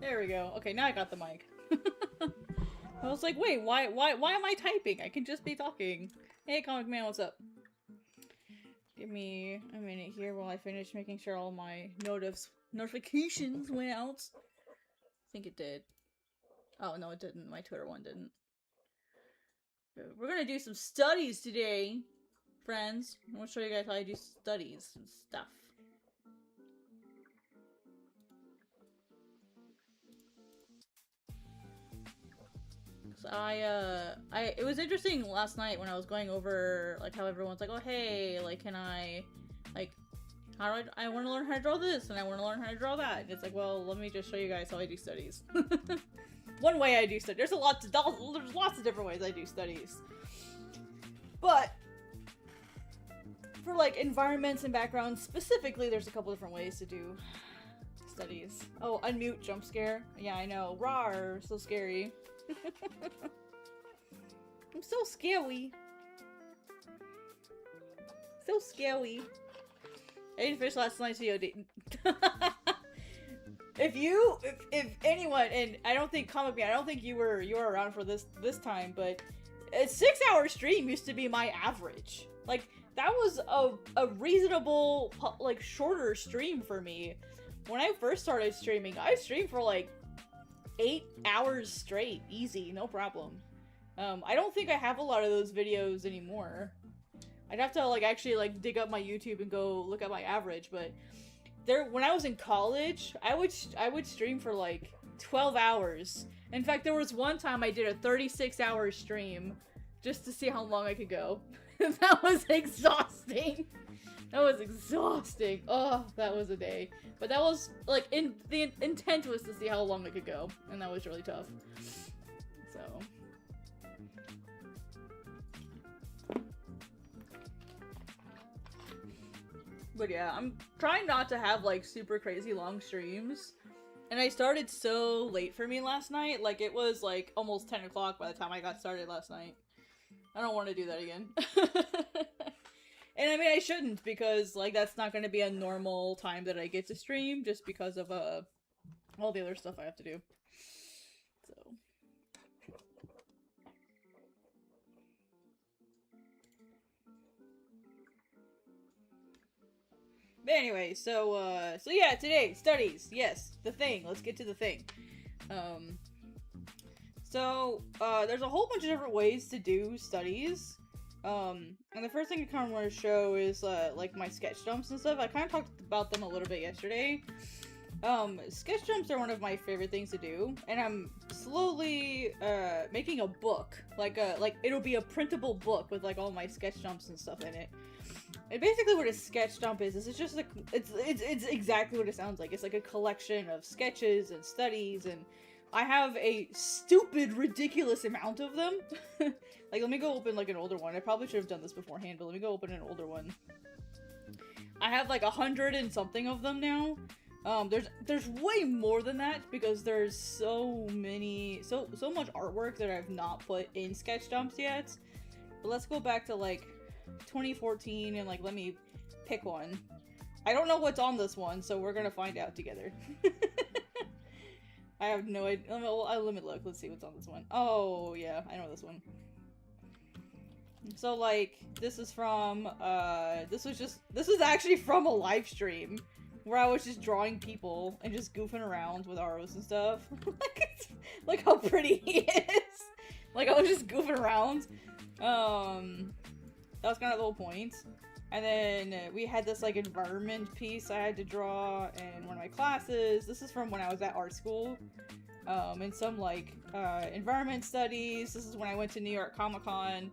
There we go. Okay, now I got the mic. I was like, wait, why am I typing? I can just be talking. Hey, Comic Man, what's up? Give me a minute here while I finish making sure all my notifications went out. I think it did. Oh, no, it didn't. My Twitter one didn't. We're gonna do some studies today, friends. I'm gonna show you guys how I do studies and stuff. So it was interesting last night when I was going over, like, how everyone's like, oh, hey, like, can I, like, how do I want to learn how to draw this, and I want to learn how to draw that, and it's like, well, let me just show you guys how I do studies. One way I do studies. There's lots of different ways I do studies. But for, like, environments and backgrounds specifically, there's a couple different ways to do studies. Oh, unmute jump scare. Yeah, I know. Rawr, so scary. I'm so scary. So scary. I didn't finish last night's video. If anyone, and I don't think Comic Man, I don't think you were around for this time, but a 6-hour stream used to be my average. Like, that was a reasonable, like, shorter stream for me. When I first started streaming, I streamed for like 8 hours straight, easy, no problem. I don't think I have a lot of those videos anymore. I'd have to, like, actually, like, dig up my YouTube and go look at my average, but when I was in college, I would stream for, like, 12 hours. In fact, there was one time I did a 36-hour stream just to see how long I could go. That was exhausting. That was exhausting. Oh, that was a day. But that was, like, the intent was to see how long it could go, and that was really tough. So. But yeah, I'm trying not to have, like, super crazy long streams. And I started so late for me last night. Like, it was, like, almost 10 o'clock by the time I got started last night. I don't want to do that again. And I mean, I shouldn't, because, like, that's not going to be a normal time that I get to stream, just because of, all the other stuff I have to do. So. But anyway, so yeah, today, studies, yes, the thing, let's get to the thing. There's a whole bunch of different ways to do studies. And the first thing I kind of want to show is, like, my sketch jumps and stuff. I kind of talked about them a little bit yesterday. Sketch jumps are one of my favorite things to do, and I'm slowly, making a book. Like, it'll be a printable book with, like, all my sketch jumps and stuff in it. And basically what a sketch jump is it's just, like, it's exactly what it sounds like. It's, like, a collection of sketches and studies, and I have a stupid, ridiculous amount of them. Like, let me go open, like, an older one. I probably should have done this beforehand, but let me go open an older one. I have, like, 100 and something of them now. There's way more than that, because there's so much artwork that I've not put in sketch jumps yet. But let's go back to, like, 2014, and, like, let me pick one. I don't know what's on this one, so we're gonna find out together. I have no idea. Let me look. Let's see what's on this one. Oh, yeah, I know this one. So, like, this is from, this is actually from a live stream where I was just drawing people and just goofing around with arrows and stuff. Like how pretty he is. Like, I was just goofing around. That was kind of the whole point. And then we had this, like, environment piece I had to draw in one of my classes. This is from when I was at art school. In some, like, environment studies. This is when I went to New York Comic Con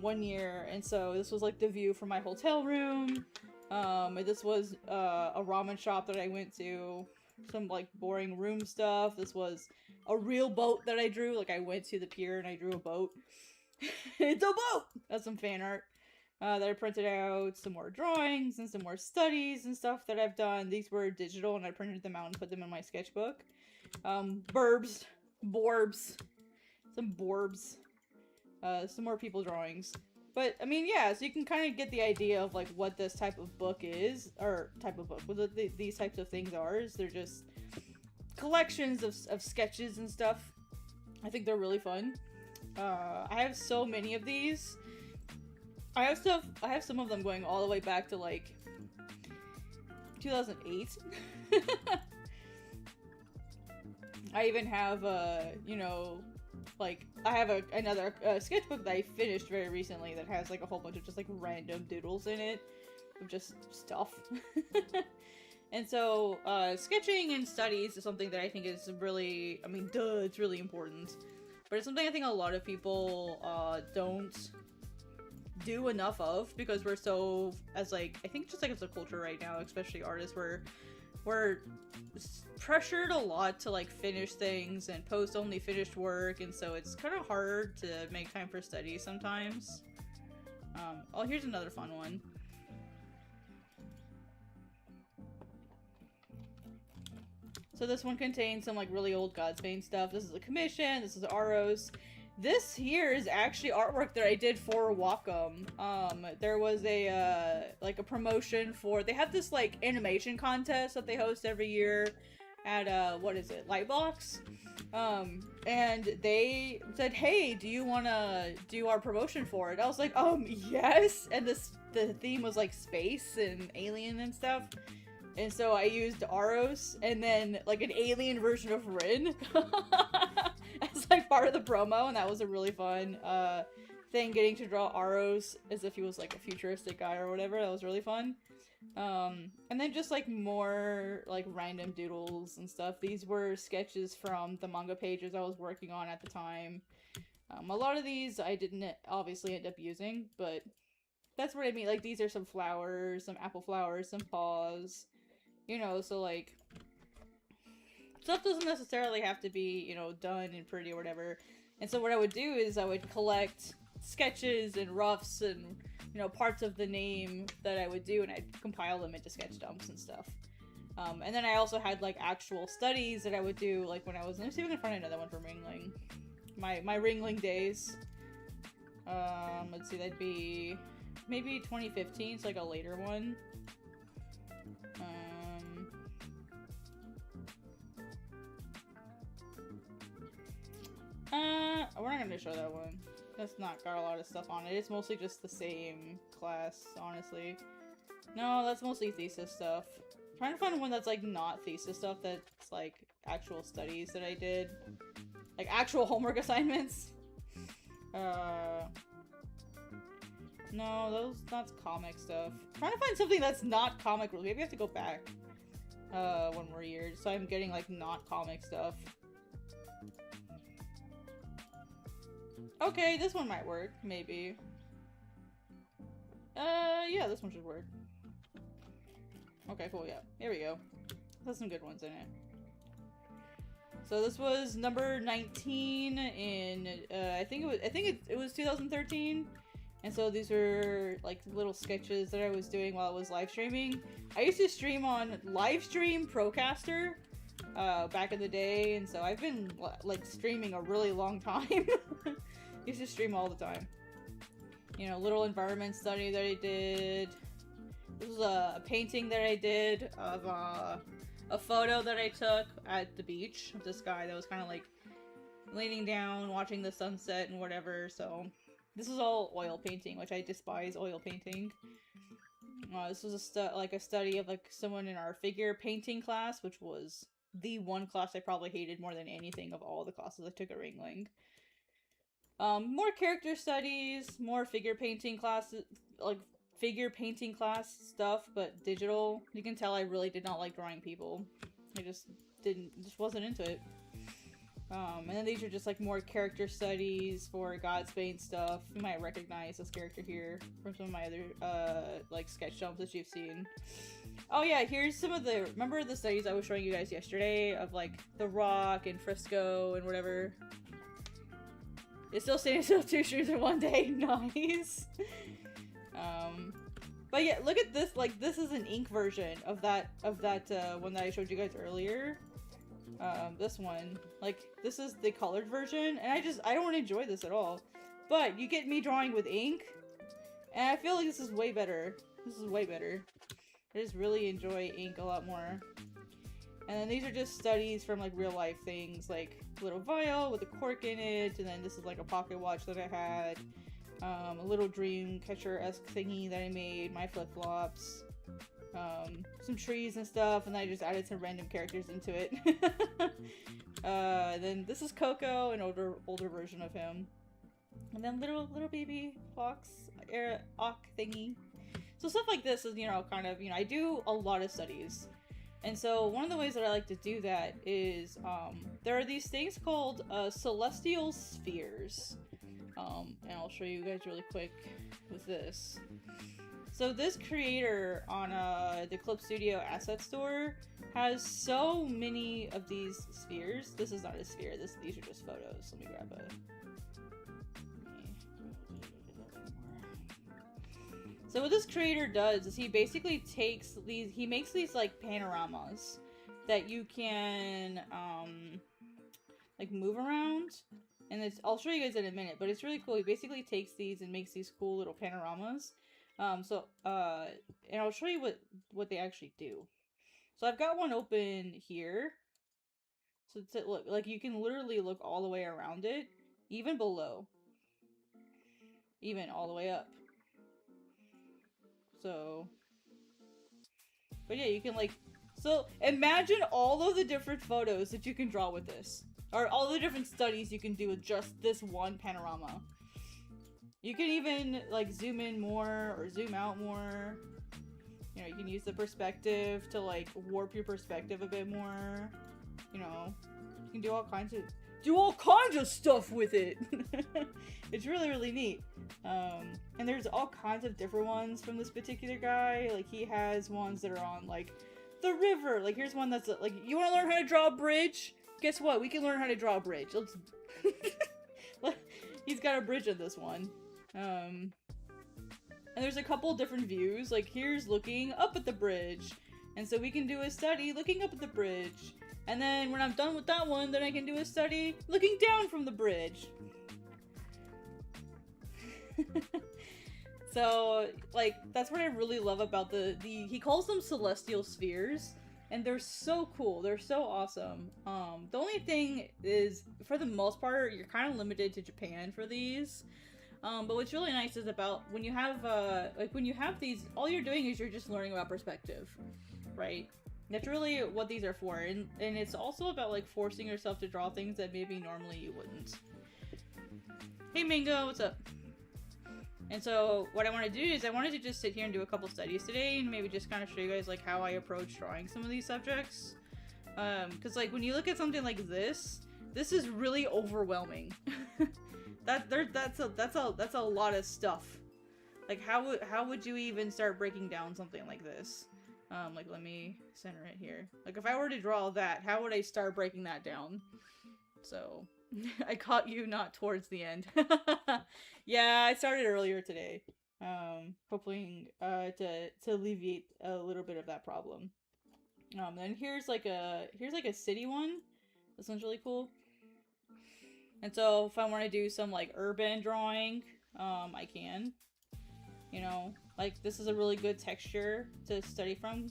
one year. And so this was, like, the view from my hotel room. And this was a ramen shop that I went to. Some, like, boring room stuff. This was a real boat that I drew. Like, I went to the pier and I drew a boat. It's a boat! That's some fan art. That I printed out, some more drawings, and some more studies and stuff that I've done. These were digital, and I printed them out and put them in my sketchbook. Borbs, some borbs, some more people drawings. But, I mean, yeah, so you can kind of get the idea of, like, what this type of book is, or type of book, what these types of things are, is they're just collections of sketches and stuff. I think they're really fun. I have so many of these. I have some of them going all the way back to like 2008. I even have you know, like I have another sketchbook that I finished very recently that has like a whole bunch of just like random doodles in it of just stuff. And so sketching and studies is something that I think is really, I mean, duh, it's really important. But it's something I think a lot of people don't do enough of, because we're so, as like, I think just like as a culture right now, especially artists, we're pressured a lot to like finish things and post only finished work, and so it's kind of hard to make time for study sometimes. Oh, here's another fun one. So this one contains some like really old Godsbane stuff. This is a commission. This is Aros. This here is actually artwork that I did for Wacom. There was a like a promotion for, they have this like animation contest that they host every year at what is it, Lightbox? And they said, hey, do you want to do our promotion for it? I was like, yes. And the theme was like space and alien and stuff. And so I used Aros and then like an alien version of Rin as like part of the promo, and that was a really fun thing, getting to draw Aros as if he was like a futuristic guy or whatever. That was really fun. And then just like more like random doodles and stuff. These were sketches from the manga pages I was working on at the time. A lot of these I didn't obviously end up using, but that's what I mean. Like, these are some flowers, some apple flowers, some paws. You know, so like, stuff doesn't necessarily have to be, you know, done and pretty or whatever. And so what I would do is I would collect sketches and roughs and, you know, parts of the name that I would do, and I'd compile them into sketch dumps and stuff. And then I also had like actual studies that I would do, like when I was, let me see if I can find another one from Ringling. My Ringling days. Let's see, that'd be maybe 2015, so like a later one. We're not gonna show that one. That's not got a lot of stuff on it. It's mostly just the same class, honestly. No, that's mostly thesis stuff. I'm trying to find one that's like not thesis stuff, that's like actual studies that I did. Like actual homework assignments. No, that's comic stuff. I'm trying to find something that's not comic. Maybe I have to go back one more year, so I'm getting like not comic stuff. Okay, this one might work, maybe. Yeah, this one should work. Okay, cool, yeah. Here we go. There's some good ones in it. So this was number 19 in, I think it was 2013. And so these were like little sketches that I was doing while I was live streaming. I used to stream on Livestream Procaster back in the day, and so I've been like streaming a really long time. Used to stream all the time. You know, little environment study that I did. This was a painting that I did of a photo that I took at the beach of this guy that was kind of like leaning down, watching the sunset and whatever. So this is all oil painting, which I despise oil painting. This was a study of like someone in our figure painting class, which was the one class I probably hated more than anything of all the classes I took at Ringling. More character studies, more figure painting classes, like figure painting class stuff, but digital. You can tell I really did not like drawing people. I just wasn't into it. And then these are just like more character studies for Godsbane stuff. You might recognize this character here from some of my other like sketch dumps that you've seen. Oh yeah, here's some of the, remember the studies I was showing you guys yesterday of like The Rock and Frisco and whatever? It's still standing still 2 shoes in 1 day. Nice. But yeah, look at this. Like, this is an ink version of that one that I showed you guys earlier. This one. Like, this is the colored version, and I don't enjoy this at all. But you get me drawing with ink, and I feel like this is way better. This is way better. I just really enjoy ink a lot more. And then these are just studies from like real life things, like little vial with a cork in it, and then this is like a pocket watch that I had, a little dream catcher-esque thingy that I made, my flip-flops, some trees and stuff, and then I just added some random characters into it. Then this is Coco, an older version of him. And then little baby fox, Ock thingy. So stuff like this is, you know, kind of, you know, I do a lot of studies. And so one of the ways that I like to do that is, there are these things called, celestial spheres. And I'll show you guys really quick with this. So this creator on, the Clip Studio Asset Store has so many of these spheres. This is not a sphere, these are just photos. Let me grab a... So what this creator does is he basically takes these, he makes these like panoramas that you can like move around, and it's, I'll show you guys in a minute, but it's really cool. He basically takes these and makes these cool little panoramas. And I'll show you what they actually do. So I've got one open here. So it's, look, like you can literally look all the way around it, even below, even all the way up. So, but yeah, you can like, so imagine all of the different photos that you can draw with this, or all the different studies you can do with just this one panorama. You can even like zoom in more or zoom out more. You know, you can use the perspective to like warp your perspective a bit more. You know, you can do all kinds of stuff with it. It's really, really neat. And there's all kinds of different ones from this particular guy. Like, he has ones that are on, like, the river. Like, here's one that's, like, you want to learn how to draw a bridge? Guess what? We can learn how to draw a bridge. Let's... He's got a bridge in this one. And there's a couple different views. Like, here's looking up at the bridge. And so we can do a study looking up at the bridge. And then when I'm done with that one, then I can do a study looking down from the bridge. So, like, that's what I really love about he calls them celestial spheres, and they're so cool. They're so awesome. The only thing is, for the most part, you're kind of limited to Japan for these. But what's really nice is about when you have, when you have these, all you're doing is you're just learning about perspective, right? That's really what these are for, and it's also about, like, forcing yourself to draw things that maybe normally you wouldn't. Hey Mango, what's up? And so what I want to do is I wanted to just sit here and do a couple studies today, and maybe just kind of show you guys like how I approach drawing some of these subjects. Because like when you look at something like this is really overwhelming. That's a lot of stuff. Like how would you even start breaking down something like this? Like let me center it here. Like if I were to draw that, how would I start breaking that down? So I caught you not towards the end. Yeah, I started earlier today. Hoping to alleviate a little bit of that problem. Then here's like a city one. This one's really cool. And so if I want to do some like urban drawing, I can. You know, like this is a really good texture to study from,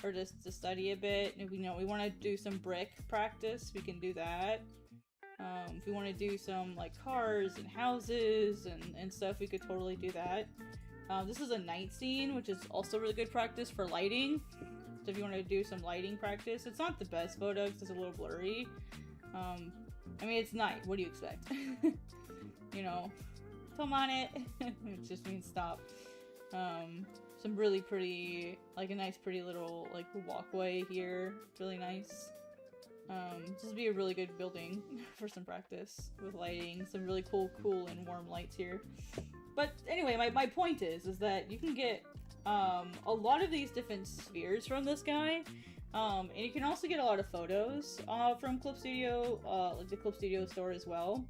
or just to study a bit. If we want to do some brick practice, we can do that. If we want to do some like cars and houses and stuff, we could totally do that. This is a night scene, which is also really good practice for lighting. So if you want to do some lighting practice, it's not the best photo because it's a little blurry. I mean, it's night. What do you expect? You know, come on it. It just means stop. Some really pretty, like a nice pretty little like walkway here. Really nice. This would be a really good building for some practice with lighting. Some really cool and warm lights here. But anyway, my point is that you can get a lot of these different spheres from this guy. And you can also get a lot of photos from Clip Studio, like the Clip Studio store as well.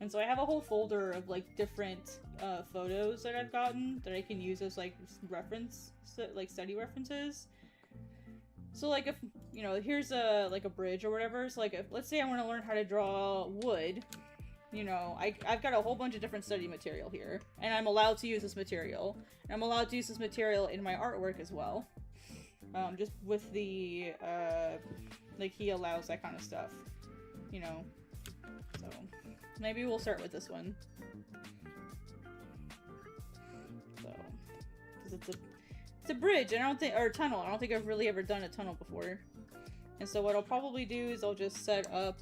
And so I have a whole folder of like different photos that I've gotten that I can use as like reference, like study references. So like if, you know, here's like a bridge or whatever. So like if, let's say I want to learn how to draw wood, you know, I've got a whole bunch of different study material here, and I'm allowed to use this material. And I'm allowed to use this material in my artwork as well. Just with the, like, he allows that kind of stuff, you know? So, maybe we'll start with this one. So, because it's a bridge, and I don't think, or a tunnel, I don't think I've really ever done a tunnel before. And so what I'll probably do is I'll just set up,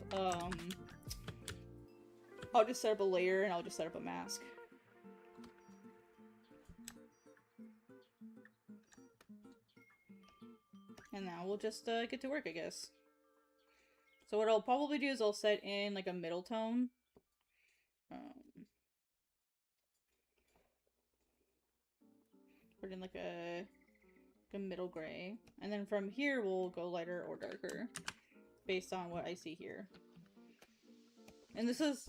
I'll just set up a layer, and I'll just set up a mask. And now we'll just get to work, I guess. So what I'll probably do is I'll set in like a middle tone. Put in like a middle gray. And then from here we'll go lighter or darker based on what I see here. And this is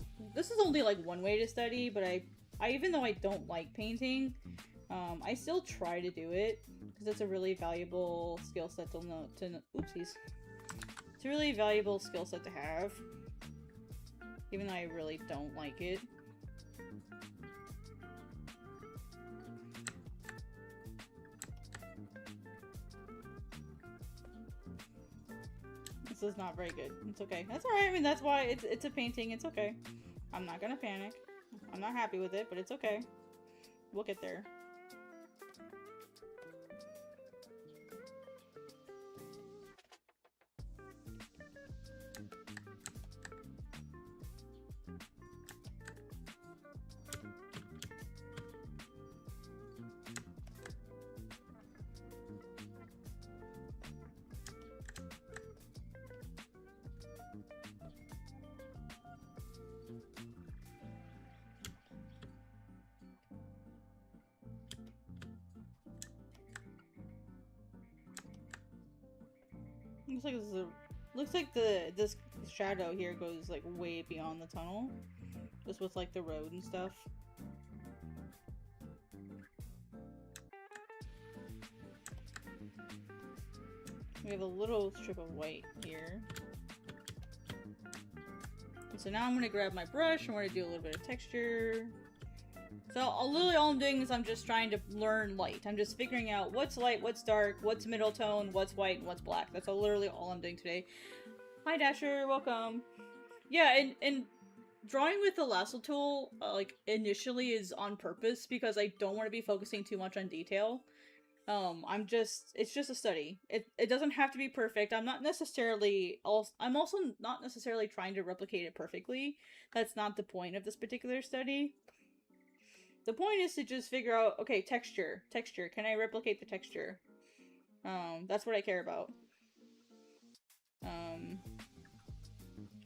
only like one way to study, but I even though I don't like painting, I still try to do it because it's a really valuable skill set to know. Oopsies. It's a really valuable skill set to have, even though I really don't like it. This is not very good. It's okay. That's alright. I mean, that's why it's a painting. It's okay. I'm not gonna panic. I'm not happy with it, but it's okay. We'll get there. Looks like this shadow here goes like way beyond the tunnel, just with like the road and stuff. We have a little strip of white here. And so now I'm gonna grab my brush and we're gonna do a little bit of texture. So literally all I'm doing is I'm just trying to learn light. I'm just figuring out what's light, what's dark, what's middle tone, what's white, and what's black. That's literally all I'm doing today. Hi Dasher, welcome. Yeah, and drawing with the lasso tool, like, initially is on purpose because I don't want to be focusing too much on detail. It's just a study. It doesn't have to be perfect. I'm also not necessarily trying to replicate it perfectly. That's not the point of this particular study. The point is to just figure out, okay, texture. Can I replicate the texture? That's what I care about.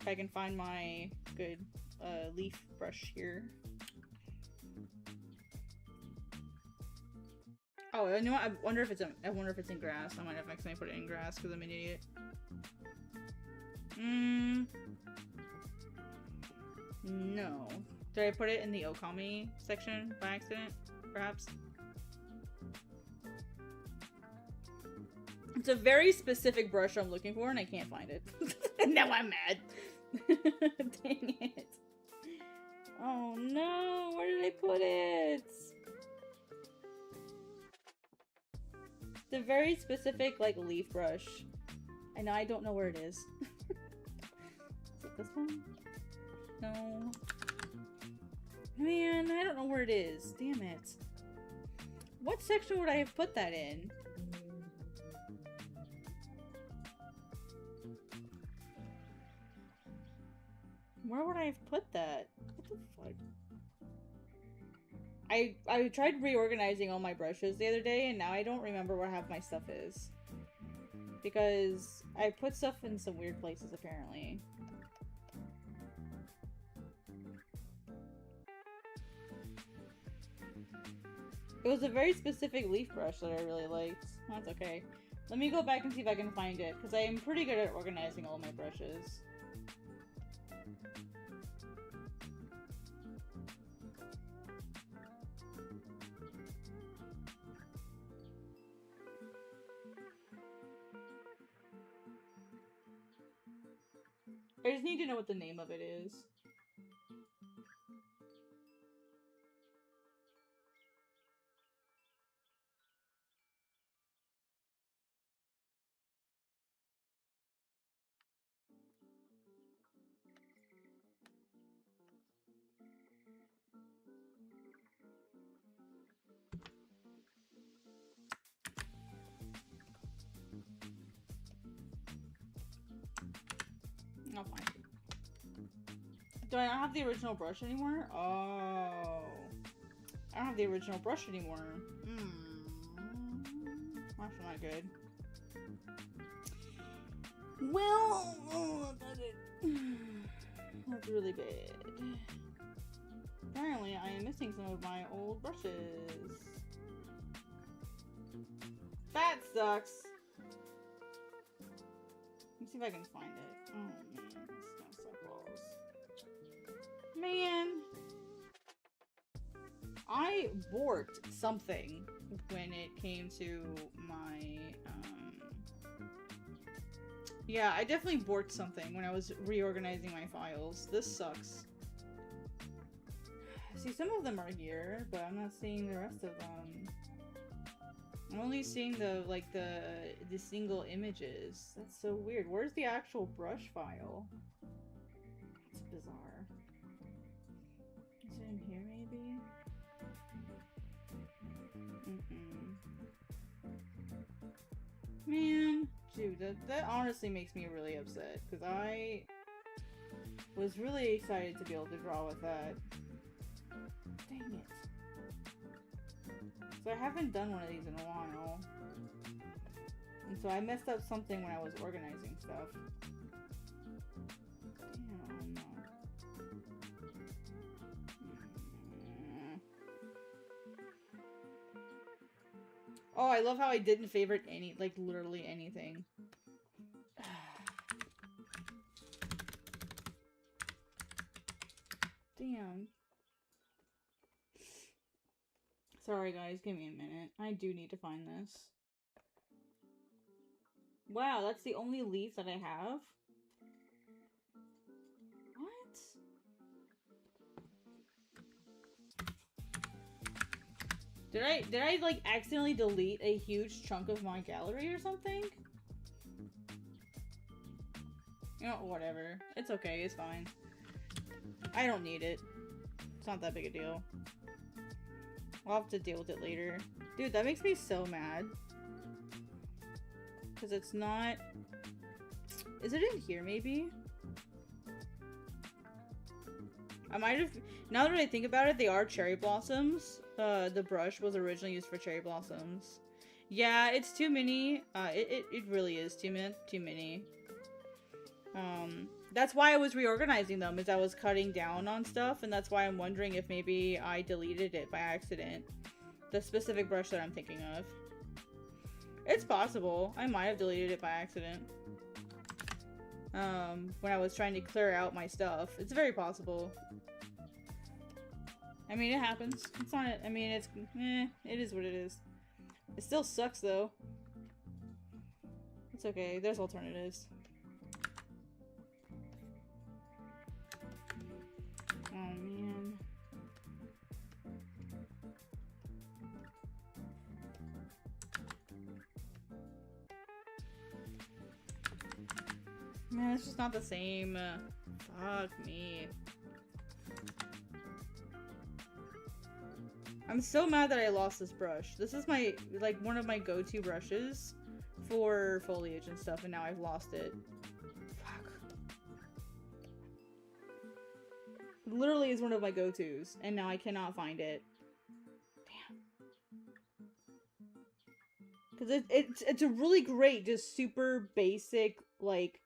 If I can find my good, leaf brush here. Oh, you know what? I wonder if it's in grass. I might have accidentally put it in grass because I'm an idiot. No. Did I put it in the Okami section by accident? Perhaps? It's a very specific brush I'm looking for and I can't find it. Now I'm mad. Dang it. Oh no, where did I put it? It's a very specific, like, leaf brush. And I don't know where it is. Is it this one? No. Man, I don't know where it is. Damn it. What section would I have put that in? Where would I have put that? What the fuck? I tried reorganizing all my brushes the other day, and now I don't remember where half my stuff is. Because I put stuff in some weird places, apparently. It was a very specific leaf brush that I really liked. That's okay. Let me go back and see if I can find it, because I am pretty good at organizing all my brushes. I just need to know what the name of it is. Do I not have the original brush anymore? Oh. I don't have the original brush anymore. That's not good. Well, that's really bad. Apparently, I am missing some of my old brushes. That sucks. Let's see if I can find it. Oh man, this is gonna suck balls. Man, I borked something when it came to my, yeah, I definitely borked something when I was reorganizing my files. This sucks. See, some of them are here, but I'm not seeing the rest of them. I'm only seeing the, like, the single images. That's so weird. Where's the actual brush file? It's bizarre. Is it in here, maybe? Man, dude, that honestly makes me really upset, because I was really excited to be able to draw with that. Dang it. So I haven't done one of these in a while. And so I messed up something when I was organizing stuff. Damn. Oh, I love how I didn't favorite any, like, literally anything. Damn. Sorry guys, give me a minute. I do need to find this. Wow, that's the only leaf that I have? What? Did I like accidentally delete a huge chunk of my gallery or something? You know, whatever. It's okay, it's fine. I don't need it. It's not that big a deal. I'll have to deal with it later. Dude, that makes me so mad. Because it's not... Is it in here, maybe? I might have... Now that I think about it, they are cherry blossoms. The brush was originally used for cherry blossoms. Yeah, it's too many. It really is too many. That's why I was reorganizing them, is I was cutting down on stuff, and that's why I'm wondering if maybe I deleted it by accident. The specific brush that I'm thinking of. It's possible. I might have deleted it by accident. When I was trying to clear out my stuff. It's very possible. I mean, it happens. It's not, I mean, it's, it is what it is. It still sucks, though. It's okay. There's alternatives. Oh, man. Man, it's just not the same. Fuck me. I'm so mad that I lost this brush. This is my, like, one of my go-to brushes for foliage and stuff, and now I've lost it. Fuck. It literally is one of my go-tos, and now I cannot find it. Damn. Because it's a really great, just super basic, like,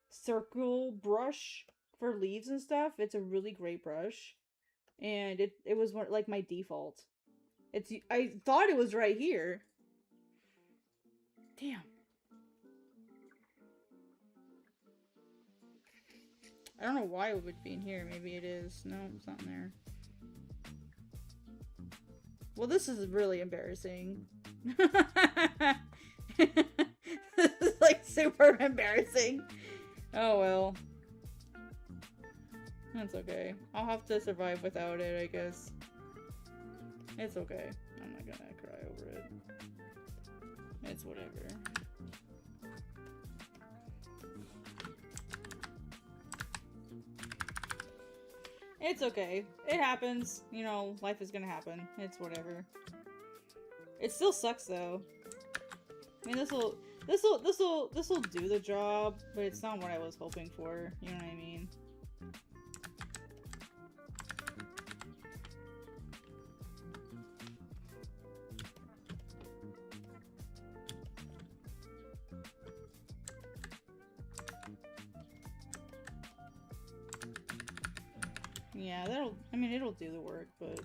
circle brush for leaves and stuff. It's a really great brush. And it was one, like, my default. I thought it was right here. Damn. I don't know why it would be in here. Maybe it is. No, it's not in there. Well, this is really embarrassing. This is, like, super embarrassing. Oh, well. That's okay. I'll have to survive without it, I guess. It's okay. I'm not gonna cry over it. It's whatever. It's okay. It happens. You know, life is gonna happen. It's whatever. It still sucks though. I mean, this'll do the job, but it's not what I was hoping for. You know what I mean? Yeah, that'll, I mean, it'll do the work, but...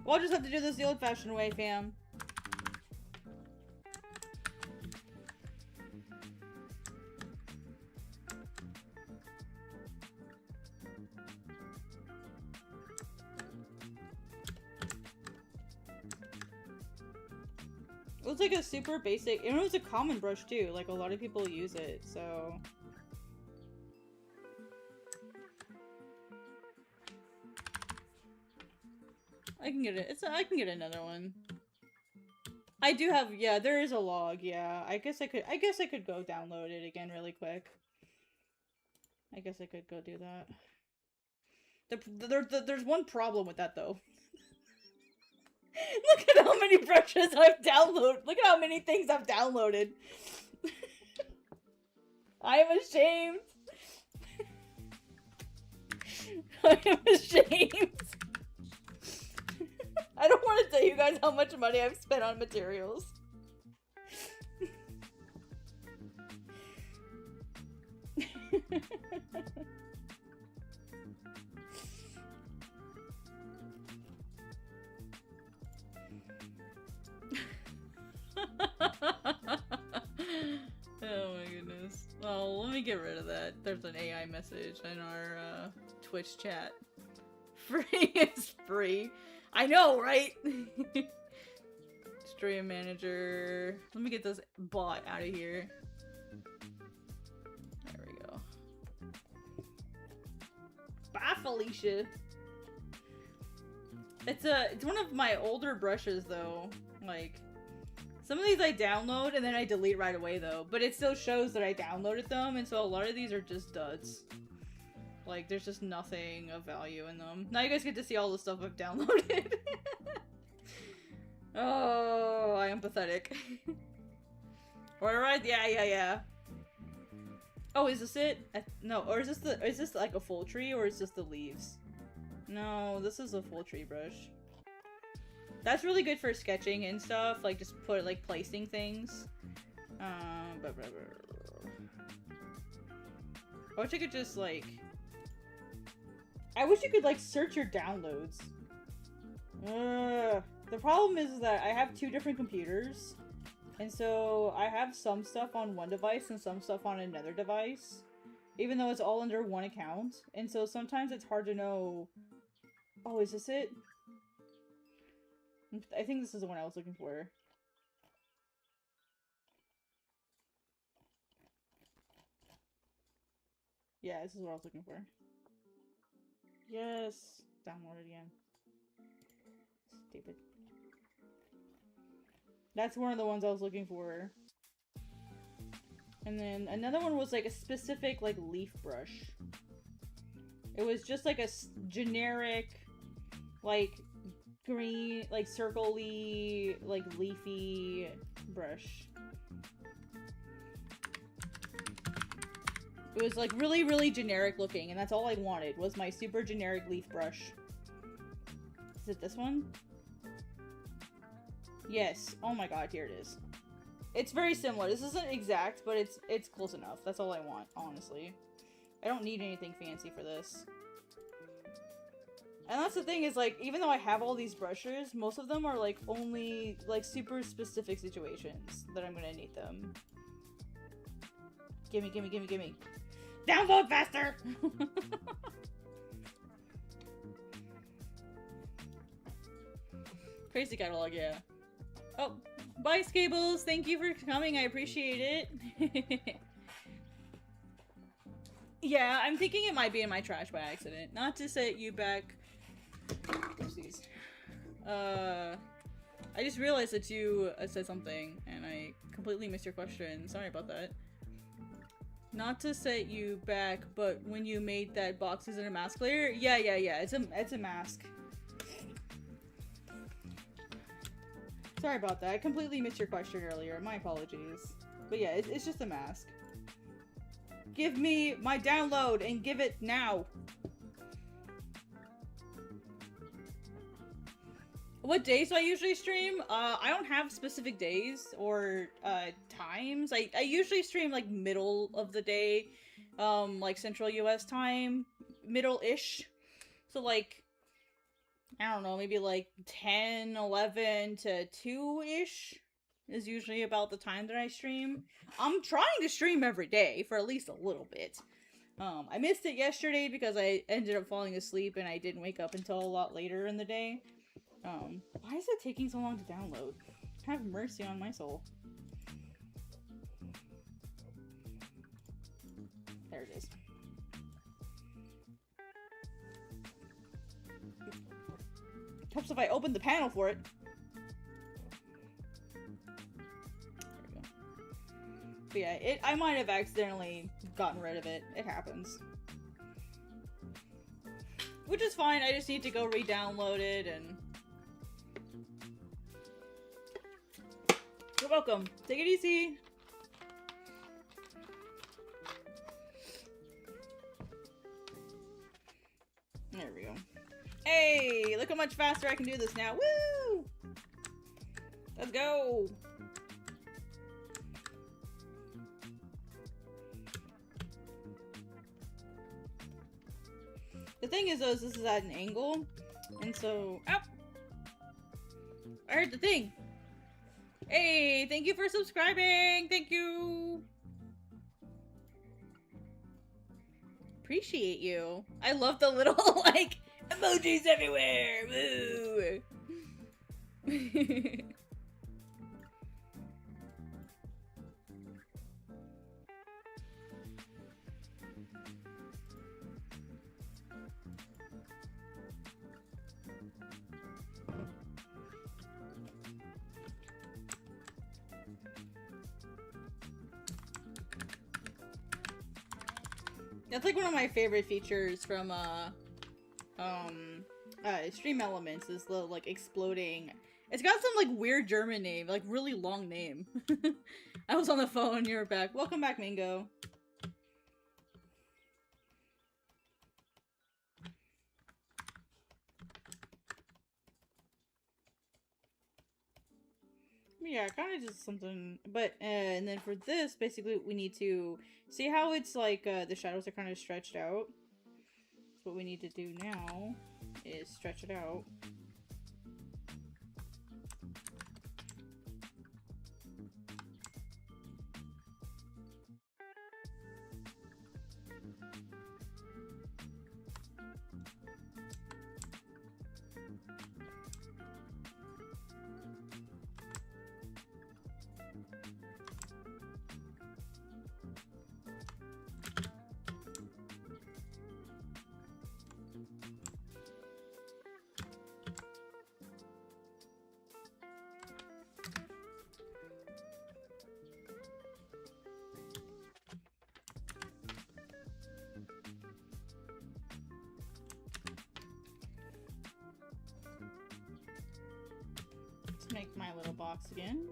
We'll just have to do this the old-fashioned way, fam. It was like a super basic, and it was a common brush too, like a lot of people use it, so... I can get it, I can get another one. I do have, yeah, there is a log, yeah. I guess I could go download it again really quick. I guess I could go do that. There's one problem with that though. Look at how many brushes I've downloaded. Look at how many things I've downloaded. I am ashamed. I am ashamed. I don't want to tell you guys how much money I've spent on materials. Oh my goodness. Well, let me get rid of that. There's an AI message in our Twitch chat. Free is free. I know, right? Stream manager. Let me get this bot out of here. There we go. Bye, Felicia. It's one of my older brushes though. Like, some of these I download and then I delete right away though, but it still shows that I downloaded them, and so a lot of these are just duds. Like, there's just nothing of value in them. Now you guys get to see all the stuff I've downloaded. Oh, I am pathetic. Alright, yeah. Oh, is this it? No, or is this like a full tree, or is this the leaves? No, this is a full tree brush. That's really good for sketching and stuff, like just placing things. I wish I could just like... I wish you could like search your downloads. The problem is that I have two different computers, and so I have some stuff on one device and some stuff on another device, even though it's all under one account, and so sometimes it's hard to know... Oh, is this it? I think this is the one I was looking for. Yeah, this is what I was looking for. Yes! Download it again. Stupid. That's one of the ones I was looking for. And then another one was like a specific like leaf brush. It was just like a generic like green, like circle-y, like leafy brush. It was like really, really generic looking, and that's all I wanted was my super generic leaf brush. Is it this one? Yes. Oh my god, here it is. It's very similar. This isn't exact, but it's close enough. That's all I want, honestly. I don't need anything fancy for this. And that's the thing is, like, even though I have all these brushes, most of them are, like, only, like, super specific situations that I'm gonna need them. Gimme, gimme, gimme, gimme. Download faster! Crazy catalog, yeah. Oh, bye, Skables! Thank you for coming, I appreciate it. Yeah, I'm thinking it might be in my trash by accident. Not to set you back... Oopsies. I just realized that you said something, and I completely missed your question. Sorry about that. Not to set you back, but when you made that box, is it a mask layer? Yeah. It's a mask. Sorry about that. I completely missed your question earlier. My apologies. But yeah, it's just a mask. Give me my download and give it now. What days do I usually stream? I don't have specific days or times. I usually stream like middle of the day, like Central US time, middle-ish. So like, I don't know, maybe like 10, 11 to 2-ish is usually about the time that I stream. I'm trying to stream every day for at least a little bit. I missed it yesterday because I ended up falling asleep and I didn't wake up until a lot later in the day. Why is it taking so long to download? Have mercy on my soul. There it is. Helps if I open the panel for it. There we go. But yeah, I might have accidentally gotten rid of it. It happens. Which is fine, I just need to go re-download it and... You're welcome. Take it easy. There we go. Hey, look how much faster I can do this now. Woo! Let's go. The thing is, though, this is at an angle, and so... Ow! I heard the thing. Hey, thank you for subscribing! Thank you! Appreciate you. I love the little, like, emojis everywhere! Woo! That's like one of my favorite features from Stream Elements is the like exploding. It's got some like weird German name, like really long name. I was on the phone, you're back. Welcome back, Mingo. Yeah, kind of just something, but, and then for this, basically, we need to see how it's, like, the shadows are kind of stretched out. So what we need to do now is stretch it out. Make my little box again.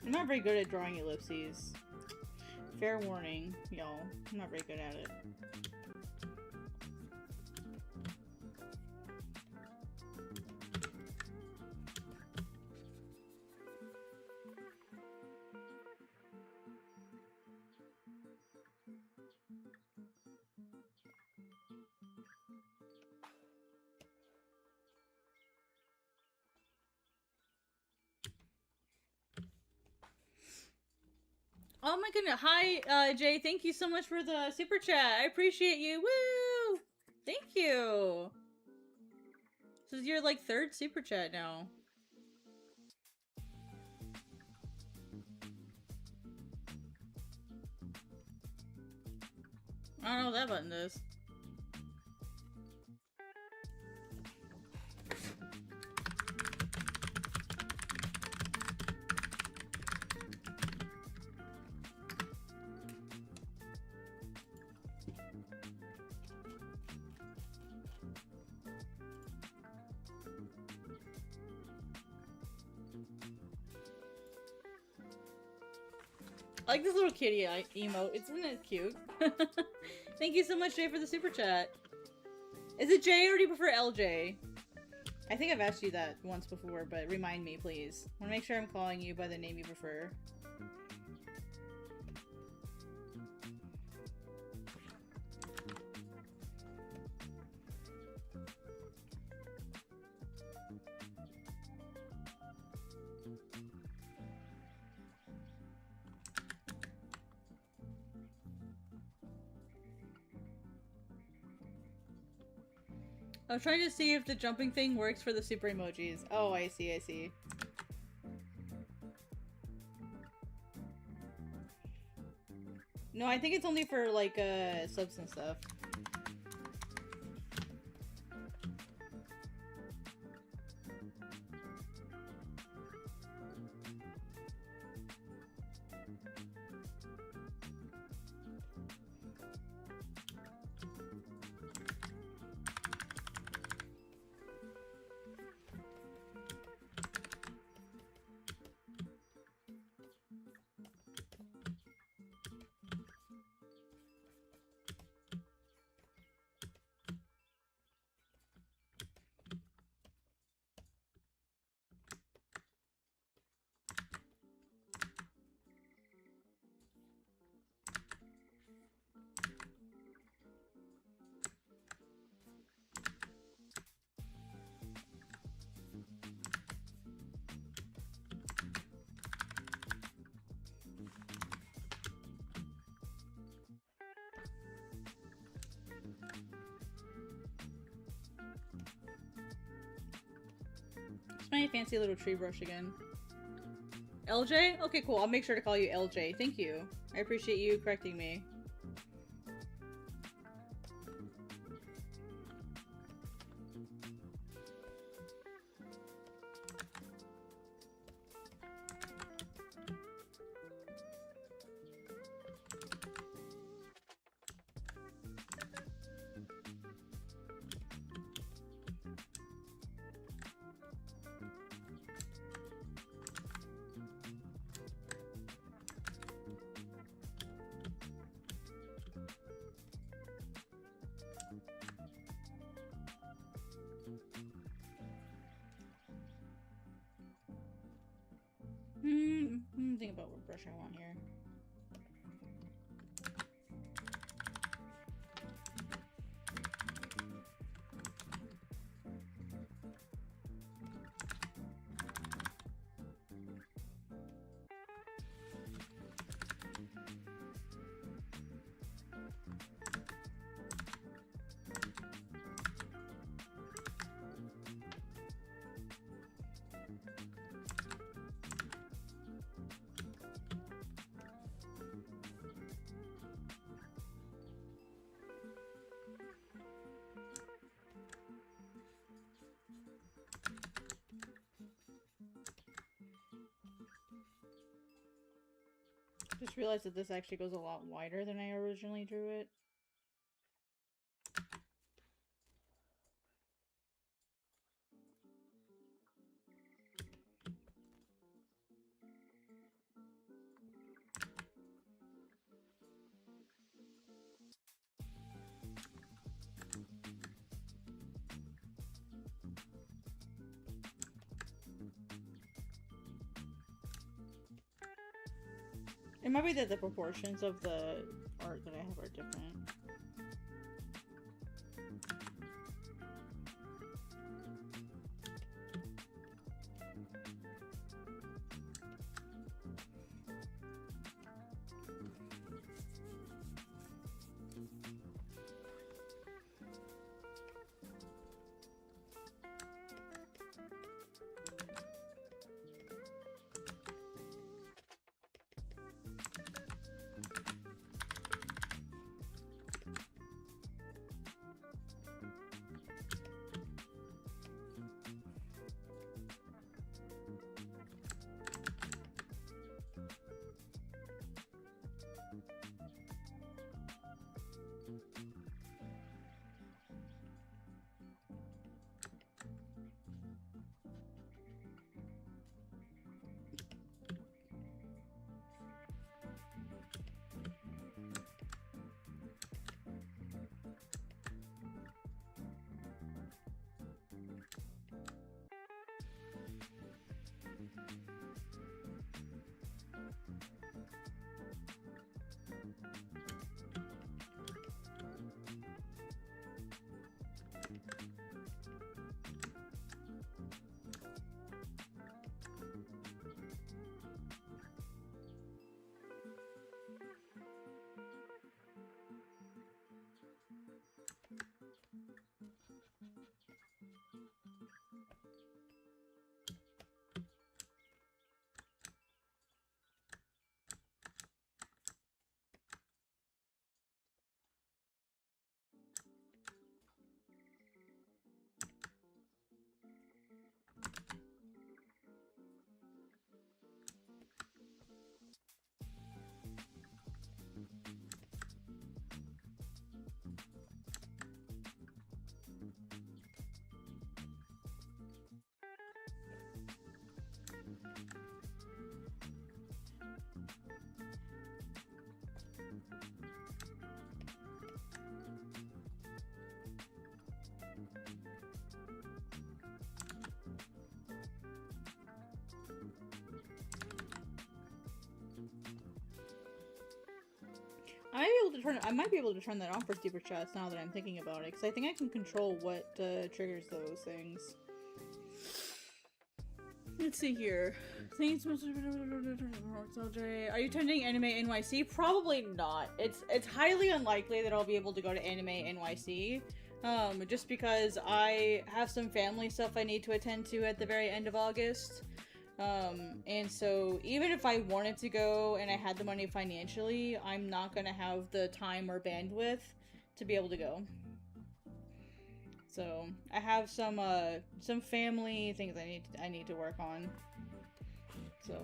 I'm not very good at drawing ellipses. Fair warning, y'all. I'm not very good at it. Oh my goodness. Hi, Jay. Thank you so much for the super chat. I appreciate you. Woo! Thank you. This is your, like, third super chat now. I don't know what that button does. I like this little kitty emote. Isn't it cute? Thank you so much, Jay, for the super chat. Is it Jay or do you prefer LJ? I think I've asked you that once before, but remind me, please. I want to make sure I'm calling you by the name you prefer. I was trying to see if the jumping thing works for the super emojis. Oh, I see, I see. No, I think it's only for, like, subs and stuff. It's my fancy little tree brush again. LJ? Okay, cool. I'll make sure to call you LJ. Thank you. I appreciate you correcting me. Think about what brush I want here. Just realized that this actually goes a lot wider than I originally drew it. It might be that the proportions of the art that I have are different. I might be able to turn that on for super chats now that I'm thinking about it, because I think I can control what triggers those things. Let's see here. Are you attending Anime NYC? Probably not. It's highly unlikely that I'll be able to go to Anime NYC. Just because I have some family stuff I need to attend to at the very end of August. And so even if I wanted to go and I had the money financially, I'm not gonna have the time or bandwidth to be able to go. So I have some family things I need to work on. So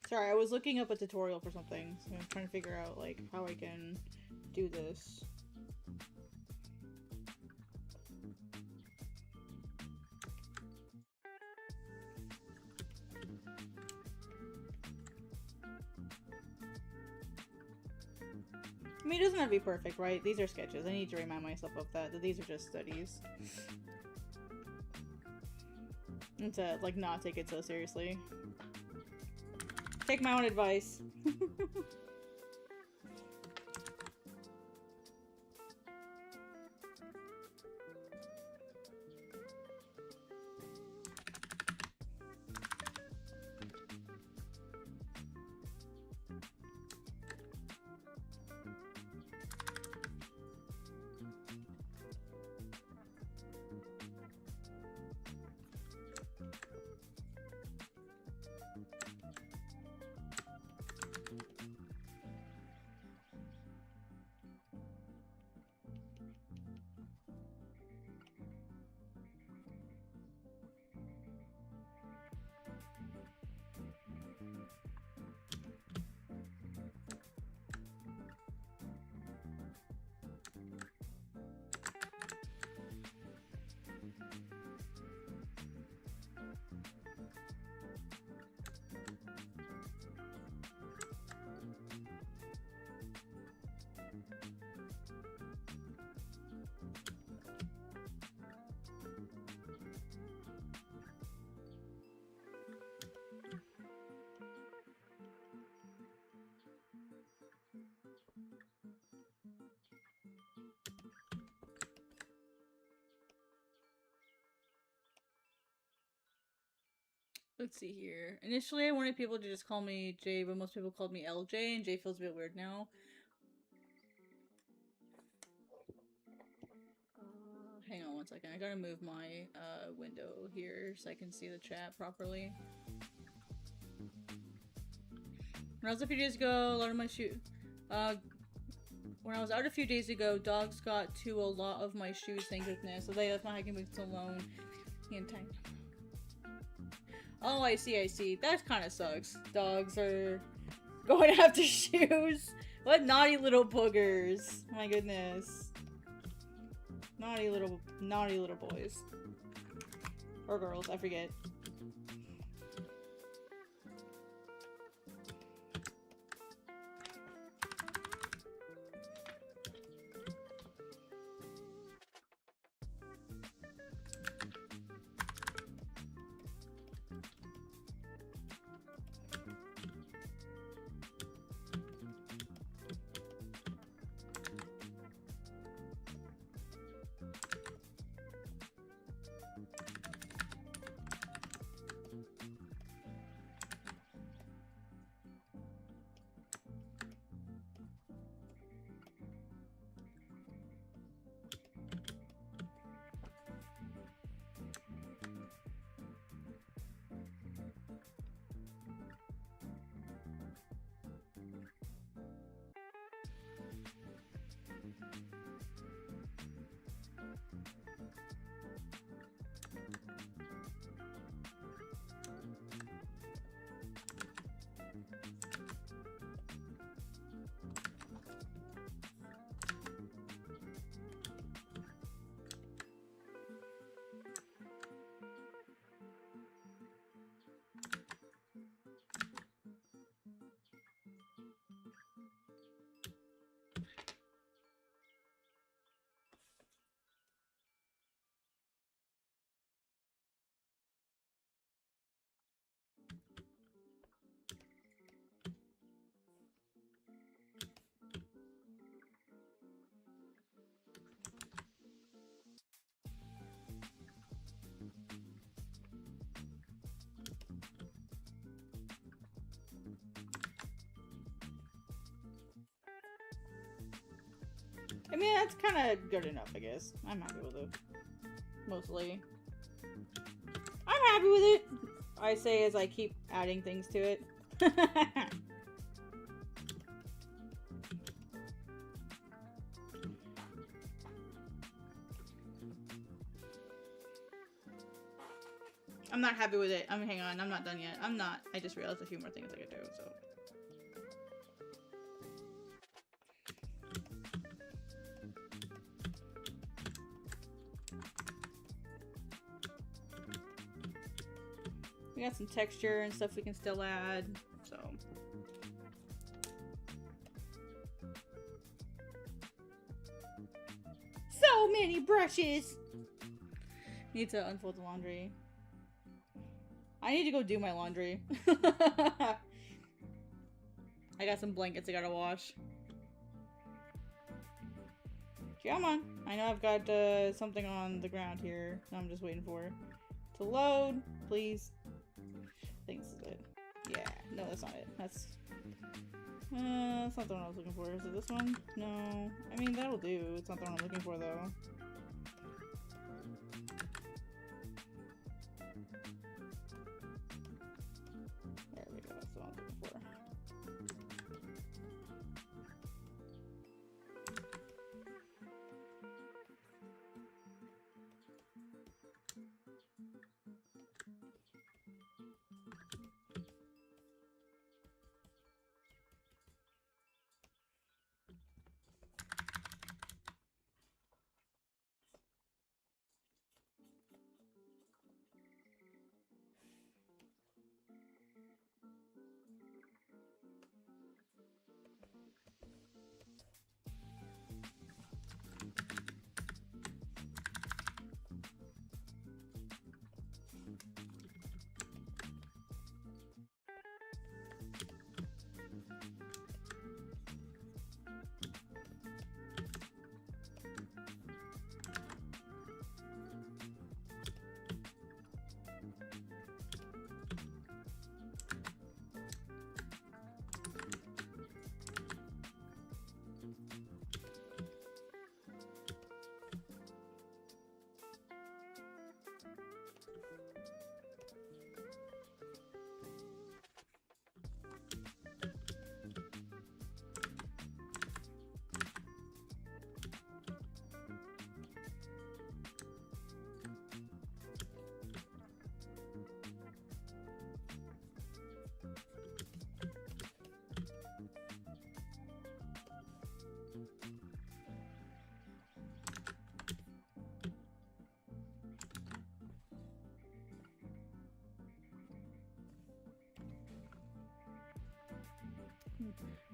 sorry, I was looking up a tutorial for something, so I'm trying to figure out, like, how I can do this. I mean, it doesn't have to be perfect, right? These are sketches. I need to remind myself of that these are just studies. And to, like, not take it so seriously. Take my own advice. Let's see here. Initially, I wanted people to just call me Jay, but most people called me LJ, and Jay feels a bit weird now. Hang on one second. I gotta move my window here so I can see the chat properly. When I was a few days ago, a lot of my when I was out a few days ago, dogs got to a lot of my shoes, thank goodness. So they left my hiking boots alone. And time. Oh, I see. That kind of sucks. Dogs are going after shoes. What naughty little boogers. My goodness. Naughty little boys. Or girls, I forget. I mean, that's kind of good enough, I guess. I'm happy with it. Mostly. I'm happy with it! I say as I keep adding things to it. I'm not happy with it. Hang on, I'm not done yet. I'm not. I just realized a few more things I could do, so. We got some texture and stuff we can still add, so. So many brushes! Need to unfold the laundry. I need to go do my laundry. I got some blankets I gotta wash. Come on. I know I've got something on the ground here. I'm just waiting for it to load, please. I think this is it. Yeah. No, that's not it. That's not the one I was looking for. Is it this one? No. I mean, that'll do. It's not the one I'm looking for, though. There we go. That's the one I was looking for.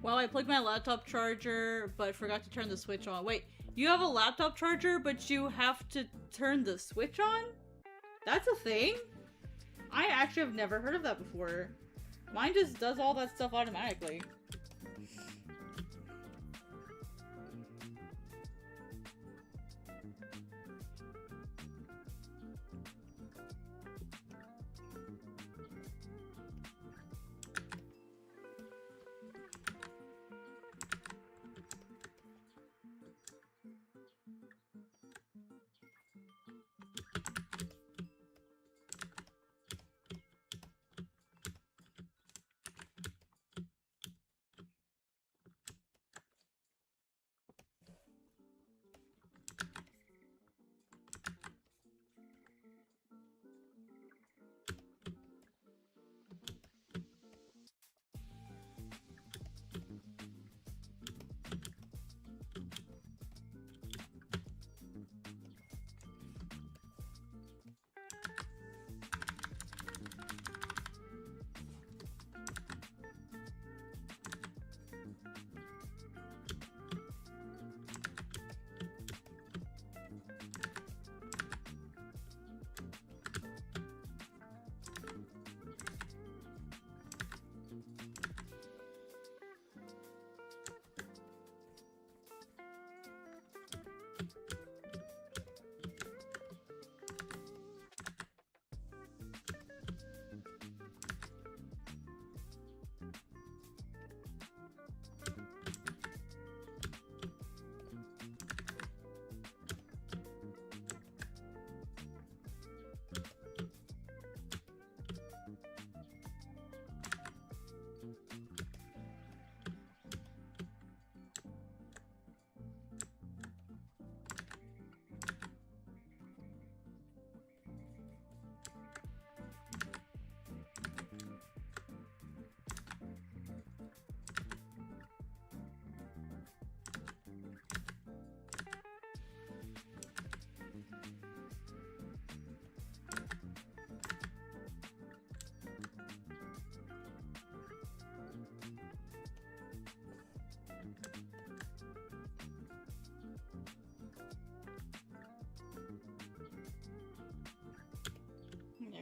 Well, I plugged my laptop charger, but forgot to turn the switch on. Wait, you have a laptop charger, but you have to turn the switch on? That's a thing? I actually have never heard of that before. Mine just does all that stuff automatically.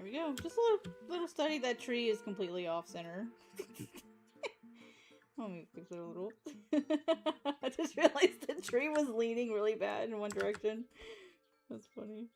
There we go. Just a little study. That tree is completely off center. Let me fix it a little. I just realized the tree was leaning really bad in one direction. That's funny.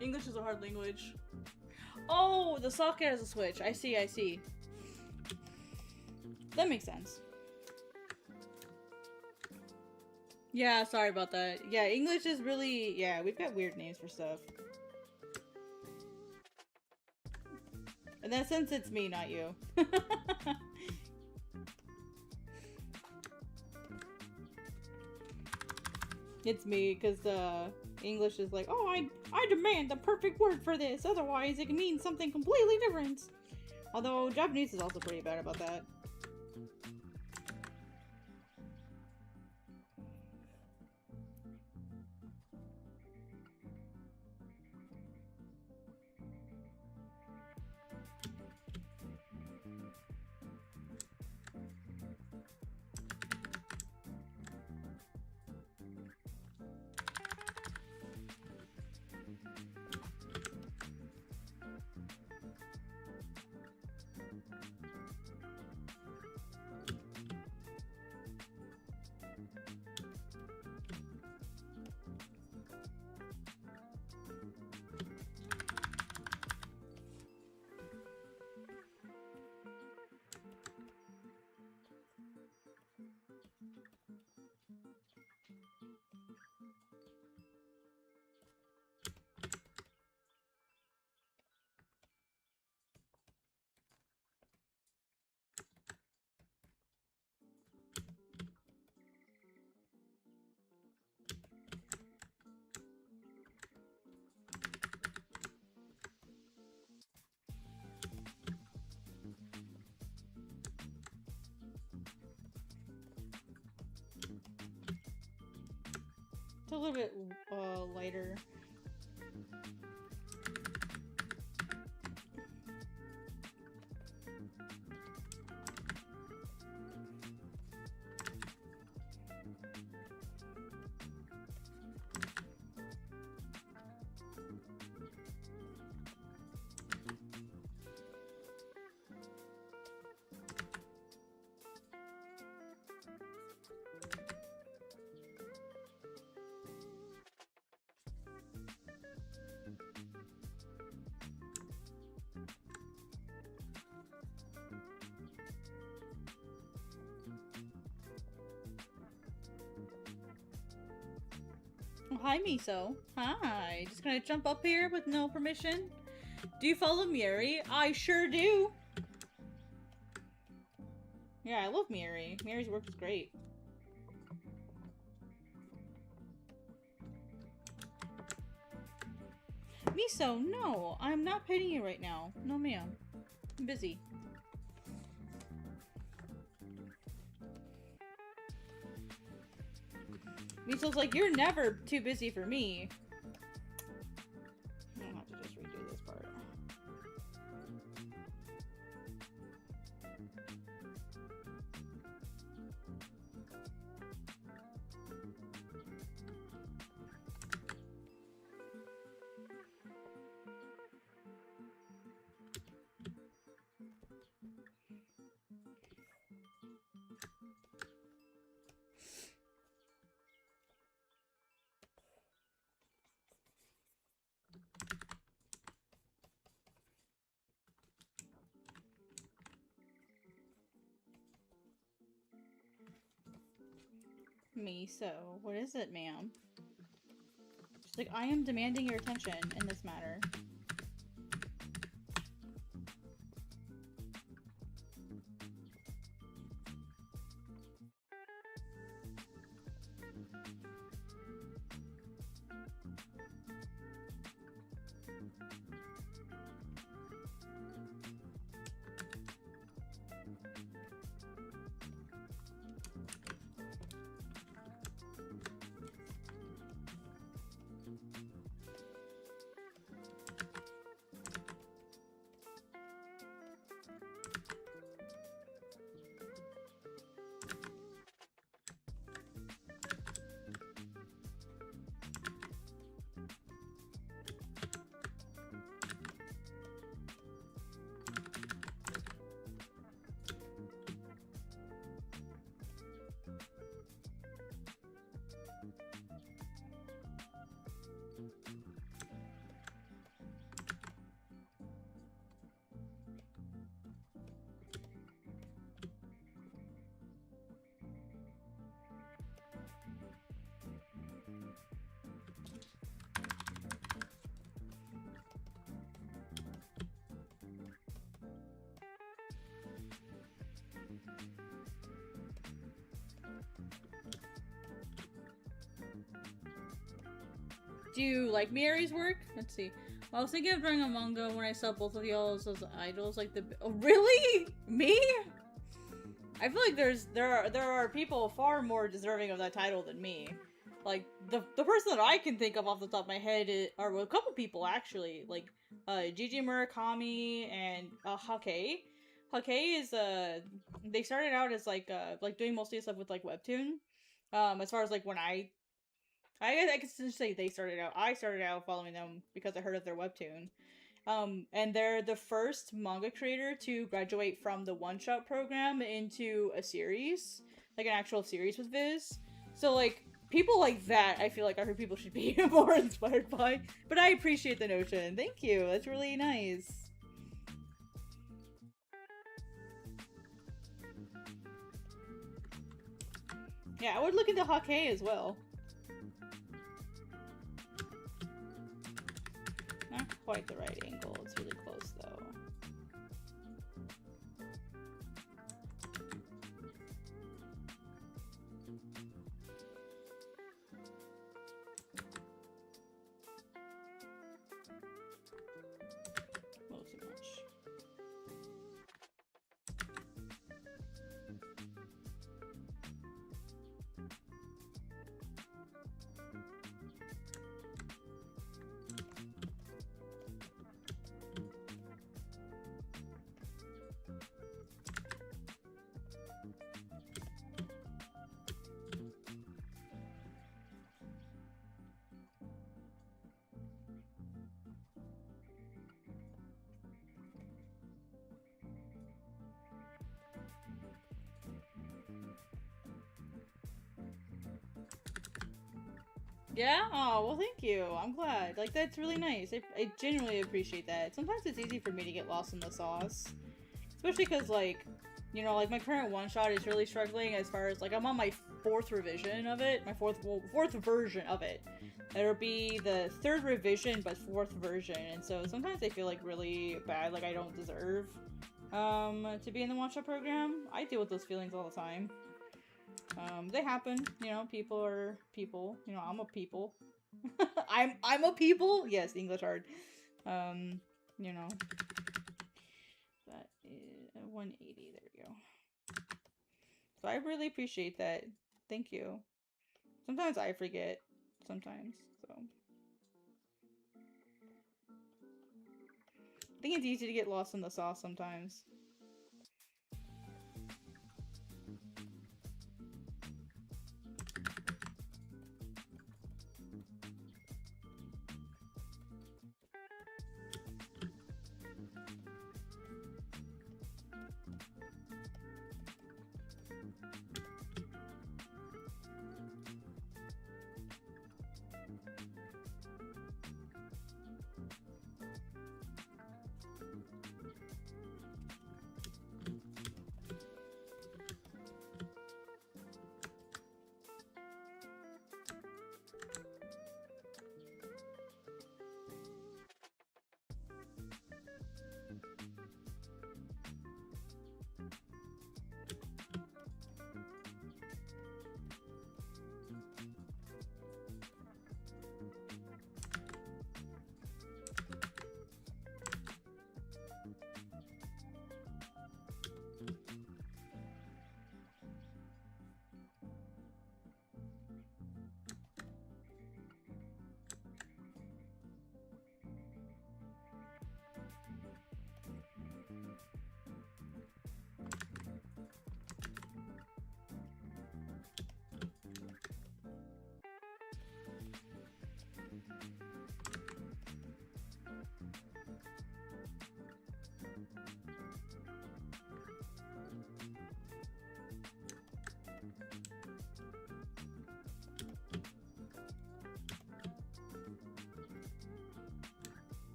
English is a hard language. Oh, the socket has a switch. I see, I see. That makes sense. Yeah, sorry about that. Yeah, English is really... Yeah, we've got weird names for stuff. In that sense, it's me, not you. It's me, because English is like, oh, I demand the perfect word for this, otherwise it can mean something completely different. Although Japanese is also pretty bad about that. It's a little bit lighter. Oh, hi, Miso. Hi. Just gonna jump up here with no permission? Do you follow Mieri? I sure do. Yeah, I love Mieri. Mieri's work is great. Miso, no. I'm not petting you right now. No, ma'am. I'm busy. Miso's like, you're never too busy for me. I have to just redo this part. Miso, what is it, ma'am? She's like, I am demanding your attention in this matter. Do you like Mieri's work? Let's see. I was thinking of drawing a manga when I saw both of y'all as idols. Like the oh, really? Me? I feel like there are people far more deserving of that title than me. Like the person that I can think of off the top of my head are a couple people actually. Like Gigi Murakami and Hake. Hake is they started out as like doing mostly stuff with like webtoon. As far as like when I guess I can say they started out. I started out following them because I heard of their webtoon. And they're the first manga creator to graduate from the one-shot program into a series, like an actual series with Viz. So like people like that, I feel like are who people should be more inspired by. But I appreciate the notion. Thank you. That's really nice. Yeah, I would look into Hake as well. Not quite the right angle. It's really close though. Oh, too much. Yeah? Oh, well, thank you. I'm glad. Like, that's really nice. I genuinely appreciate that. Sometimes it's easy for me to get lost in the sauce. Especially because, like, you know, like, my current one-shot is really struggling as far as, like, I'm on my fourth revision of it. My fourth version of it. It'll be the third revision, but fourth version. And so sometimes I feel, like, really bad. Like, I don't deserve, to be in the one-shot program. I deal with those feelings all the time. They happen, you know, people are people, you know, I'm a people. I'm a people? Yes, English hard. You know. That is 180, there we go. So I really appreciate that. Thank you. Sometimes I forget, sometimes, so. I think it's easy to get lost in the sauce sometimes.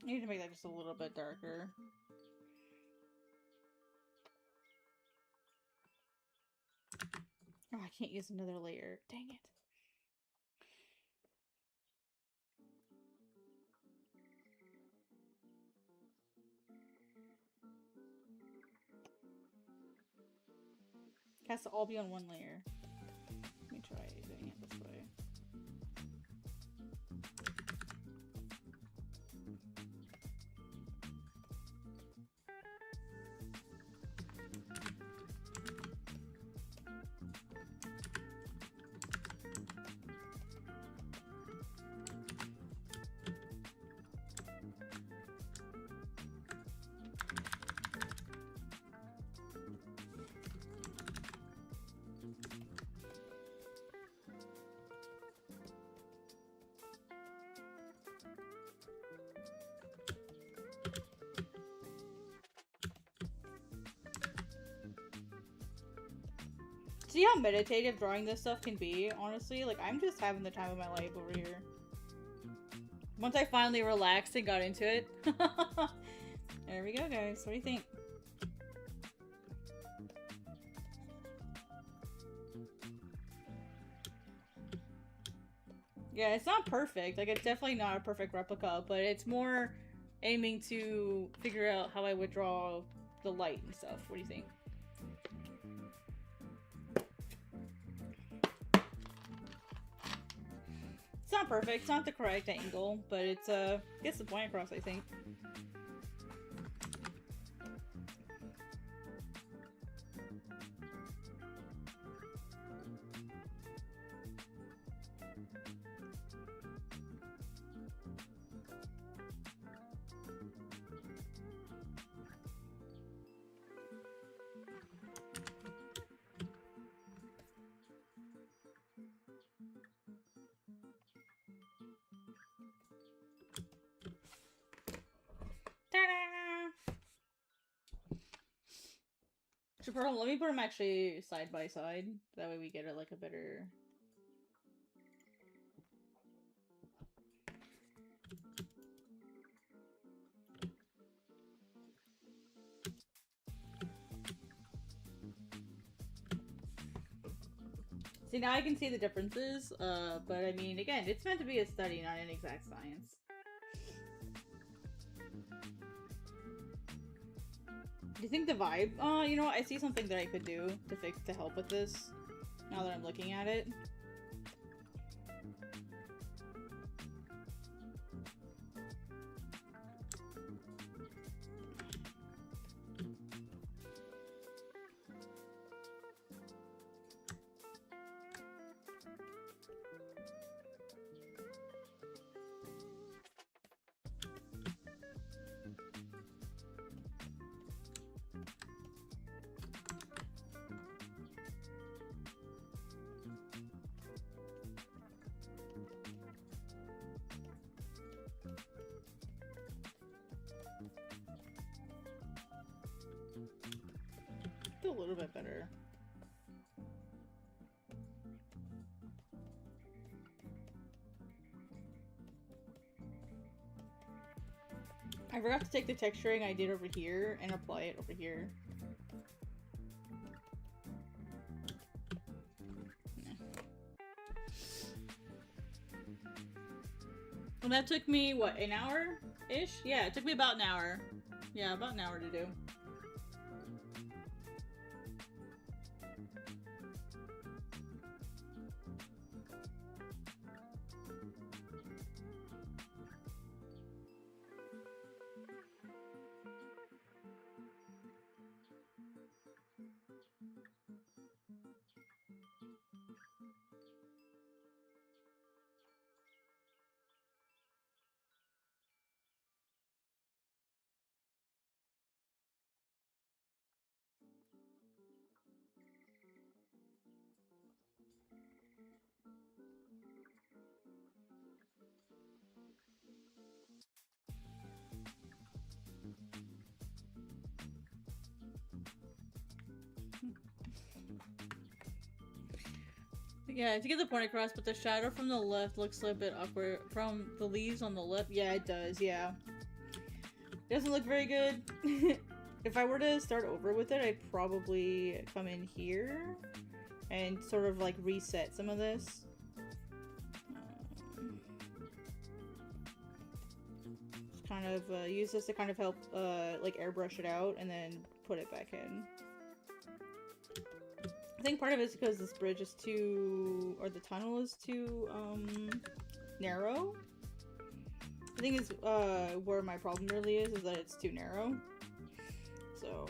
I need to make that just a little bit darker. Oh, I can't use another layer. Dang it. has to all be on one layer. Let me try doing it this way. See how meditative drawing this stuff can be, honestly? Like, I'm just having the time of my life over here. Once I finally relaxed and got into it. There we go, guys. What do you think? Yeah, it's not perfect. Like, it's definitely not a perfect replica, but it's more aiming to figure out how I would draw the light and stuff. What do you think? It's not perfect, it's not the correct angle, but it's gets the point across, I think. So, let me put them actually side by side. That way we get it like a better... See, now I can see the differences, but I mean, again, it's meant to be a study, not an exact science. Do you think the vibe? You know what? I see something that I could do to help with this. Now that I'm looking at it. A little bit better. I forgot to take the texturing I did over here and apply it over here. And that took me, what, an hour-ish? Yeah, it took me about an hour. Yeah, about an hour to do. Yeah, to get the point across, but the shadow from the left looks a little bit awkward from the leaves on the lip. Yeah, it does, yeah. It doesn't look very good. If I were to start over with it, I'd probably come in here and sort of like reset some of this. Just kind of use this to kind of help like airbrush it out and then put it back in. I think part of it is because this bridge is too, or the tunnel is too, narrow. I think it's, where my problem really is that it's too narrow. So...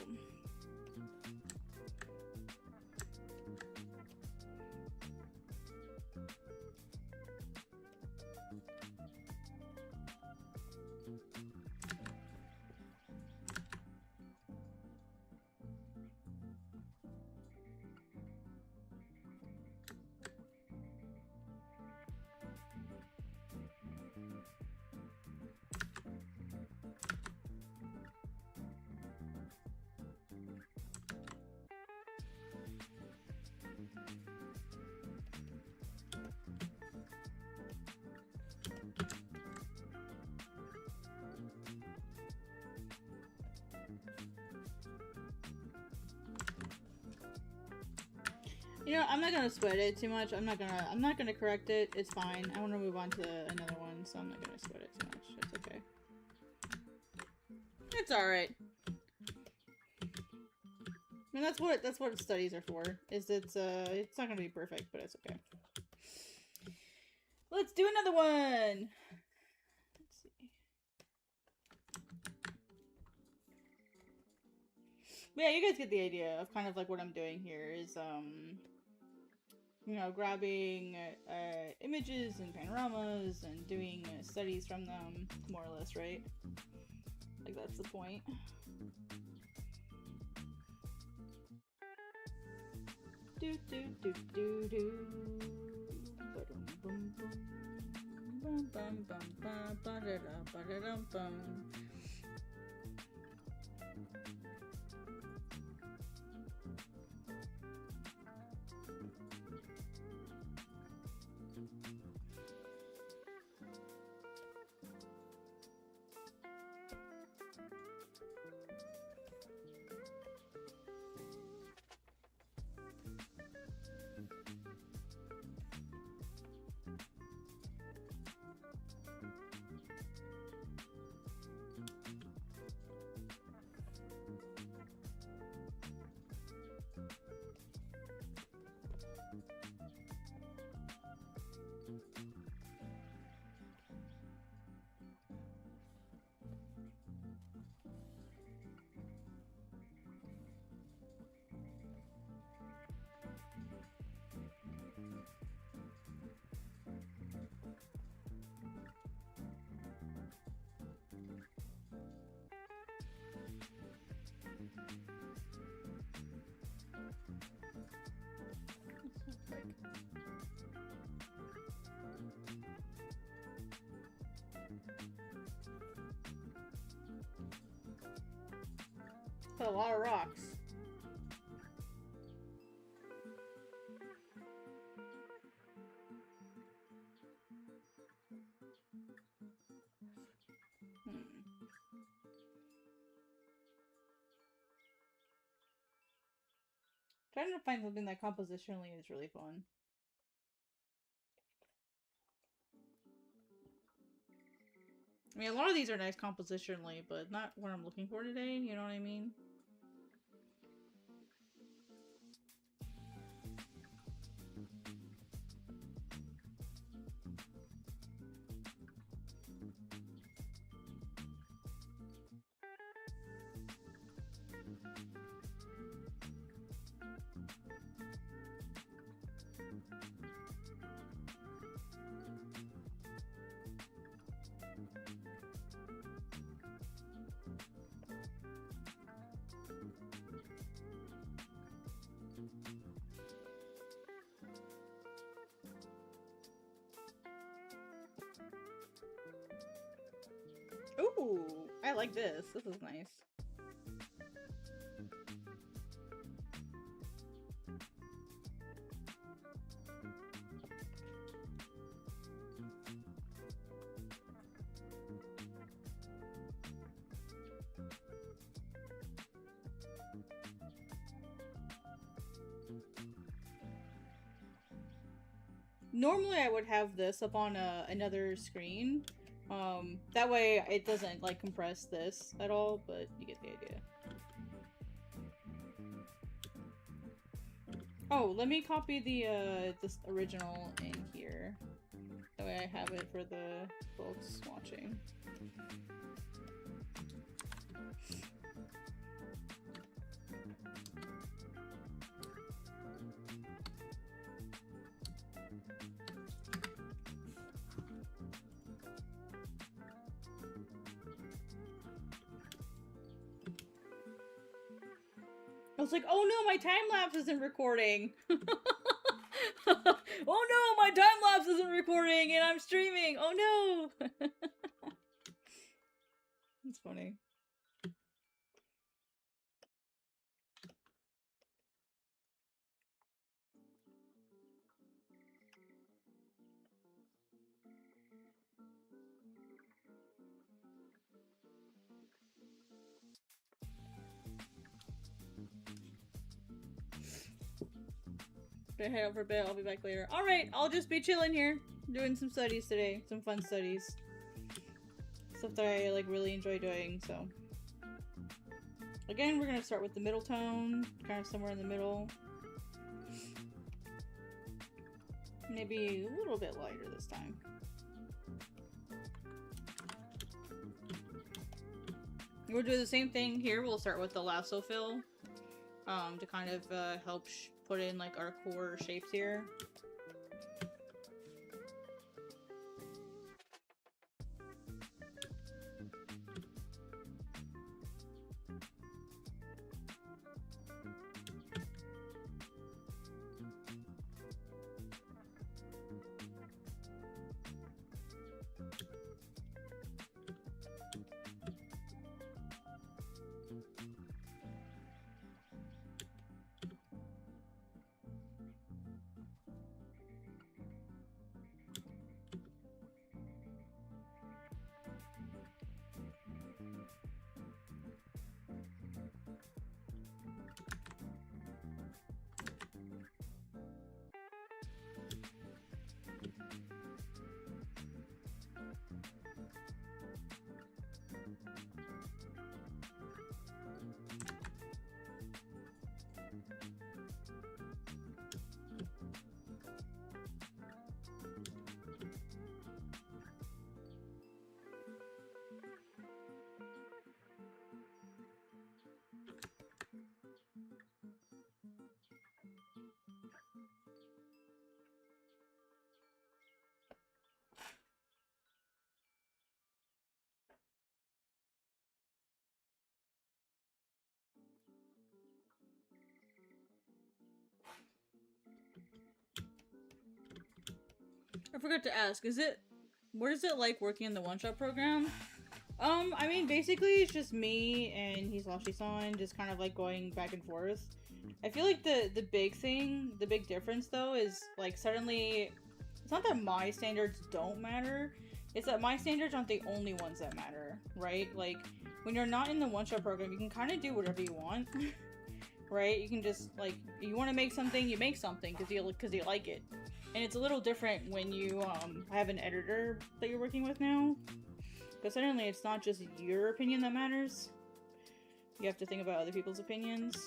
You know, I'm not gonna sweat it too much. I'm not gonna correct it. It's fine. I want to move on to another one, so I'm not gonna sweat it too much. It's okay. It's all right. I mean, that's what studies are for. It's not gonna be perfect, but it's okay. Let's do another one. Let's see. But yeah, you guys get the idea of kind of like what I'm doing here is you know, grabbing images and panoramas and doing studies from them, more or less, right? Like, that's the point. Do do do do do. Ba-dum bum bum. Bum bum bum bum ba-da-da ba-da-dum bum. A lot of rocks. Trying to find something that compositionally is really fun. I mean, a lot of these are nice compositionally, but not what I'm looking for today, you know what I mean? Ooh, I like this. This is nice. Normally I would have this up on another screen. That way it doesn't like compress this at all, but you get the idea. Oh, let me copy the this original in here. That way I have it for the folks watching. I was like, oh no, my time lapse isn't recording. Oh no, my time lapse isn't recording and I'm streaming. Oh no. That's funny. Gonna head over a bit, I'll be back later. Alright, I'll just be chilling here. Doing some studies today. Some fun studies. Stuff that I like really enjoy doing, so. Again, we're gonna start with the middle tone. Kind of somewhere in the middle. Maybe a little bit lighter this time. We'll do the same thing here. We'll start with the lasso fill. To kind of help put in like our core shapes here. I forgot to ask, what is it like working in the one-shot program? I mean, basically it's just me and Hisashi-san just kind of like going back and forth. I feel like the big difference though is like suddenly, it's not that my standards don't matter, it's that my standards aren't the only ones that matter, right? Like, when you're not in the one-shot program, you can kind of do whatever you want, right? You can just, like, you want to make something, you make something because you like it. And it's a little different when you have an editor that you're working with now. Because suddenly it's not just your opinion that matters. You have to think about other people's opinions.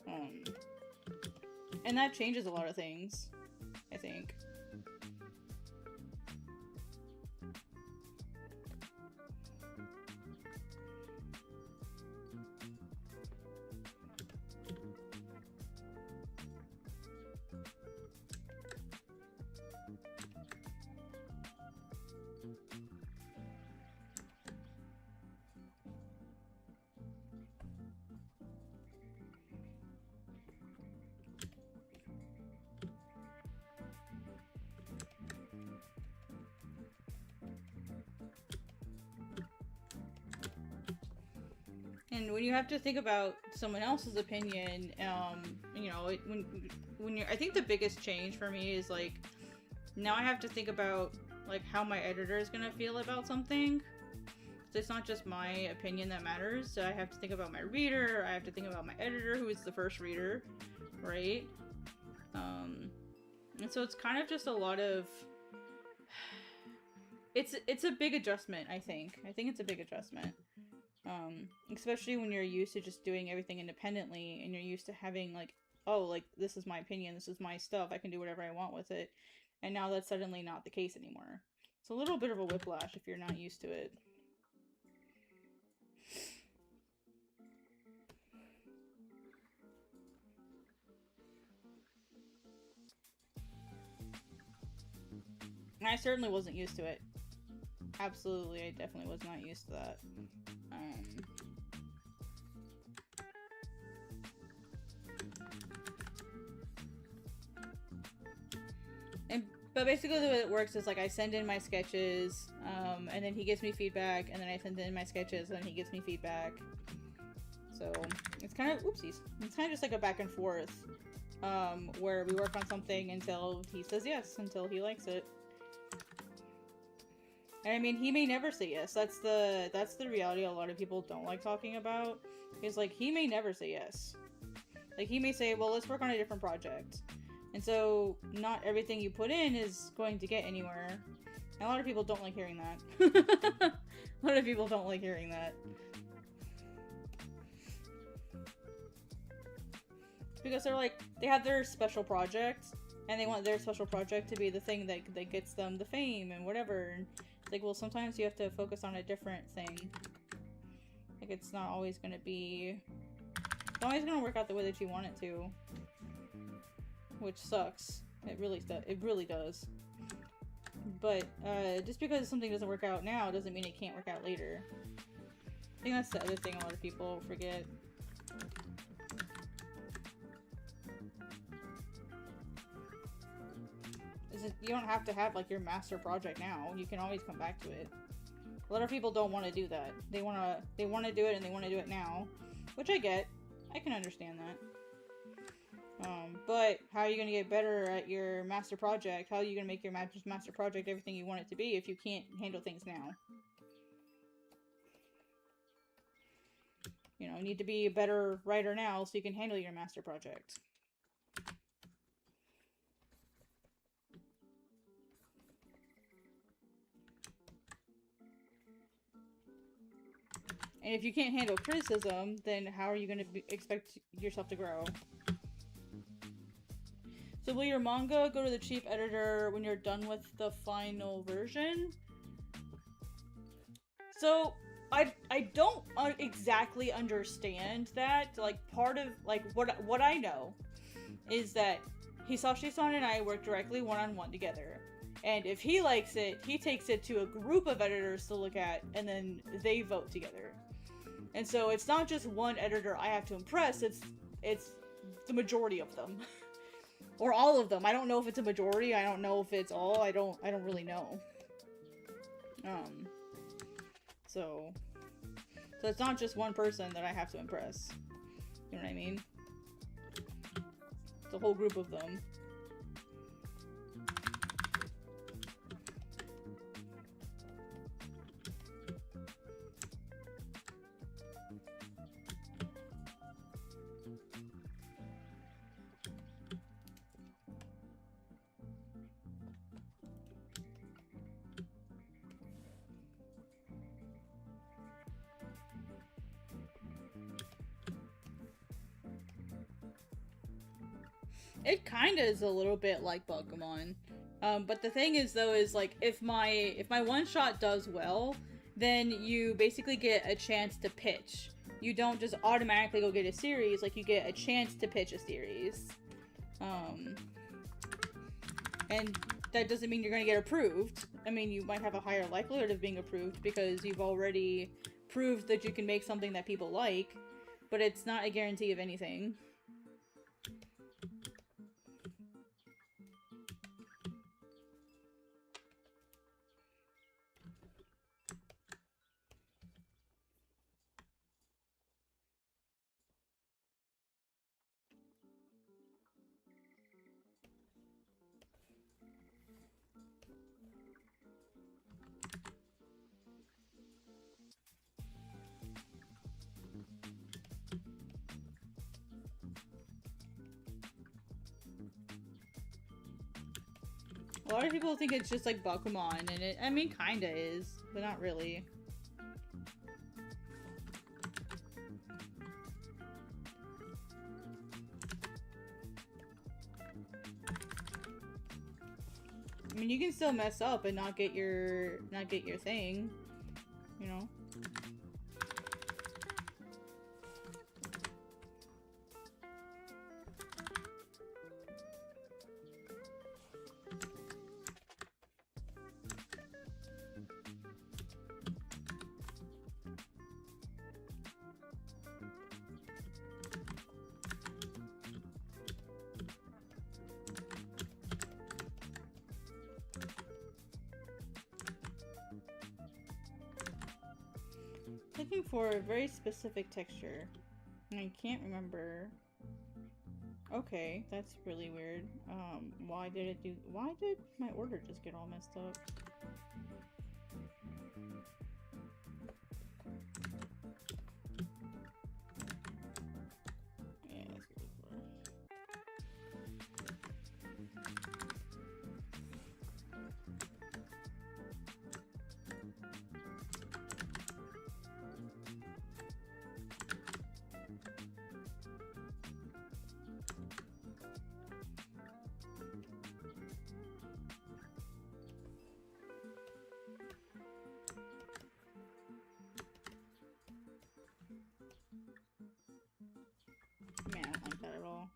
And that changes a lot of things, I think. And when you have to think about someone else's opinion, you know, when you're, I think the biggest change for me is like, now I have to think about like how my editor is gonna feel about something. So it's not just my opinion that matters. So I have to think about my reader. I have to think about my editor, who is the first reader, right? And so it's kind of just a lot of. It's a big adjustment. I think it's a big adjustment. Especially when you're used to just doing everything independently and you're used to having like oh, like, this is my opinion, this is my stuff, I can do whatever I want with it. And now that's suddenly not the case anymore. It's a little bit of a whiplash if you're not used to it. And I certainly wasn't used to it. Absolutely, I definitely was not used to that. But basically the way it works is, like, I send in my sketches, and then he gives me feedback, and then I send in my sketches, and then he gives me feedback. So, it's kind of, oopsies. It's kind of just like a back and forth, where we work on something until he says yes, until he likes it. And I mean, he may never say yes. That's the reality a lot of people don't like talking about. Is, like, he may never say yes. Like, he may say, well, let's work on a different project. And so, not everything you put in is going to get anywhere. And a lot of people don't like hearing that. A lot of people don't like hearing that. Because they're like, they have their special project, and they want their special project to be the thing that gets them the fame and whatever. And it's like, well, sometimes you have to focus on a different thing. Like, it's not always gonna be... It's always gonna work out the way that you want it to. Which sucks. It really does. But, just because something doesn't work out now doesn't mean it can't work out later. I think that's the other thing a lot of people forget. Is that you don't have to have, like, your master project now. You can always come back to it. A lot of people don't want to do that. They want to do it and they want to do it now. Which I get. I can understand that. But how are you going to get better at your master project? How are you going to make your master project everything you want it to be if you can't handle things now? You know, you need to be a better writer now so you can handle your master project. And if you can't handle criticism, then how are you going to expect yourself to grow? So will your manga go to the chief editor when you're done with the final version? So, I don't exactly understand that. Like, part of, like, what I know is that Hisashi-san and I work directly one-on-one together. And if he likes it, he takes it to a group of editors to look at, and then they vote together. And so it's not just one editor I have to impress, it's the majority of them. Or all of them. I don't know if it's a majority, I don't know if it's all, I don't really know. So it's not just one person that I have to impress. You know what I mean? It's a whole group of them. It kinda is a little bit like Pokemon. But the thing is, though, is, like, if my one-shot does well, then you basically get a chance to pitch. You don't just automatically go get a series, like, you get a chance to pitch a series. And that doesn't mean you're gonna get approved. I mean, you might have a higher likelihood of being approved because you've already proved that you can make something that people like, but it's not a guarantee of anything. A lot of people think it's just like Bakuman, and it, I mean, kinda is, but not really. I mean, you can still mess up and not get your thing, you know? Looking for a very specific texture. And I can't remember. Okay, that's really weird. Why did my order just get all messed up? Yeah, let's go for it. Man, I don't like that at all.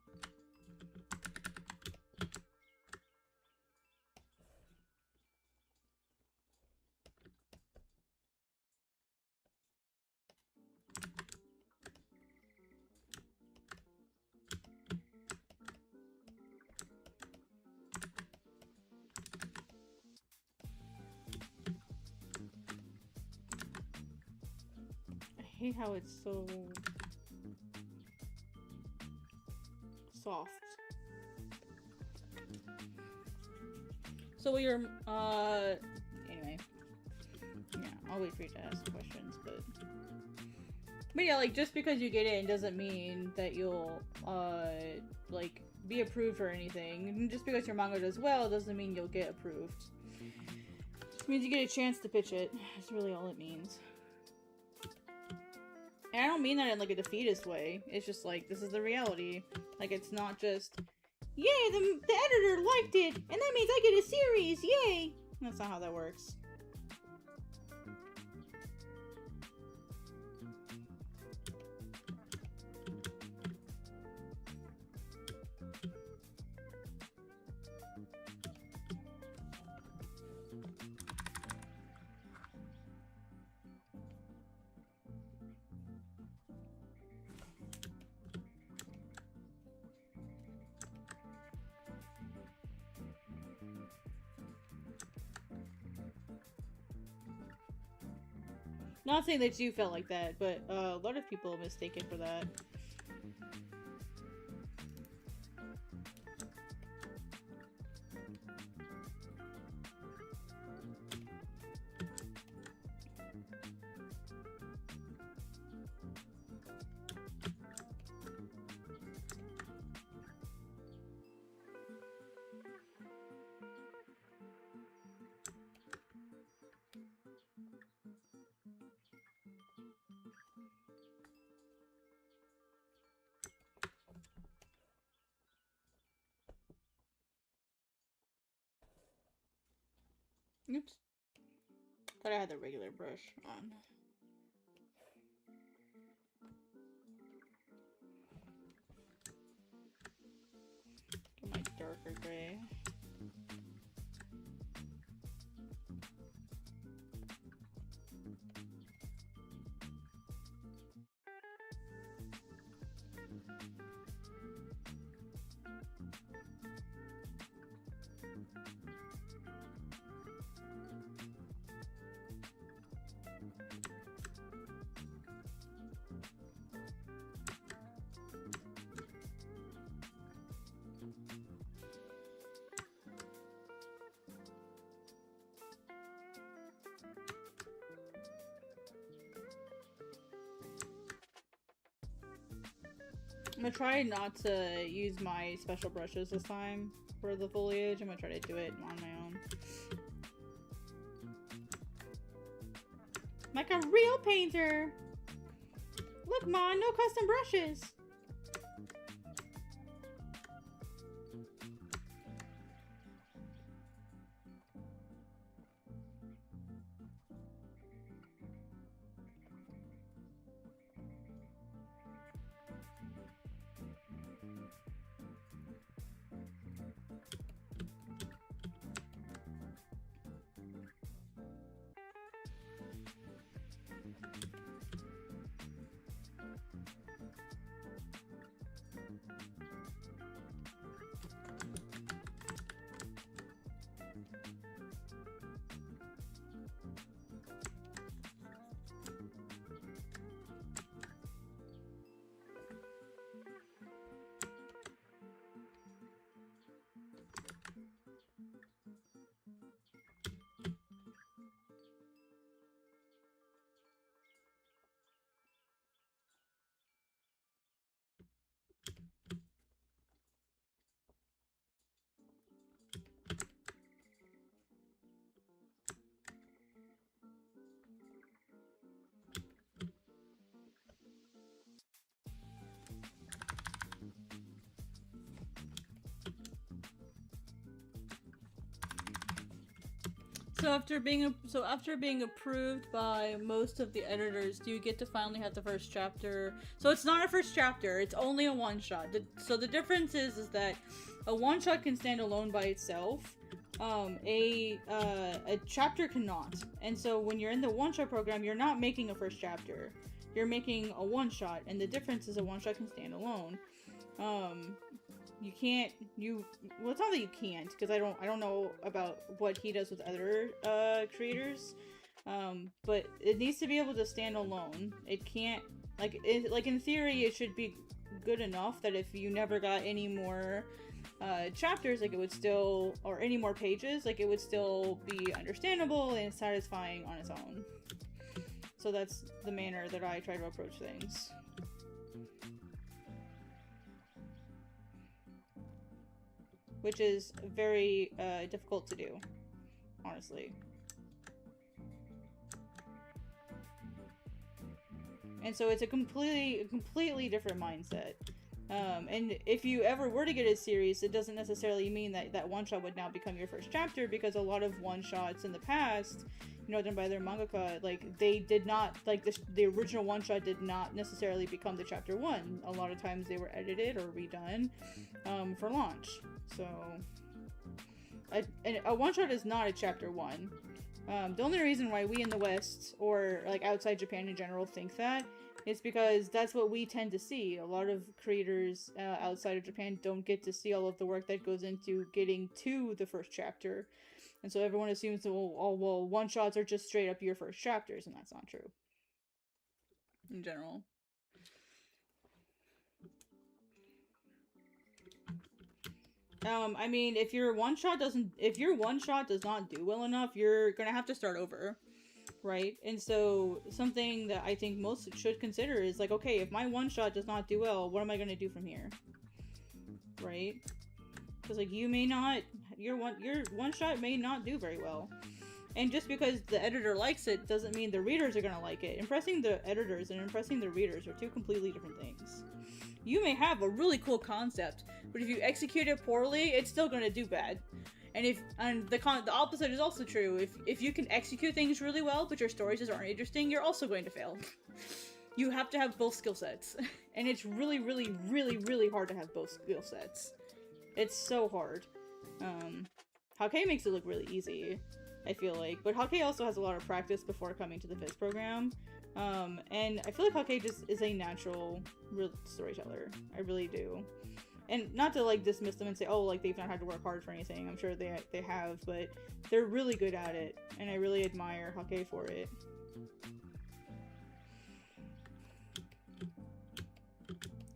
I hate how it's so soft. So you're, anyway. Yeah, I'll wait for you to ask questions, but yeah, like, just because you get in doesn't mean that you'll, like, be approved or anything. And just because your manga does well doesn't mean you'll get approved. It just means you get a chance to pitch it. That's really all it means. And I don't mean that in, like, a defeatist way. It's just, like, this is the reality. Like, it's not just, yay, the editor liked it, and that means I get a series, yay! That's not how that works. Not saying that you felt like that, but a lot of people mistake it for that. Oops. Thought I had the regular brush on. Get my darker gray. I'm gonna try not to use my special brushes this time for the foliage. I'm gonna try to do it on my own. Like a real painter! Look, Ma, no custom brushes! So after being approved by most of the editors, do you get to finally have the first chapter? So it's not a first chapter; it's only a one shot. So the difference is that a one shot can stand alone by itself. A chapter cannot. And so when you're in the one shot program, you're not making a first chapter. You're making a one shot, and the difference is a one shot can stand alone. You can't, well, it's not that you can't, because I don't know about what he does with other, creators, but it needs to be able to stand alone. It can't, like in theory, it should be good enough that if you never got any more, chapters, like, it would still, or any more pages, like, it would still be understandable and satisfying on its own. So that's the manner that I try to approach things. Which is very difficult to do, honestly. And so it's a completely different mindset. And if you ever were to get a series, it doesn't necessarily mean that that one-shot would now become your first chapter, because a lot of one-shots in the past, you know, done by their mangaka, like, they did not, like, the original one-shot did not necessarily become the chapter 1. A lot of times they were edited or redone for launch. So, a one-shot is not a chapter 1. The only reason why we in the West, or, like, outside Japan in general, think that is because that's what we tend to see. A lot of creators outside of Japan don't get to see all of the work that goes into getting to the first chapter. And so everyone assumes that, well, one-shots are just straight up your first chapters, and that's not true. In general. I mean, if your one-shot does not do well enough, you're gonna have to start over. Right? And so something that I think most should consider is like, okay, if my one-shot does not do well, what am I going to do from here? Right? Because, like, you may not, your one-shot may not do very well. And just because the editor likes it doesn't mean the readers are going to like it. Impressing the editors and impressing the readers are two completely different things. You may have a really cool concept, but if you execute it poorly, it's still going to do bad. And the opposite is also true. If you can execute things really well, but your stories just aren't interesting, you're also going to fail. You have to have both skill sets. And it's really, really, really, really hard to have both skill sets. It's so hard. Hake makes it look really easy, I feel like. But Hake also has a lot of practice before coming to the Fizz program. And I feel like Hake just is a natural storyteller. I really do. And not to, like, dismiss them and say, oh, like, they've not had to work hard for anything. I'm sure they have, but they're really good at it. And I really admire Hake for it.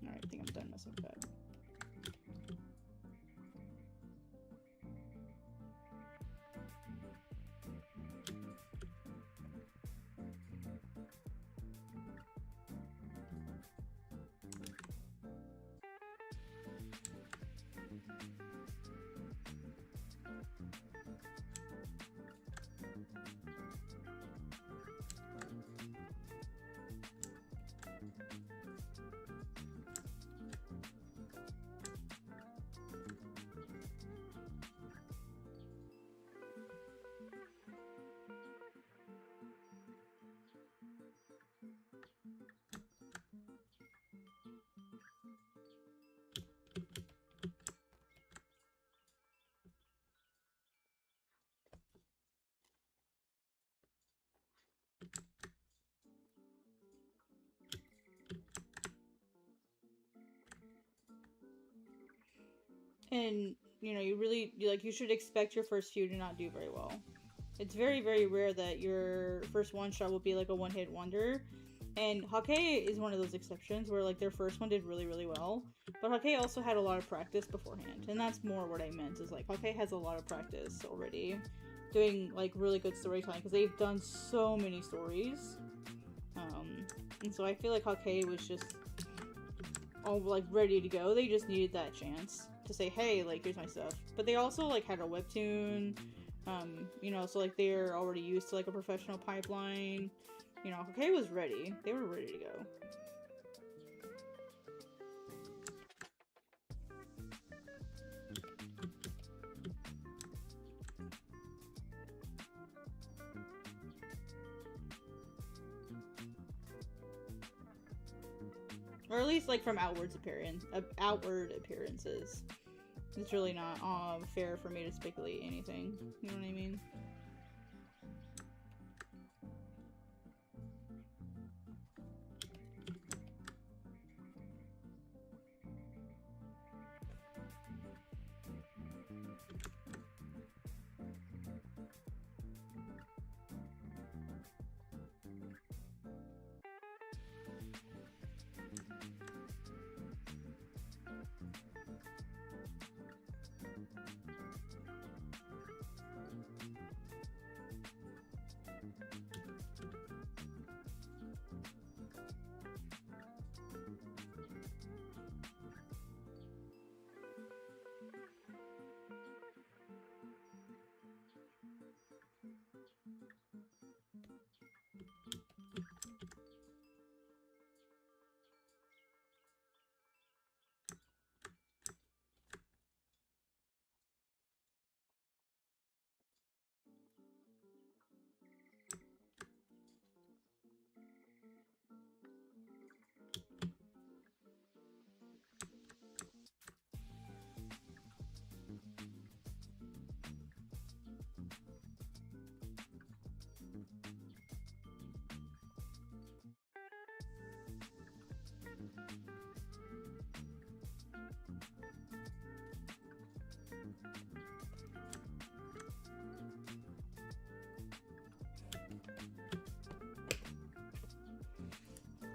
Alright, I think I'm done messing with that. And, you know, you should expect your first few to not do very well. It's very, very rare that your first one-shot will be, like, a one-hit wonder. And Hake is one of those exceptions where, like, their first one did really, really well. But Hake also had a lot of practice beforehand. And that's more what I meant, is, like, Hake has a lot of practice already doing, like, really good storytelling, because they've done so many stories. And so I feel like Hake was just all, like, ready to go. They just needed that chance to say, hey, like, here's my stuff. But they also, like, had a webtoon, you know, so, like, they're already used to, like, a professional pipeline. You know, Hake was ready. They were ready to go. Or at least, like, from outward appearances. It's really not fair for me to speculate anything. You know what I mean?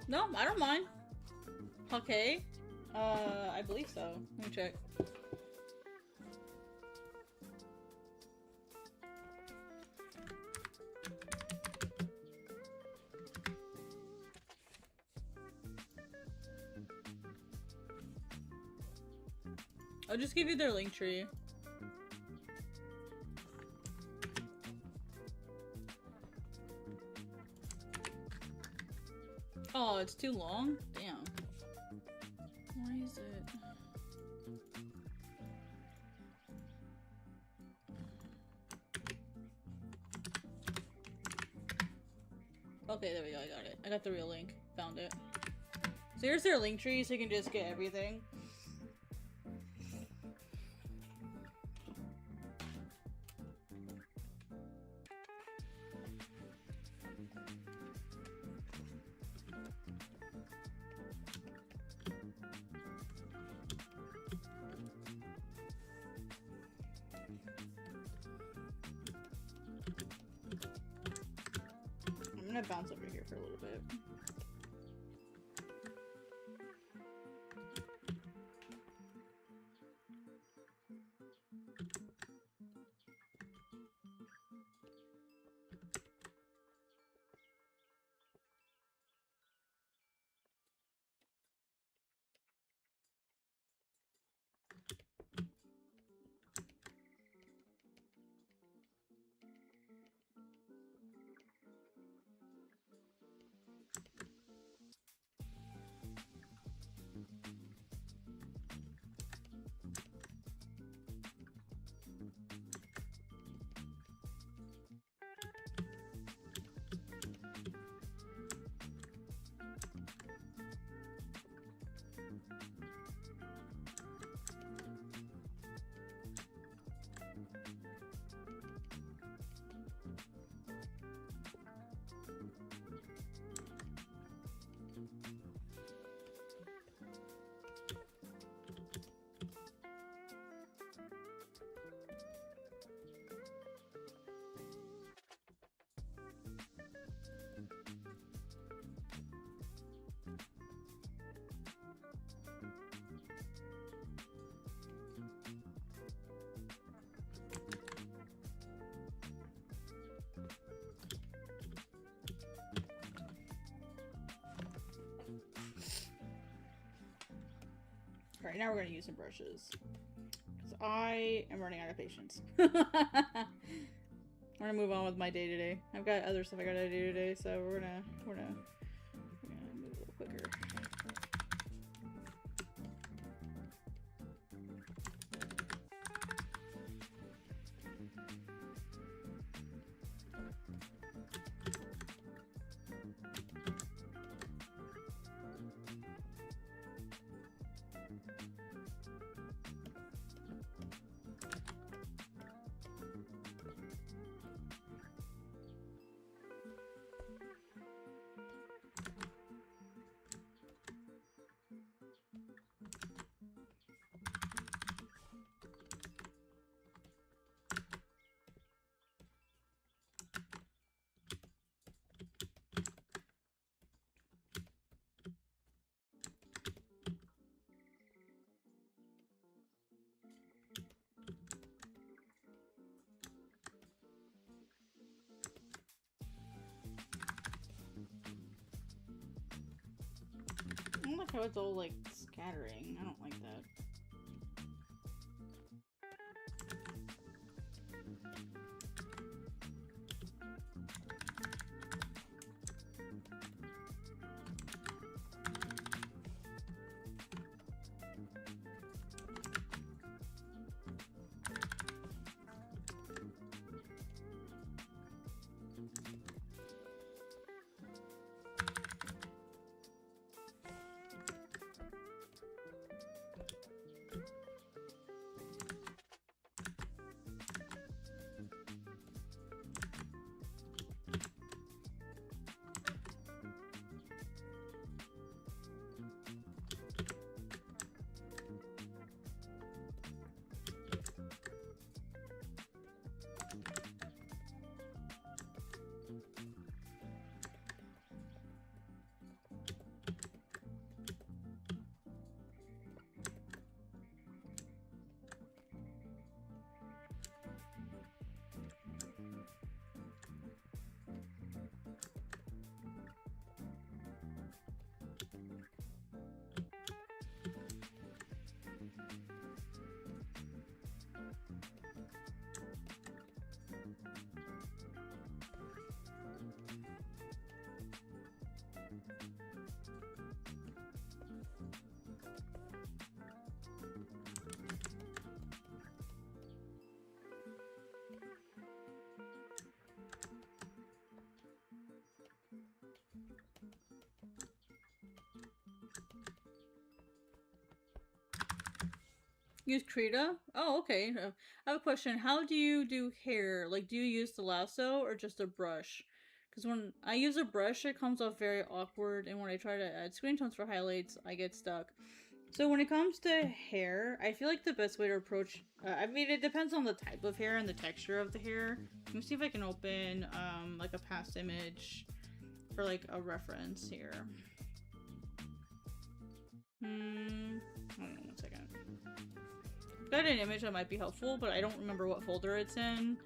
No, I don't mind. Okay. I believe so. Let me check. I'll just give you their link tree. Oh, it's too long? Damn. Why is it? Okay, there we go, I got it. I got the real link. Found it. So here's their link tree, so you can just get everything. I'm gonna bounce over here for a little bit. Alright, now we're gonna use some brushes. Because I am running out of patience. I'm gonna move on with my day-to-day. I've got other stuff I gotta do today, so we're gonna move a little quicker. like how it's all like scattering. I don't like that. Use Krita? Oh, okay. I have a question. How do you do hair? Like, do you use the lasso or just a brush? Because when I use a brush, it comes off very awkward, and when I try to add screen tones for highlights, I get stuck. So when it comes to hair, I feel like the best way to approach... I mean, it depends on the type of hair and the texture of the hair. Let me see if I can open, like, a past image for, like, a reference here. Hold on 1 second. Got an image that might be helpful, but I don't remember what folder it's in,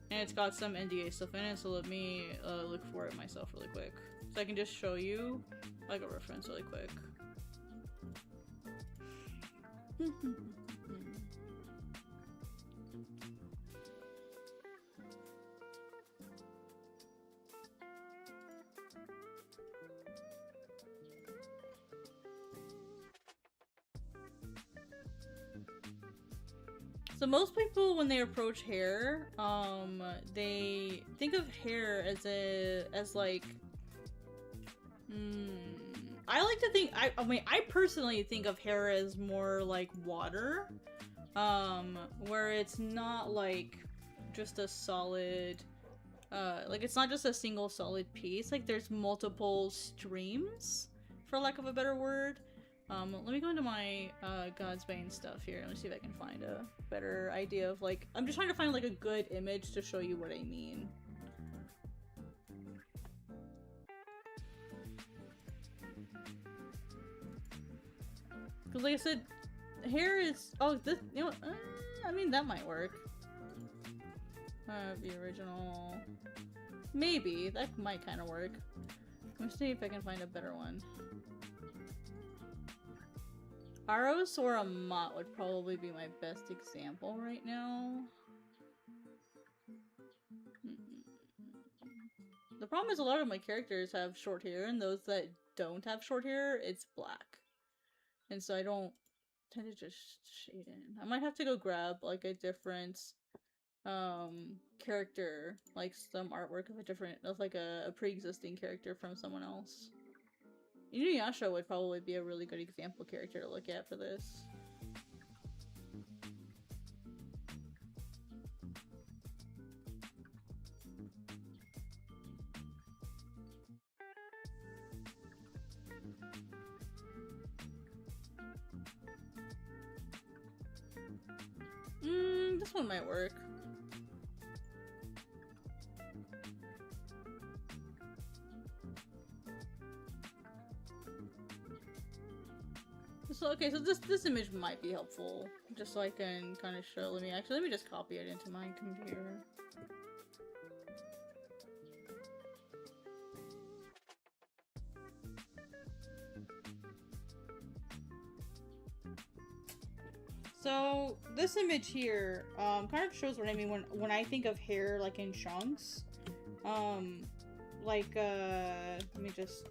and it's got some NDA stuff in it, so let me look for it myself really quick. So I can just show you like a reference really quick. So most people, when they approach hair, they think of hair as like, I like to think, I mean, I personally think of hair as more like water, where it's not like just a solid, like it's not just a single solid piece, like there's multiple streams, for lack of a better word. Let me go into my God's Bane stuff here. Let me see if I can find a better idea of like, I'm just trying to find like a good image to show you what I mean. Because like I said, hair is, oh, this, you know, I mean that might work. The original, maybe, that might kind of work. Let me see if I can find a better one. Aros or a Mott would probably be my best example right now. The problem is a lot of my characters have short hair, and those that don't have short hair, it's black. And so I don't tend to just shade in. I might have to go grab like a different character, like some artwork of like a pre-existing character from someone else. Inuyasha would probably be a really good example character to look at for this. This one might work. So, okay, so this image might be helpful, just so I can kind of show. Let me just copy it into my computer. So this image here kind of shows what I mean when I think of hair like in chunks. Let me just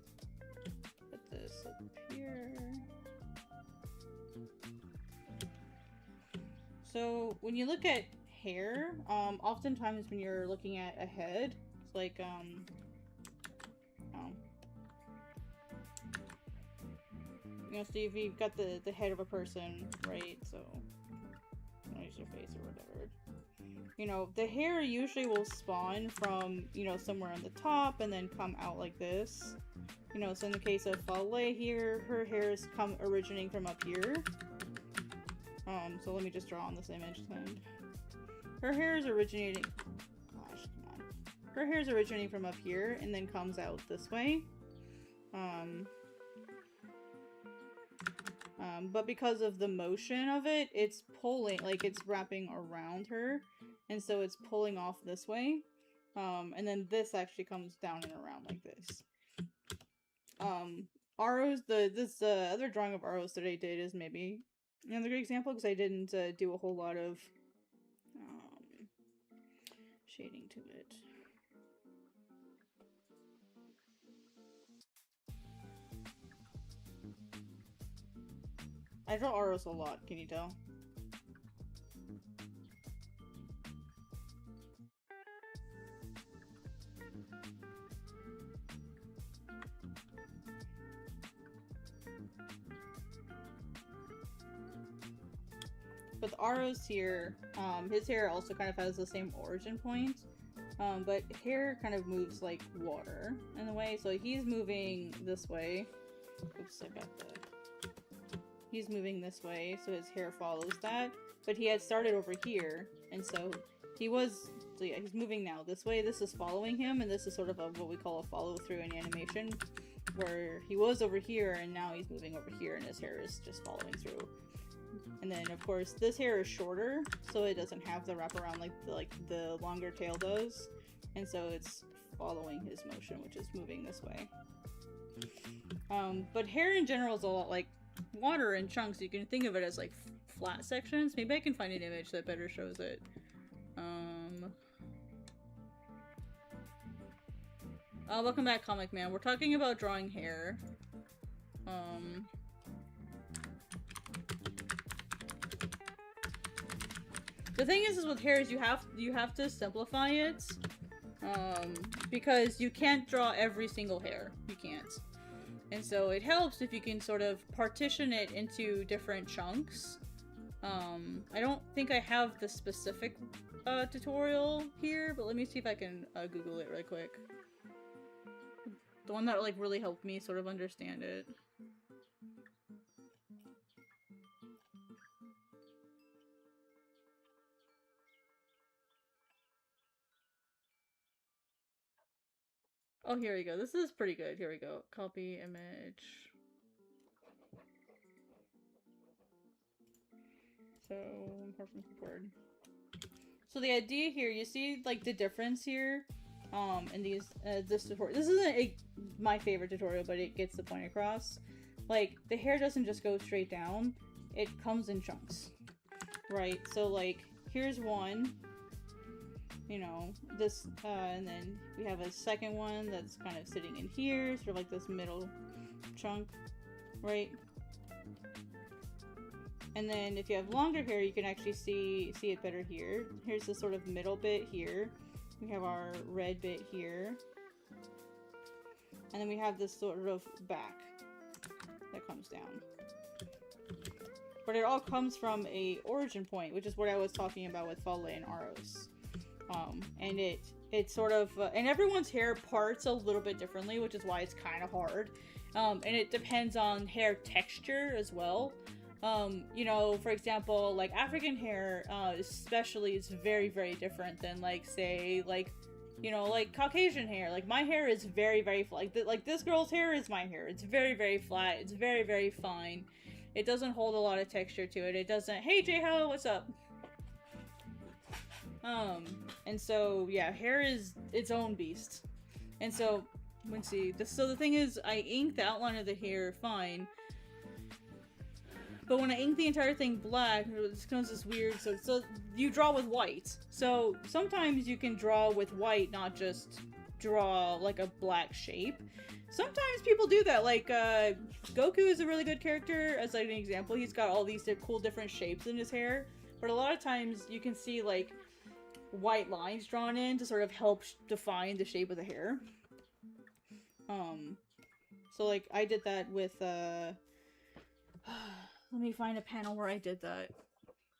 put this up here. So when you look at hair, oftentimes when you're looking at a head, it's like you know, Steve, you've got the head of a person, right? So, use your face or whatever. You know, the hair usually will spawn from, you know, somewhere on the top and then come out like this. You know, so in the case of Loyae here, her hair is originating from up here. So let me just draw on this image then. Her hair is originating... Gosh, come on. Her hair is originating from up here and then comes out this way. But because of the motion of it, it's pulling, like it's wrapping around her, and so it's pulling off this way, and then this actually comes down and around like this. Aro's, this other drawing of Aro's that I did is maybe another good example, because I didn't do a whole lot of shading to it. I draw Aros a lot, can you tell? With Aros here, his hair also kind of has the same origin point, but hair kind of moves like water in a way, so he's moving this way. Oops, I got that. He's moving this way, so his hair follows that, but he had started over here, and so yeah, he's moving now this way. This is following him, and this is sort of what we call a follow-through in animation, where he was over here, and now he's moving over here, and his hair is just following through. And then, of course, this hair is shorter, so it doesn't have the wraparound like the longer tail does, and so it's following his motion, which is moving this way. But hair in general is a lot like water in chunks. You can think of it as like flat sections. Maybe I can find an image that better shows it. Welcome back, Comic Man. We're talking about drawing hair. The thing is with hair is you have to simplify it, because you can't draw every single hair. You can't. And so it helps if you can sort of partition it into different chunks. I don't think I have the specific tutorial here, but let me see if I can Google it right quick. The one that like really helped me sort of understand it. Oh, here we go. This is pretty good. Here we go. Copy image. So, Word. So the idea here, you see like the difference here, in this tutorial. This isn't my favorite tutorial, but it gets the point across. Like, the hair doesn't just go straight down. It comes in chunks. Right? So like, here's one. You know, this, and then we have a second one that's kind of sitting in here, sort of like this middle chunk, right? And then if you have longer hair, you can actually see it better here. Here's the sort of middle bit here. We have our red bit here. And then we have this sort of back that comes down. But it all comes from a origin point, which is what I was talking about with Loyae and Aros. And it sort of, and everyone's hair parts a little bit differently, which is why it's kind of hard. And it depends on hair texture as well. You know, for example, like African hair, especially is very, very different than like, say, like, you know, like Caucasian hair. Like my hair is very, very flat. Like this girl's hair is my hair. It's very, very flat. It's very, very fine. It doesn't hold a lot of texture to it. It doesn't, hey J-Ho, what's up? And so, yeah, hair is its own beast. And so, let's see, so the thing is, I inked the outline of the hair fine, but when I ink the entire thing black, it becomes this weird, so you draw with white. So sometimes you can draw with white, not just draw like a black shape. Sometimes people do that, like, Goku is a really good character, as like an example. He's got all these cool different shapes in his hair, but a lot of times you can see, like, white lines drawn in to sort of help define the shape of the hair. So, like, I did that with, let me find a panel where I did that.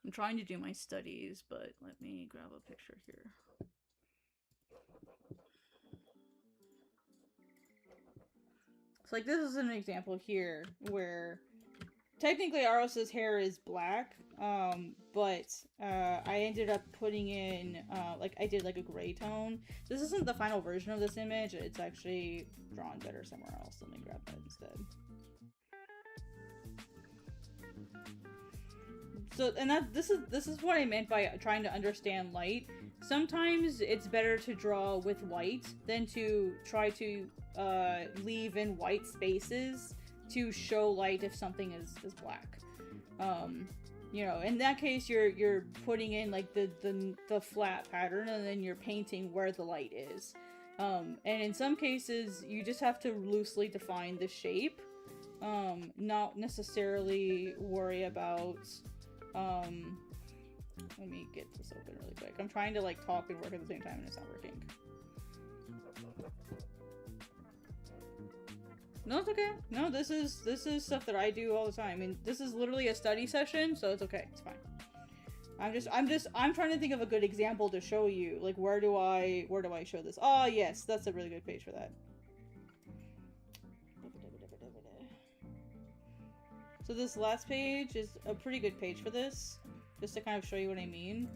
I'm trying to do my studies, but let me grab a picture here. So, like, this is an example here where technically Aros's hair is black, but I ended up putting in, like, I did like a gray tone. This isn't the final version of this image, it's actually drawn better somewhere else. Let me grab that instead. So, and this is what I meant by trying to understand light. Sometimes it's better to draw with white than to try to leave in white spaces to show light if something is black. You know, in that case, you're putting in like the flat pattern, and then you're painting where the light is. And in some cases, you just have to loosely define the shape, not necessarily worry about. Let me get this open really quick. I'm trying to like talk and work at the same time, and it's not working. No, it's okay. No, this is stuff that I do all the time. I mean, this is literally a study session, so it's okay. It's fine. I'm trying to think of a good example to show you. Like, where do I show this? Oh, yes, that's a really good page for that. So this last page is a pretty good page for this, just to kind of show you what I mean.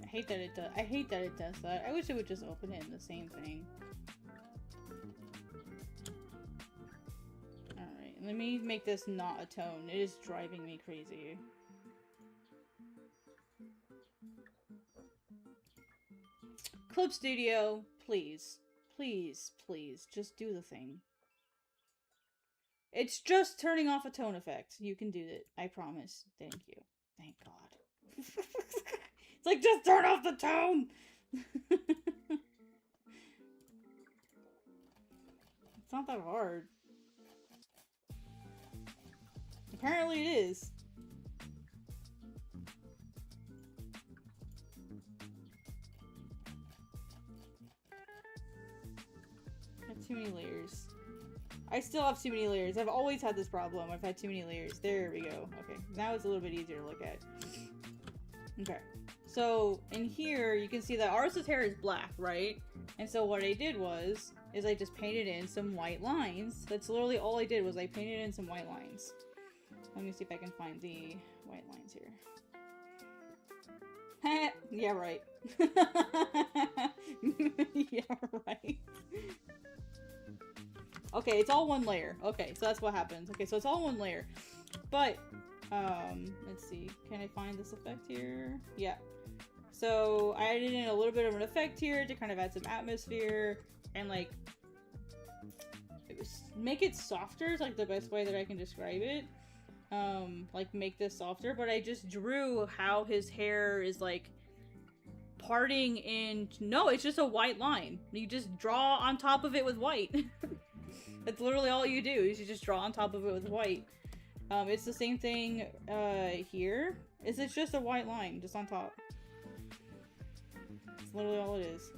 I hate that it does that. I wish it would just open it in the same thing. Alright, let me make this not a tone. It is driving me crazy. Clip Studio, please. Please, please, just do the thing. It's just turning off a tone effect. You can do it. I promise. Thank you. Thank God. It's like, just turn off the tone! It's not that hard. Apparently it is. Got too many layers. I still have too many layers. I've always had this problem. I've had too many layers. There we go. Okay, now it's a little bit easier to look at. Okay. So, in here, you can see that Aris's hair is black, right? And so what I did is I just painted in some white lines. That's literally all I did, was I painted in some white lines. Let me see if I can find the white lines here. Yeah, right. Yeah, right. Okay, it's all one layer. Okay, so that's what happens. Okay, so it's all one layer. But, let's see. Can I find this effect here? Yeah. So I added in a little bit of an effect here to kind of add some atmosphere and like make it softer is like the best way that I can describe it. Like make this softer, but I just drew how his hair is like parting in. No, it's just a white line. You just draw on top of it with white. That's literally all you do, is you just draw on top of it with white. It's the same thing here. It's just a white line just on top. That's literally all it is.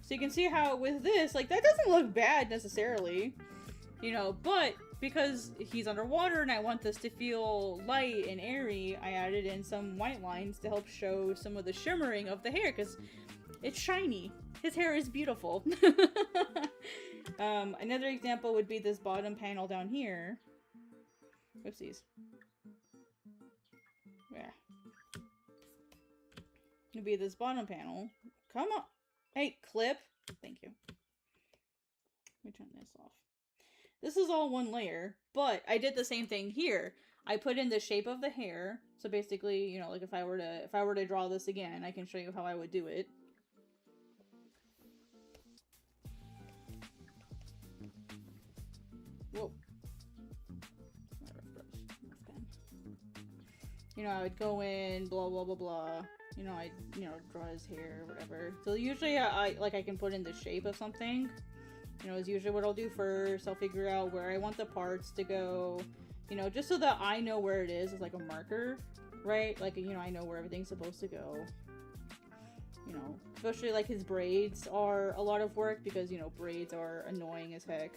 So you can see how with this, like, that doesn't look bad necessarily, you know, but because he's underwater and I want this to feel light and airy, I added in some white lines to help show some of the shimmering of the hair, because it's shiny. His hair is beautiful. Another example would be this bottom panel down here. Whoopsies. Yeah. It'd be this bottom panel. Come on. Hey, clip. Thank you. Let me turn this off. This is all one layer, but I did the same thing here. I put in the shape of the hair. So basically, you know, like if I were to draw this again, I can show you how I would do it. Whoa. You know, I would go in, blah, blah, blah, blah. You know, I'd, you know, draw his hair, whatever. So usually I can put in the shape of something. You know, is usually what I'll do first. I'll figure out where I want the parts to go. You know, just so that I know where it is as like a marker, right? Like, you know, I know where everything's supposed to go. You know, especially like his braids are a lot of work because, you know, braids are annoying as heck.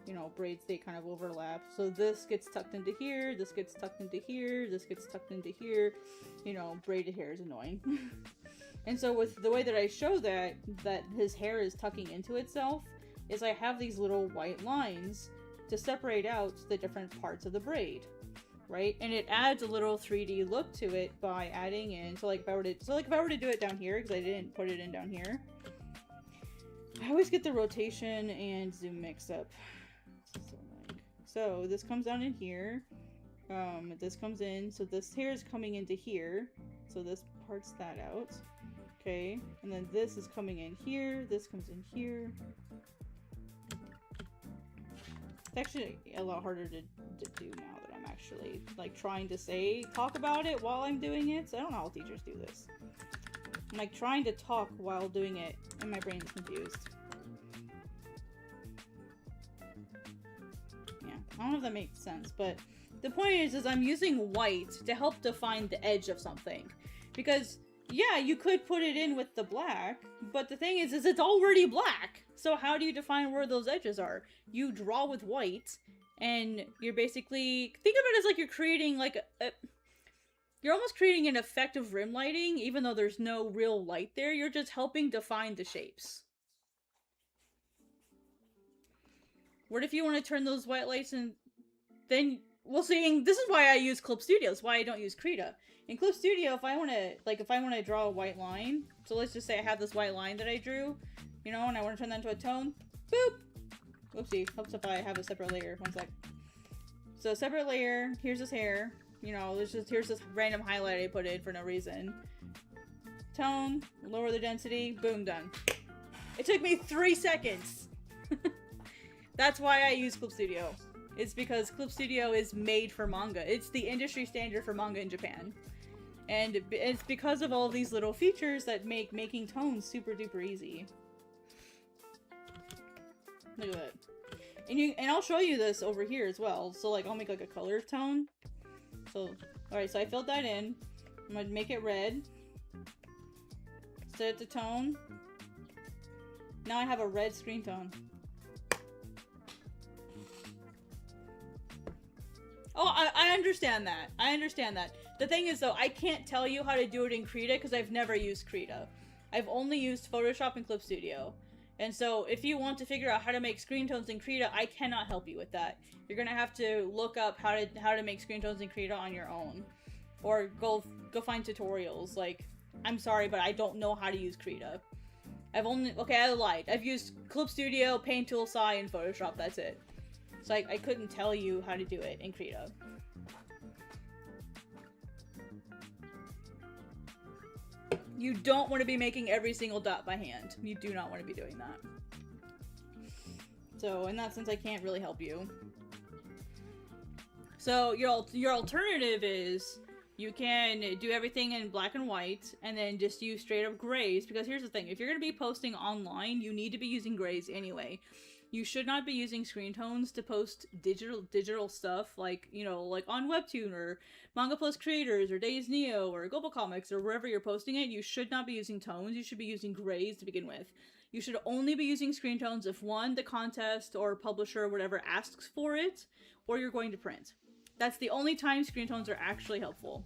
You know, braids, they kind of overlap. So this gets tucked into here, this gets tucked into here, this gets tucked into here. You know, braided hair is annoying. And so with the way that I show that his hair is tucking into itself, is I have these little white lines to separate out the different parts of the braid, right? And it adds a little 3D look to it by adding in, so like if I were to do it down here, because I didn't put it in down here, I always get the rotation and zoom mixed up. So this comes down in here, this comes in, so this hair is coming into here, so this parts that out, okay, and then this is coming in here, this comes in here. It's actually a lot harder to do now that I'm actually, like, trying to talk about it while I'm doing it, so I don't know how teachers do this. I'm, like, trying to talk while doing it, and my brain's confused. I don't know if that makes sense, but the point is I'm using white to help define the edge of something. Because, yeah, you could put it in with the black, but the thing is it's already black. So how do you define where those edges are? You draw with white, and you're basically, think of it as like you're creating like you're almost creating an effect of rim lighting, even though there's no real light there. You're just helping define the shapes. What if you want to turn those white lights and then, well, see, this is why I use Clip Studio. It's why I don't use Krita. In Clip Studio, if I want to draw a white line, so let's just say I have this white line that I drew, you know, and I want to turn that into a tone, boop! Oopsie, helps if I have a separate layer. One sec. So separate layer, here's his hair, you know, here's this random highlight I put in for no reason. Tone, lower the density, boom, done. It took me 3 seconds! That's why I use Clip Studio. It's because Clip Studio is made for manga. It's the industry standard for manga in Japan. And it's because of all these little features that make making tones super duper easy. Look at that. And I'll show you this over here as well. So like I'll make like a color tone. So, alright, so I filled that in. I'm gonna make it red. Set it to tone. Now I have a red screen tone. Oh, I understand that. I understand that. The thing is, though, I can't tell you how to do it in Krita because I've never used Krita. I've only used Photoshop and Clip Studio. And so, if you want to figure out how to make screen tones in Krita, I cannot help you with that. You're gonna have to look up how to make screen tones in Krita on your own. Or go find tutorials. Like, I'm sorry, but I don't know how to use Krita. Okay, I lied. I've used Clip Studio, Paint Tool, Sai, and Photoshop, that's it. So I couldn't tell you how to do it in Krita. You don't want to be making every single dot by hand. You do not want to be doing that. So in that sense, I can't really help you. So your alternative is you can do everything in black and white and then just use straight up grays, because here's the thing, if you're going to be posting online, you need to be using grays anyway. You should not be using screen tones to post digital stuff, like, you know, like on Webtoon or Manga Plus Creators or Days Neo or Global Comics or wherever you're posting it. You should not be using tones. You should be using grays to begin with. You should only be using screen tones if, one, the contest or publisher or whatever asks for it, or you're going to print. That's the only time screen tones are actually helpful.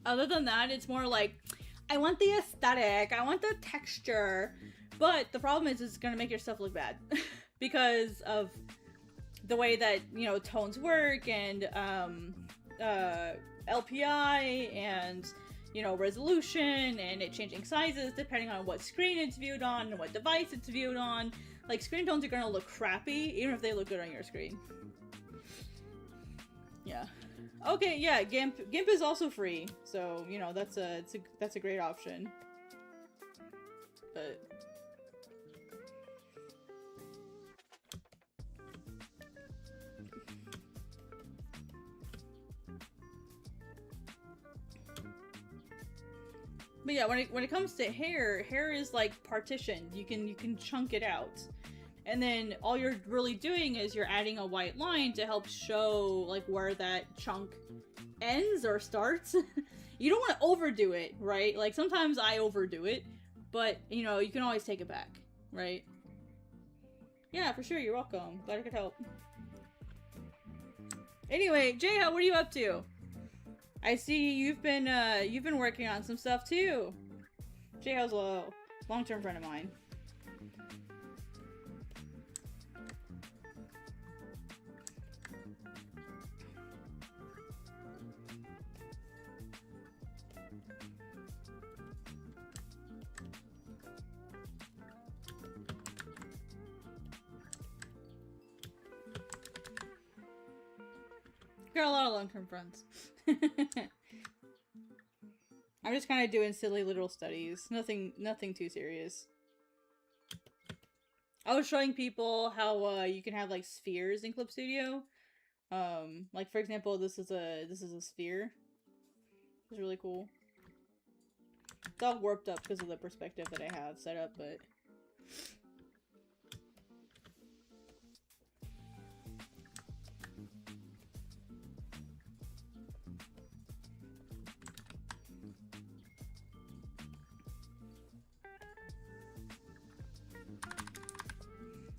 Other than that, it's more like, I want the aesthetic, I want the texture, but the problem is it's going to make your stuff look bad. Because of the way that, you know, tones work and LPI and, you know, resolution and it changing sizes depending on what screen it's viewed on and what device it's viewed on. Like, screen tones are gonna look crappy, even if they look good on your screen. Yeah. Okay, yeah, GIMP is also free, so, you know, that's a great option. But... But yeah, when it comes to hair is like partitioned. You can chunk it out. And then all you're really doing is you're adding a white line to help show like where that chunk ends or starts. You don't want to overdo it, right? Like sometimes I overdo it, but you know, you can always take it back, right? Yeah, for sure, you're welcome. Glad I could help. Anyway, J-Ho, what are you up to? I see you've been working on some stuff too. J-Ho's a long-term friend of mine. Got a lot of long-term friends. I'm just kind of doing silly little studies. Nothing too serious. I was showing people how you can have like spheres in Clip Studio. Like for example, this is a sphere. It's really cool. It's all warped up because of the perspective that I have set up, but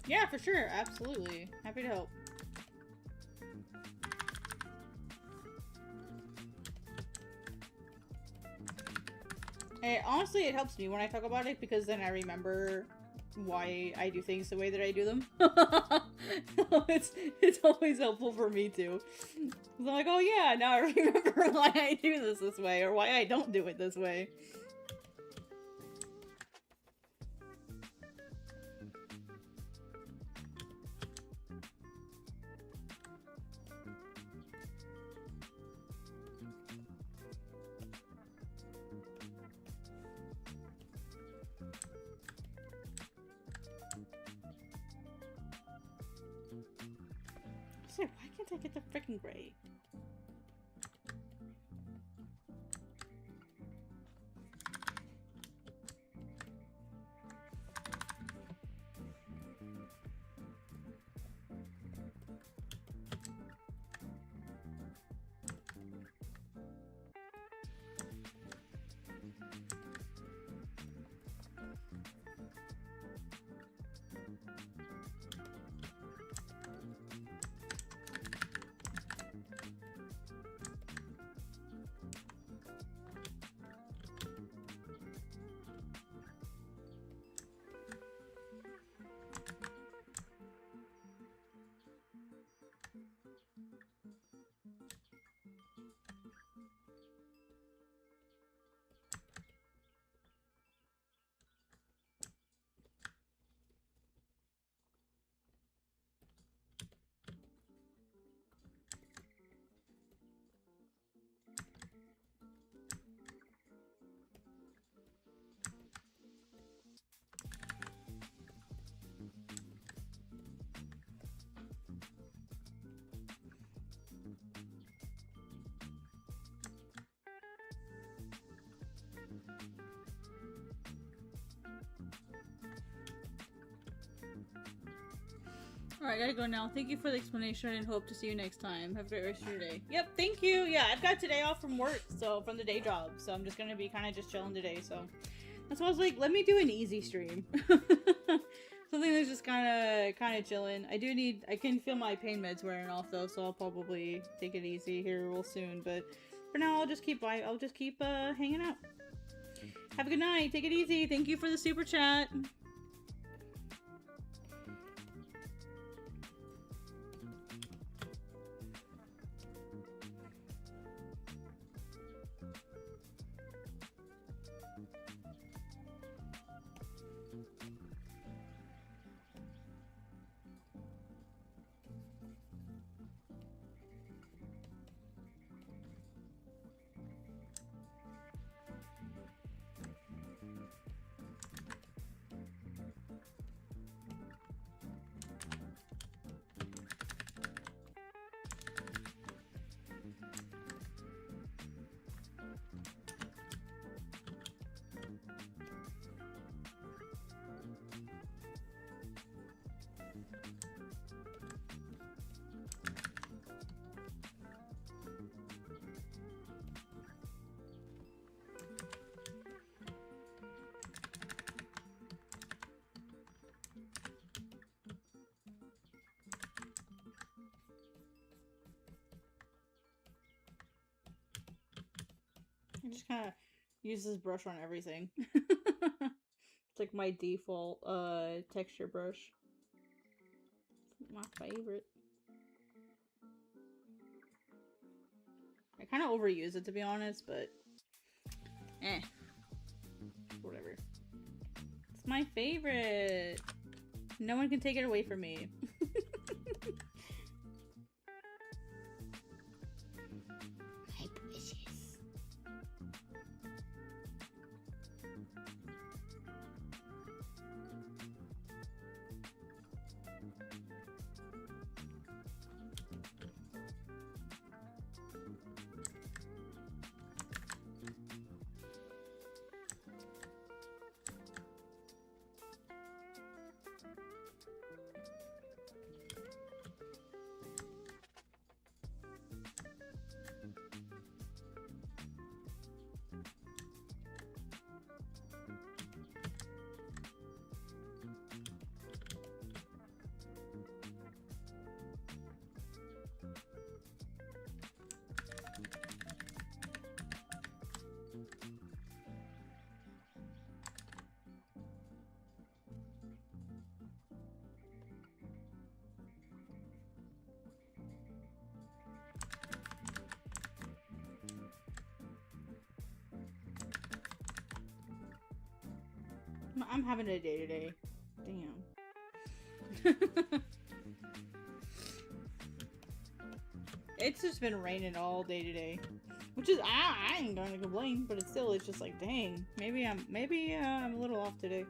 yeah, for sure, absolutely. Happy to help. Honestly, it helps me when I talk about it because then I remember why I do things the way that I do them. It's always helpful for me too. I'm like, oh yeah, now I remember why I do this way or why I don't do it this way. Why can't I get the freaking gray? Alright, I gotta go now. Thank you for the explanation and hope to see you next time. Have a great rest of your day. Yep, thank you. Yeah, I've got today off from work, so from the day job. So I'm just gonna be kind of just chilling today, so. That's why I was like, let me do an easy stream. Something that's just kind of chilling. I can feel my pain meds wearing off though, so I'll probably take it easy here real soon. But for now, I'll just keep hanging out. Have a good night. Take it easy. Thank you for the super chat. I just kind of use this brush on everything. It's like my default texture brush. My favorite. I kind of overuse it, to be honest, but whatever. It's my favorite. No one can take it away from me. My precious. I'm having a day today. Damn. It's just been raining all day today, which is I ain't gonna complain, but it's still, it's just like, dang, maybe I'm a little off today.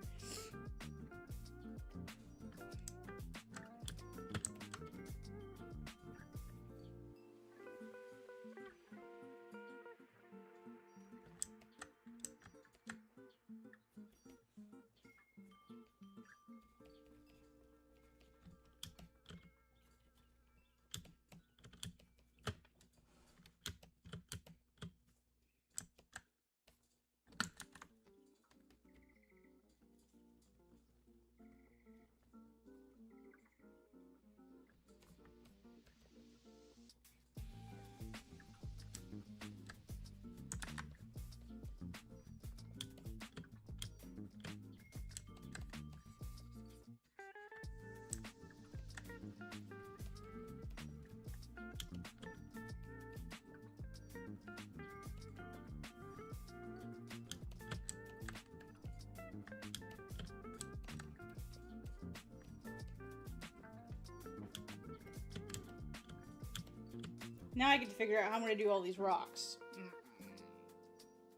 Now I get to figure out how I'm gonna do all these rocks.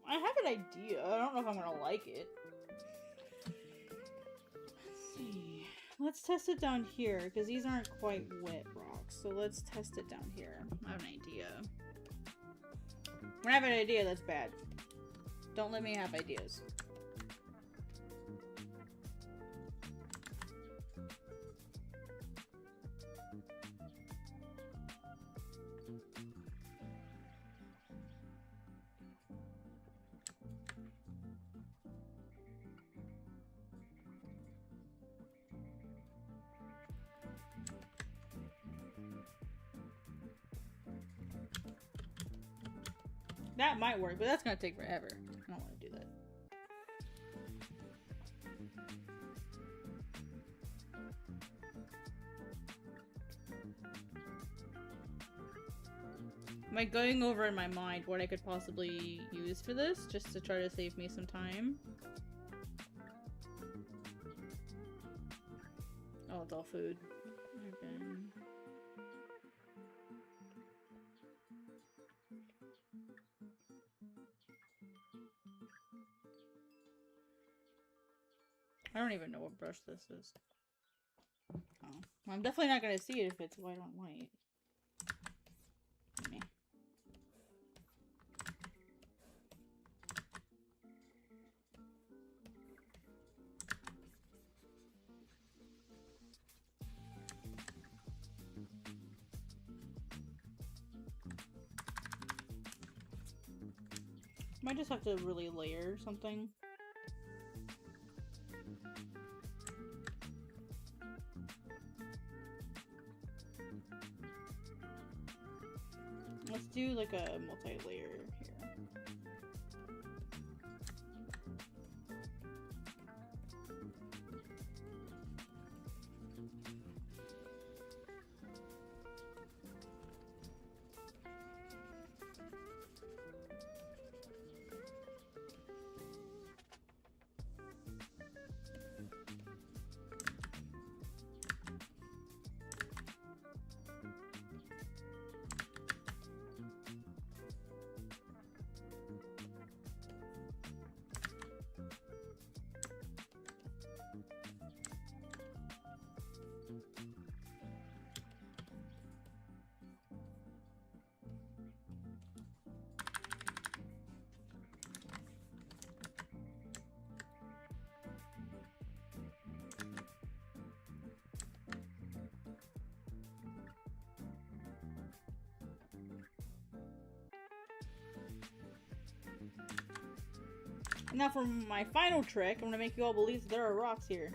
I have an idea. I don't know if I'm gonna like it. Let's see. Let's test it down here, because these aren't quite wet rocks. So let's test it down here. I have an idea. When I have an idea, that's bad. Don't let me have ideas. That might work, but that's gonna take forever. I don't want to do that. Am I going over in my mind what I could possibly use for this, just to try to save me some time? Oh, it's all food. Okay. I don't even know what brush this is. Oh. Well, I'm definitely not gonna see it if it's white on white. Meh. Might just have to really layer something. Let's do like a multi-layer here. Now for my final trick, I'm gonna make you all believe that there are rocks here.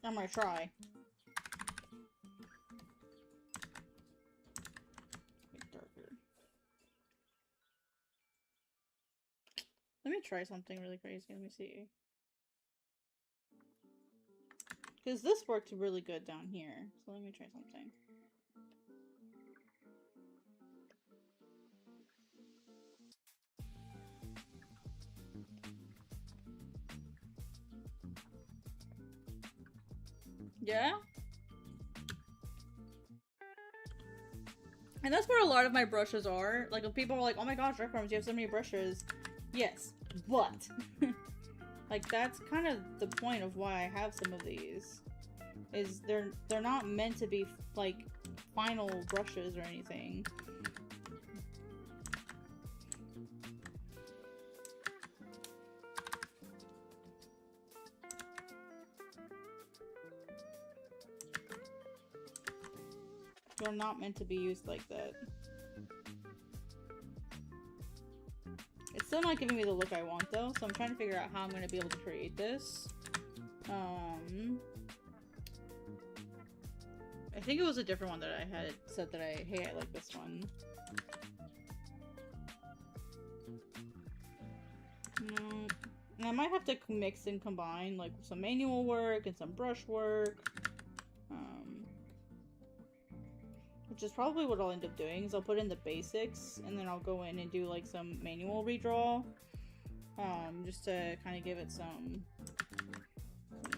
I'm gonna try. Make darker. Let me try something really crazy. Let me see. Because this worked really good down here. So let me try something. Yeah? And that's where a lot of my brushes are. Like, if people are like, oh my gosh, Recorms, you have so many brushes. Yes, but like, that's kind of the point of why I have some of these. Is they're not meant to be, like, final brushes or anything. They're not meant to be used like that. It's still not giving me the look I want though, so I'm trying to figure out how I'm going to be able to create this. I think it was a different one that I had said that hey, I like this one. No. And I might have to mix and combine like some manual work and some brush work. Which is probably what I'll end up doing, is I'll put in the basics, and then I'll go in and do, like, some manual redraw. Just to kind of give it some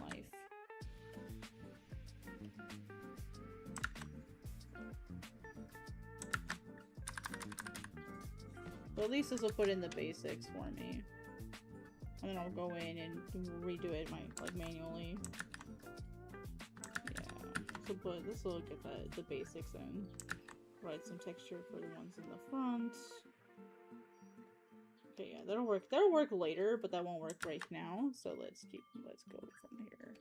life. So at least this will put in the basics for me. And then I'll go in and redo it, like, manually. This will get the basics in. Provide some texture for the ones in the front. Okay, yeah, that'll work. That'll work later, but that won't work right now. So let's go from here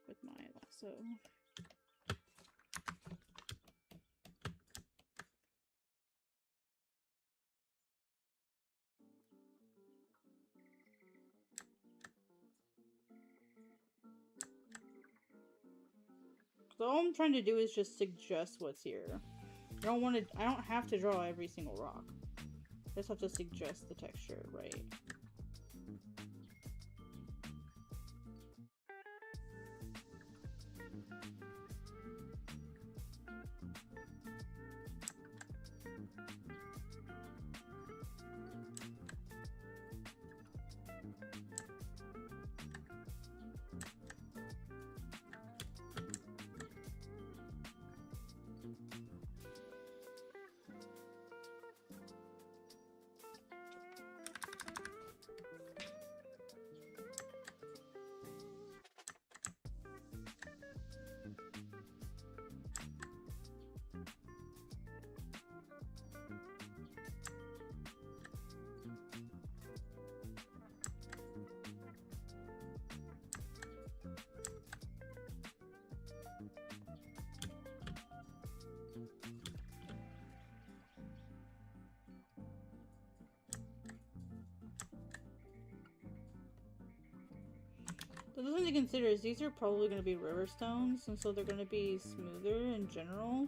with my lasso. So all I'm trying to do is just suggest what's here. I don't have to draw every single rock. I just have to suggest the texture, right? The other thing to consider is these are probably going to be river stones, and so they're going to be smoother in general.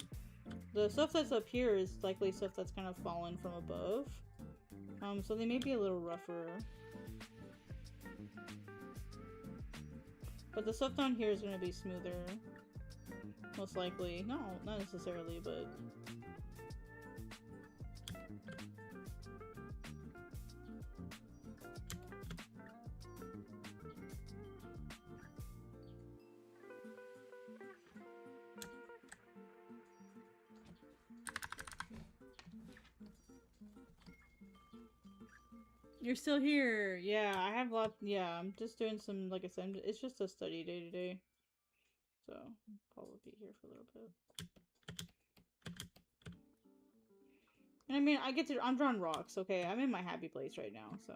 The stuff that's up here is likely stuff that's kind of fallen from above. So they may be a little rougher. But the stuff down here is going to be smoother. Most likely. No, not necessarily, but... You're still here. Yeah, I have lots. Yeah, I'm just doing some, like I said, it's just a study day to day. So, I'll probably be here for a little bit. I mean, I'm drawing rocks, okay? I'm in my happy place right now, so.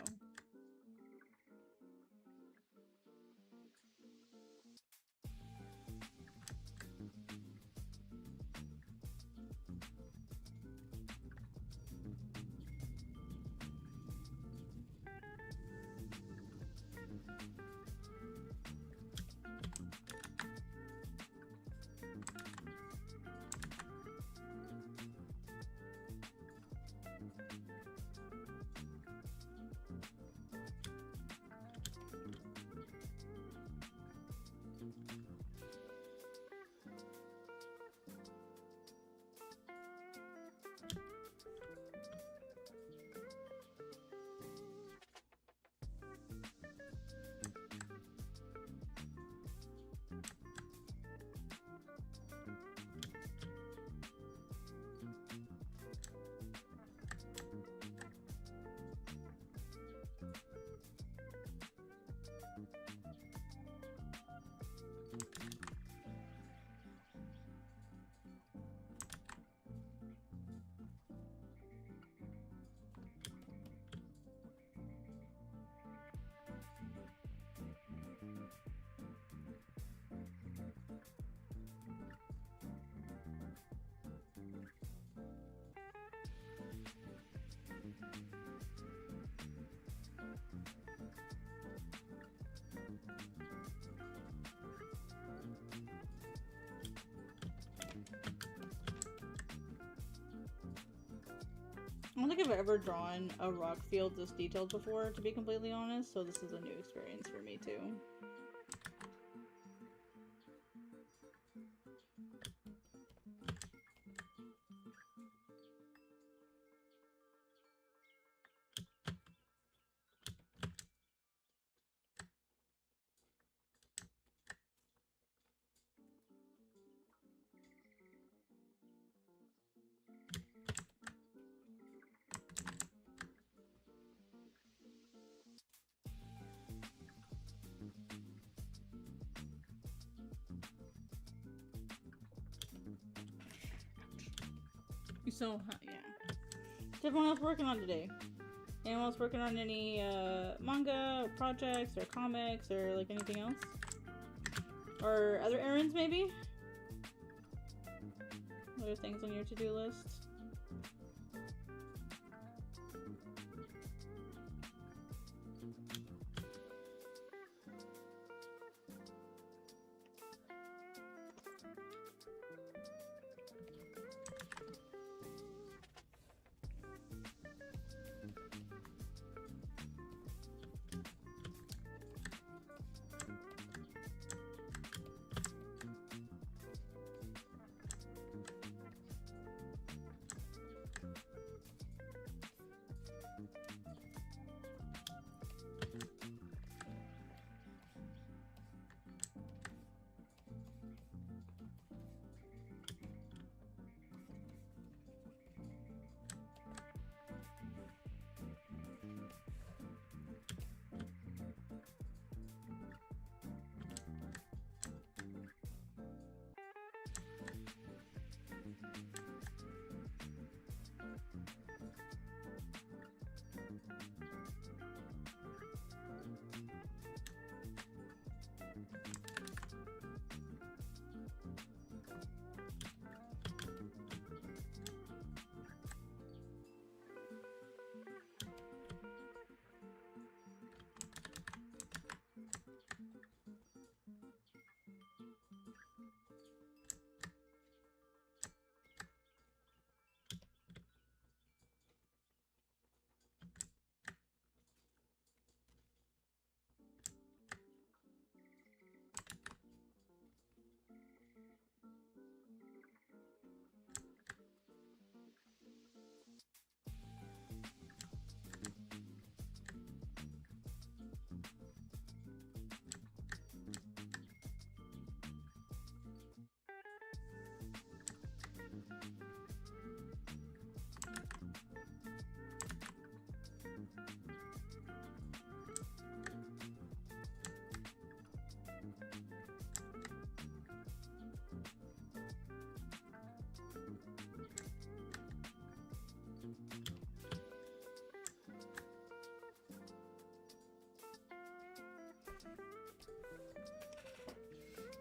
I don't think I've ever drawn a rock field this detailed before, to be completely honest, so this is a new experience for me, too. So, yeah. What's everyone else working on today? Anyone else working on any manga, or projects, or comics, or like anything else? Or other errands, maybe? Other things on your to-do list?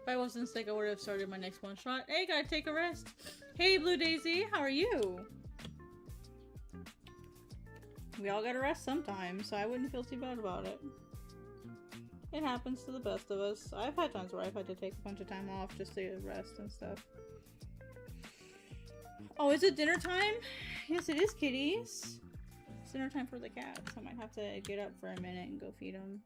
If I wasn't sick, I would have started my next one shot. Hey, gotta take a rest. Hey, Blue Daisy, how are you? We all gotta rest sometimes, so I wouldn't feel too bad about it. It happens to the best of us. I've had times where I've had to take a bunch of time off just to rest and stuff. Oh, is it dinner time? Yes, it is, kitties. It's dinner time for the cats. I might have to get up for a minute and go feed them.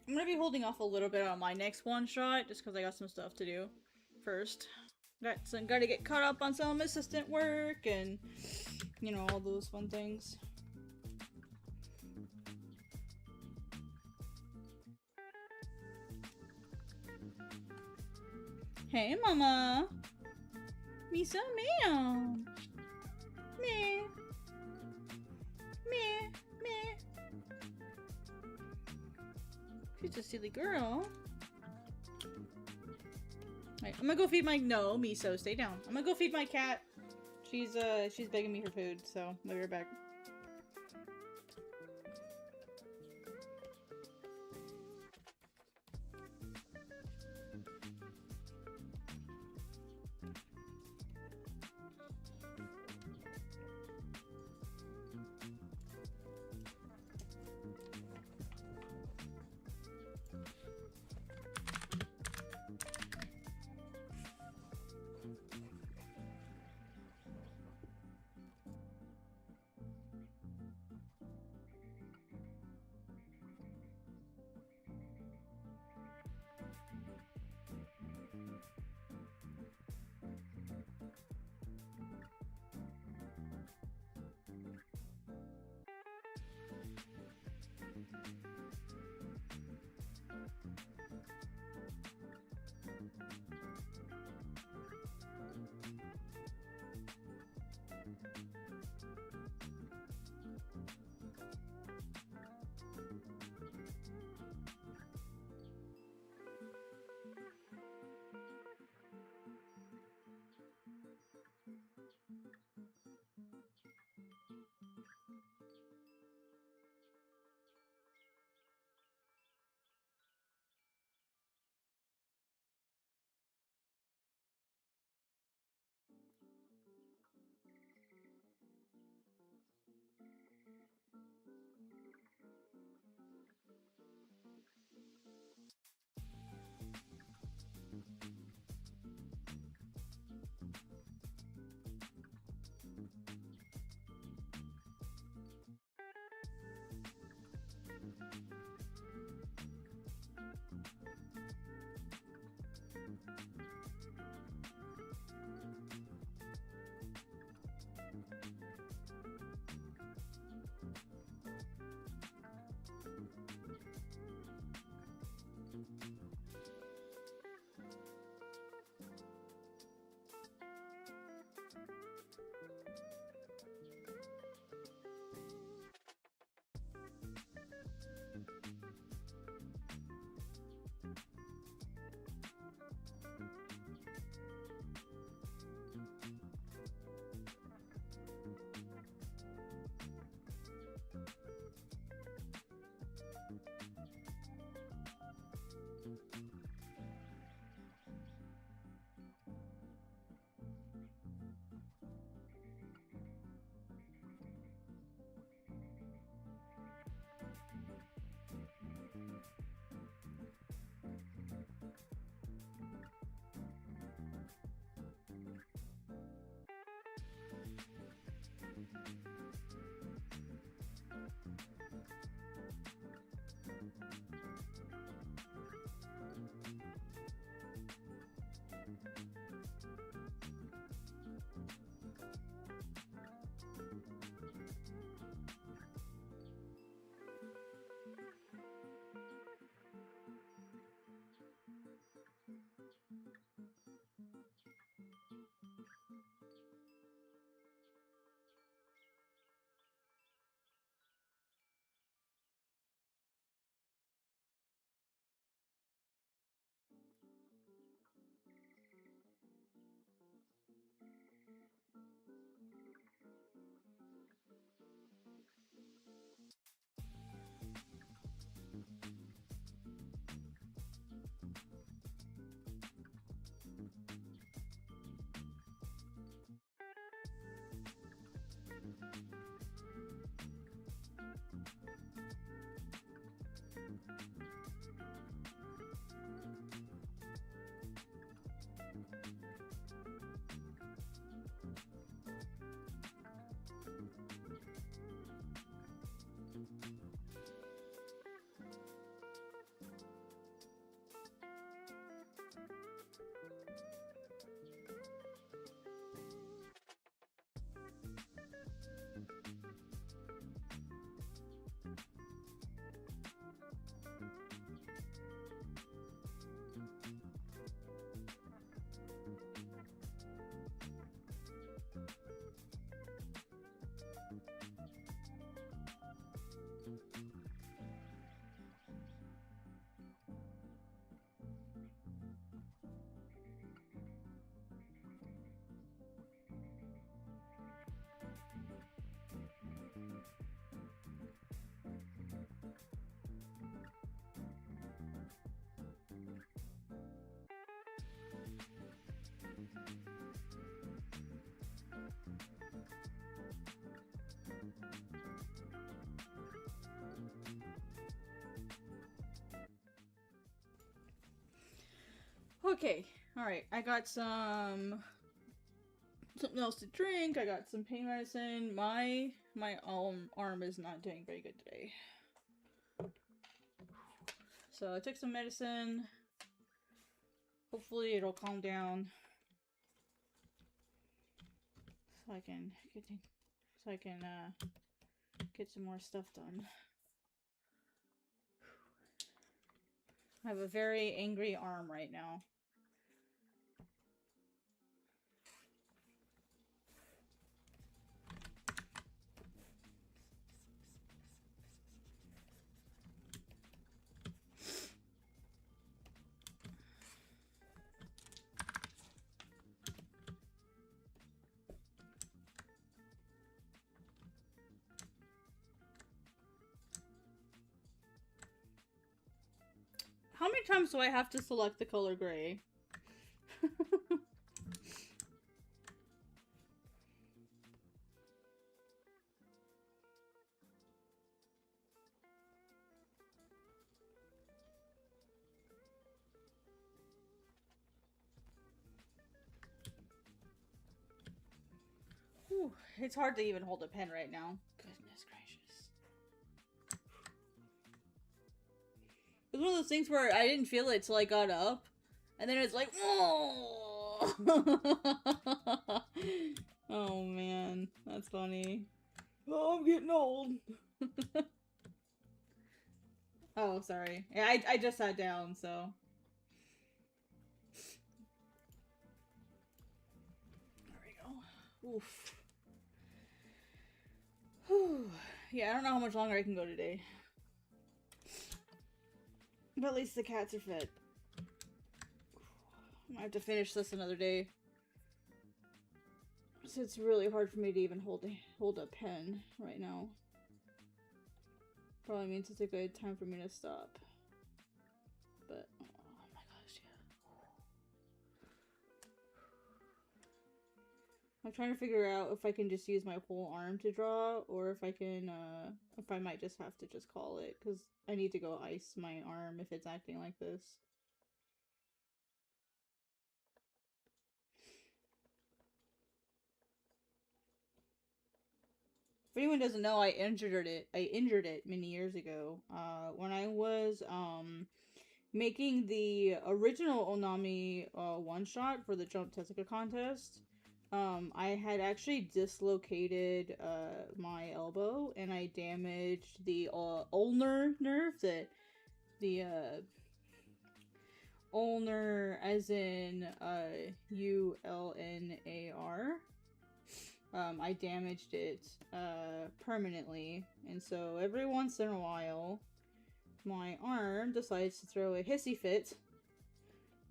I'm gonna be holding off a little bit on my next one shot just because I got some stuff to do first. Gotta get caught up on some assistant work and, you know, all those fun things. Hey, Mama! Misa meow! Meh! Meh! Meh! She's a silly girl. Right, I'm gonna go feed my— no, Miso, stay down. I'm gonna go feed my cat. She's begging me for food, so I'll be right back. Okay, alright. I got something else to drink. I got some pain medicine. My arm is not doing very good today. So I took some medicine. Hopefully it'll calm down. So I can get some more stuff done. I have a very angry arm right now. How many times do I have to select the color gray? Whew, it's hard to even hold a pen right now. Goodness gracious. It was one of those things where I didn't feel it till I got up. And then it's like, oh! Oh man, that's funny. Oh, I'm getting old. Oh, sorry. Yeah, I just sat down, so. There we go. Oof. Whew. Yeah, I don't know how much longer I can go today. But at least the cats are fed. I might have to finish this another day. So it's really hard for me to even hold a pen right now. Probably means it's a good time for me to stop. But, oh my gosh, yeah. I'm trying to figure out if I can just use my whole arm to draw, or if I can, if I might just have to just call it, because I need to go ice my arm if it's acting like this. If anyone doesn't know, I injured it many years ago. When I was, making the original Onami, one-shot for the Jump Tessica contest. I had actually dislocated my elbow, and I damaged the ulnar nerve, the ulnar as in ULNAR. I damaged it permanently, and so every once in a while, my arm decides to throw a hissy fit.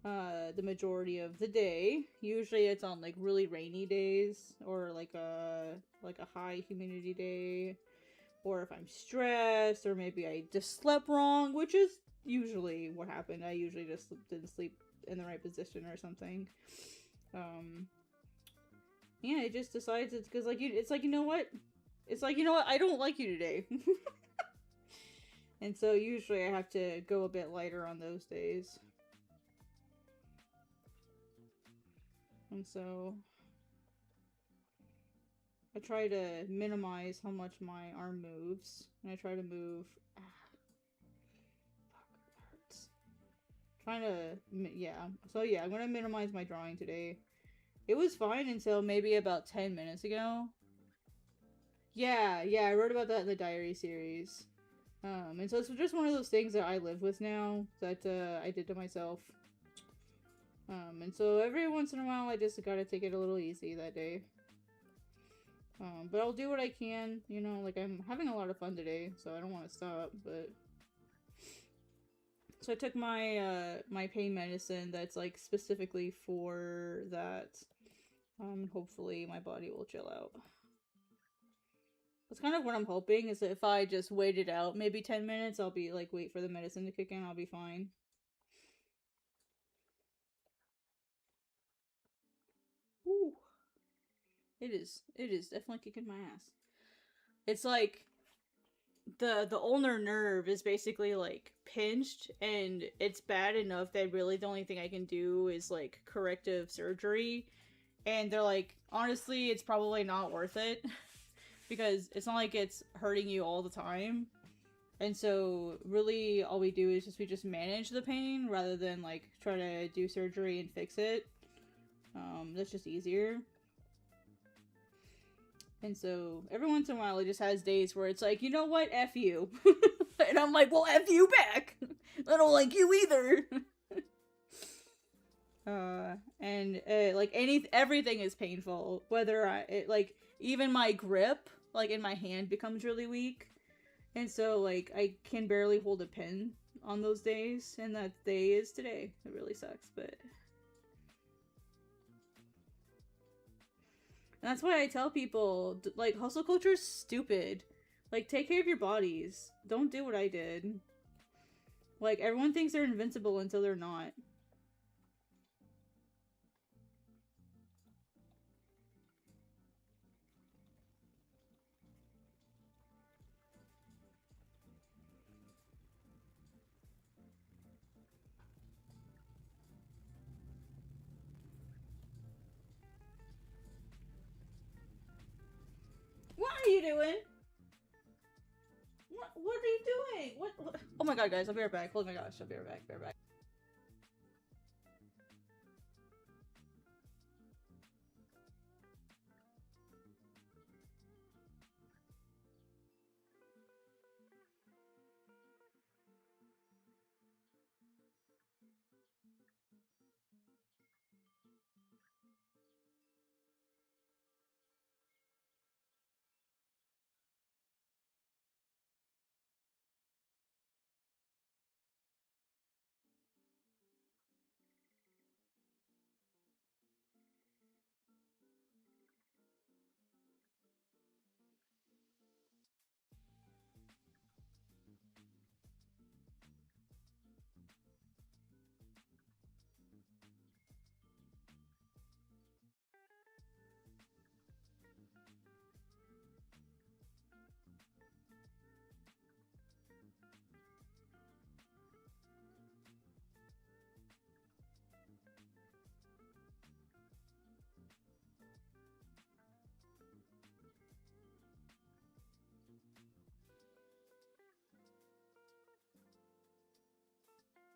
The majority of the day. Usually it's on like really rainy days, or like a high humidity day, or if I'm stressed, or maybe I just slept wrong, which is usually what happened. I usually just didn't sleep in the right position or something. Yeah, it just decides it's because it's like, you know what? It's like, you know what? I don't like you today. And so usually I have to go a bit lighter on those days. And so I try to minimize how much my arm moves. And I try to move... Fuck, it hurts. Trying to... Yeah. So yeah, I'm gonna minimize my drawing today. It was fine until maybe about 10 minutes ago. Yeah, I wrote about that in the diary series. And so it's just one of those things that I live with now, that I did to myself. And so every once in a while I just gotta take it a little easy that day. But I'll do what I can, you know, like I'm having a lot of fun today, so I don't want to stop, but... So I took my, my pain medicine that's, like, specifically for that. Hopefully my body will chill out. That's kind of what I'm hoping, is that if I just wait it out maybe 10 minutes, I'll be, like, wait for the medicine to kick in, I'll be fine. Ooh. It is definitely kicking my ass. It's like, the ulnar nerve is basically like pinched, and it's bad enough that really the only thing I can do is like corrective surgery. And they're like, honestly, it's probably not worth it because it's not like it's hurting you all the time. And so really all we do is we just manage the pain rather than like try to do surgery and fix it. That's just easier. And so every once in a while it just has days where it's like, you know what, F you. And I'm like, well, F you back. I don't like you either. Like everything is painful. Whether like even my grip, like in my hand becomes really weak. And so like I can barely hold a pen on those days, and that day is today. It really sucks, but and that's why I tell people, like, hustle culture is stupid. Like, take care of your bodies. Don't do what I did. Like, everyone thinks they're invincible until they're not. What are you doing? What are you doing? What? Oh my god, guys, I'll be right back. Oh my gosh, I'll be right back. Be right back.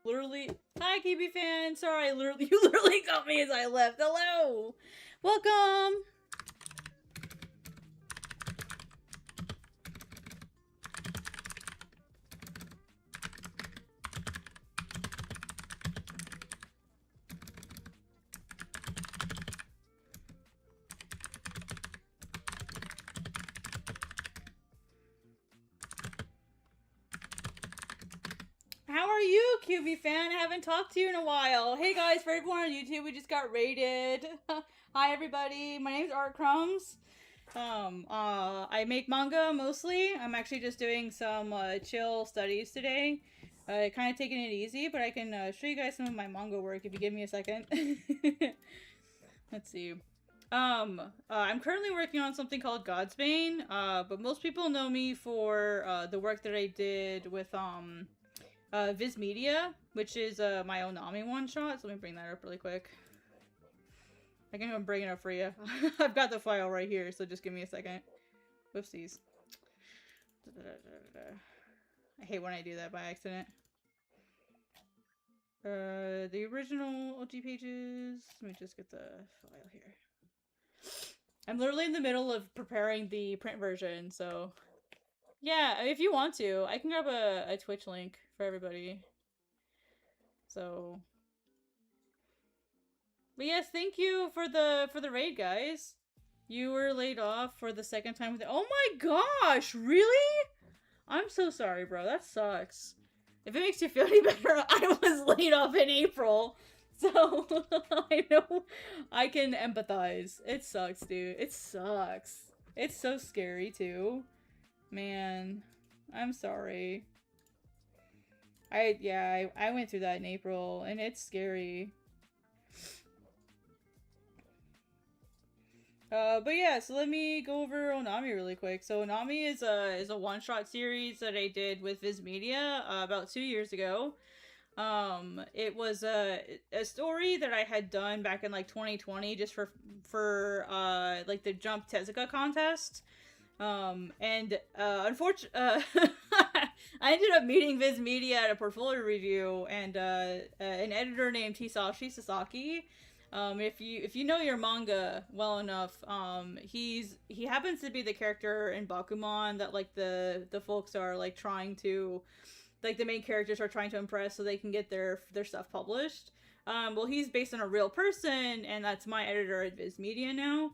Literally, hi KB fan. Sorry, you literally got me as I left. Hello, welcome. How are you, QB fan? I haven't talked to you in a while. Hey guys, for everyone on YouTube, we just got raided. Hi everybody, my name's Art Crumbs. I make manga mostly. I'm actually just doing some chill studies today. Kind of taking it easy, but I can show you guys some of my manga work if you give me a second. Let's see. I'm currently working on something called Godsbane, but most people know me for the work that I did with Viz Media, which is my Onami one shot. So let me bring that up really quick. I can even bring it up for you. I've got the file right here, so just give me a second. Whoopsies. I hate when I do that by accident. The original OG pages. Let me just get the file here. I'm literally in the middle of preparing the print version, so yeah, if you want to, I can grab a Twitch link for everybody. So, but yes, thank you for the raid, guys. You were laid off for the second time with it. Oh my gosh, really? I'm so sorry, bro. That sucks. If it makes you feel any better, I was laid off in April. So, I know I can empathize. It sucks, dude. It sucks. It's so scary, too. Man, I'm sorry. I went through that in April, and it's scary. But yeah, so let me go over Onami really quick. So Onami is a one shot series that I did with Viz Media about 2 years ago. It was a story that I had done back in like 2020 just for like the Jump Tezuka contest. And unfortunately, I ended up meeting Viz Media at a portfolio review, and an editor named Hisashi Sasaki. If you know your manga well enough, he happens to be the character in Bakuman that like the folks are like trying to, like the main characters are trying to impress so they can get their stuff published. Well, he's based on a real person, and that's my editor at Viz Media now.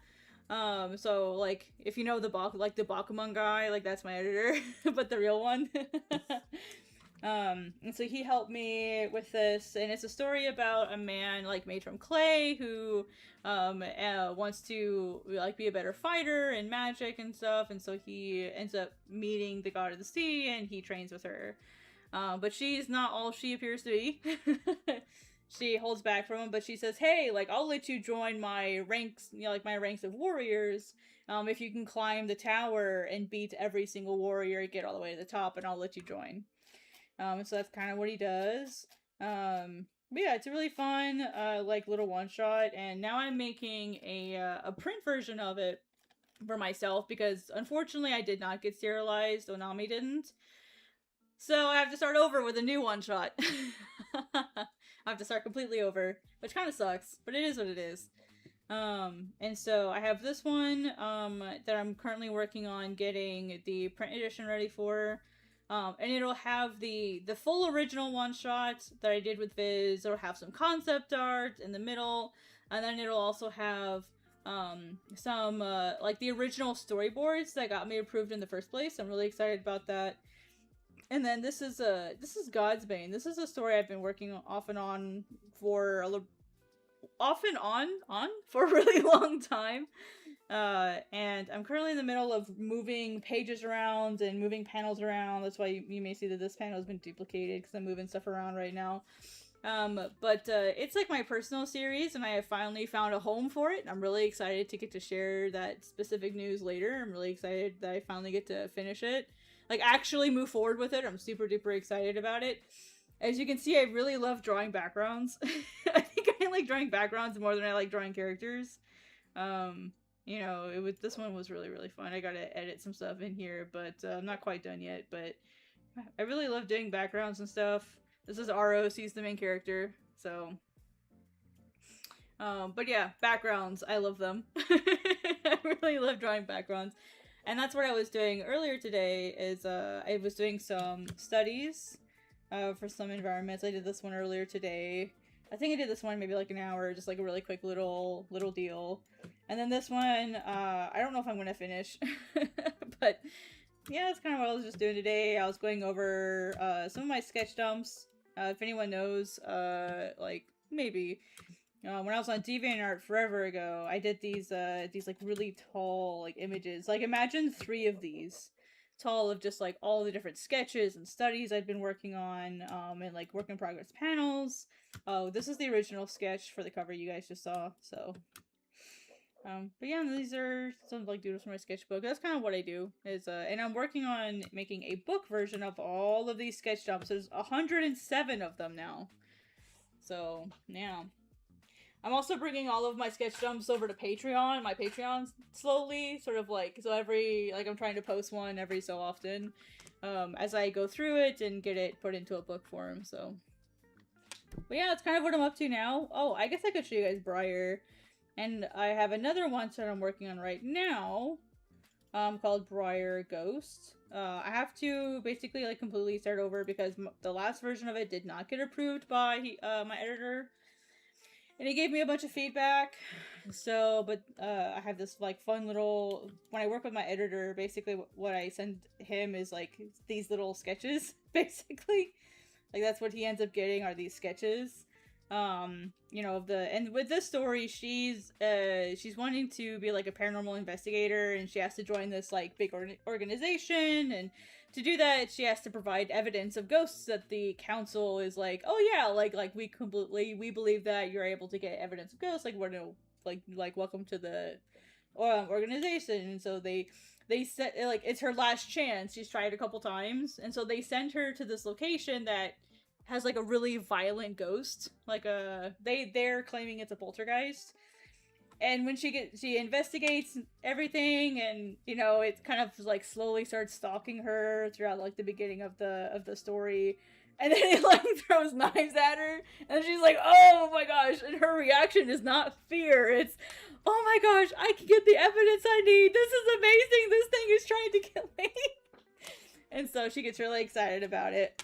So like if you know the Bakuman guy, like that's my editor, but the real one. And so he helped me with this, and it's a story about a man like made from clay who wants to like be a better fighter and magic and stuff, and so he ends up meeting the god of the sea and he trains with her. But she's not all she appears to be. She holds back from him, but she says, "Hey, like I'll let you join my ranks, you know, like my ranks of warriors, if you can climb the tower and beat every single warrior, get all the way to the top, and I'll let you join." So that's kind of what he does. But yeah, it's a really fun, like little one shot, and now I'm making a print version of it for myself because unfortunately I did not get serialized. Onami didn't. So I have to start over with a new one shot. I have to start completely over, which kind of sucks, but it is what it is. And so I have this one that I'm currently working on getting the print edition ready for. And it'll have the full original one shot that I did with Viz. It'll have some concept art in the middle, and then it'll also have some like the original storyboards that got me approved in the first place. I'm really excited about that. And then this is God's Bane. This is a story I've been working off and on for for a really long time. And I'm currently in the middle of moving pages around and moving panels around. That's why you may see that this panel has been duplicated because I'm moving stuff around right now. But it's like my personal series, and I have finally found a home for it. I'm really excited to get to share that specific news later. I'm really excited that I finally get to finish it. Like, actually move forward with it. I'm super duper excited about it. As you can see, I really love drawing backgrounds. I think I like drawing backgrounds more than I like drawing characters. You know, this one was really, really fun. I gotta edit some stuff in here, but I'm not quite done yet. But I really love doing backgrounds and stuff. This is Aros, he's the main character, so... but yeah, backgrounds, I love them. I really love drawing backgrounds. And that's what I was doing earlier today, is I was doing some studies for some environments. I did this one earlier today. I think I did this one maybe like an hour, just like a really quick little deal. And then this one, I don't know if I'm gonna finish, but yeah, that's kind of what I was just doing today. I was going over some of my sketch dumps. If anyone knows, like maybe when I was on DeviantArt forever ago, I did these like really tall like images. Like imagine 3 of these tall of just like all the different sketches and studies I'd been working on, and like work in progress panels. Oh, this is the original sketch for the cover you guys just saw. So, but yeah, these are some like doodles from my sketchbook. That's kind of what I do. Is and I'm working on making a book version of all of these sketch jobs. There's 107 of them now. So yeah. I'm also bringing all of my sketch dumps over to Patreon, my Patreon slowly, sort of like, so I'm trying to post one every so often, as I go through it and get it put into a book form, so. But yeah, that's kind of what I'm up to now. Oh, I guess I could show you guys Briar. And I have another one that I'm working on right now, called Briar Ghost. I have to basically like completely start over because the last version of it did not get approved by my editor. And he gave me a bunch of feedback, so, but, I have this, like, fun little, when I work with my editor, basically what I send him is, like, these little sketches, basically. Like, that's what he ends up getting, are these sketches. You know, and with this story, she's wanting to be, like, a paranormal investigator, and she has to join this, like, big organization, and to do that, she has to provide evidence of ghosts that the council is like, oh yeah, like we believe that you're able to get evidence of ghosts, like we're no, like welcome to the organization, and so they set, like, it's her last chance. She's tried a couple times, and so they send her to this location that has like a really violent ghost. Like they're claiming it's a poltergeist. And when she investigates everything, and you know, it kind of like slowly starts stalking her throughout like the beginning of the story. And then it like throws knives at her, and she's like, "Oh my gosh!" And her reaction is not fear; it's, "Oh my gosh, I can get the evidence I need. This is amazing. This thing is trying to kill me." And so she gets really excited about it.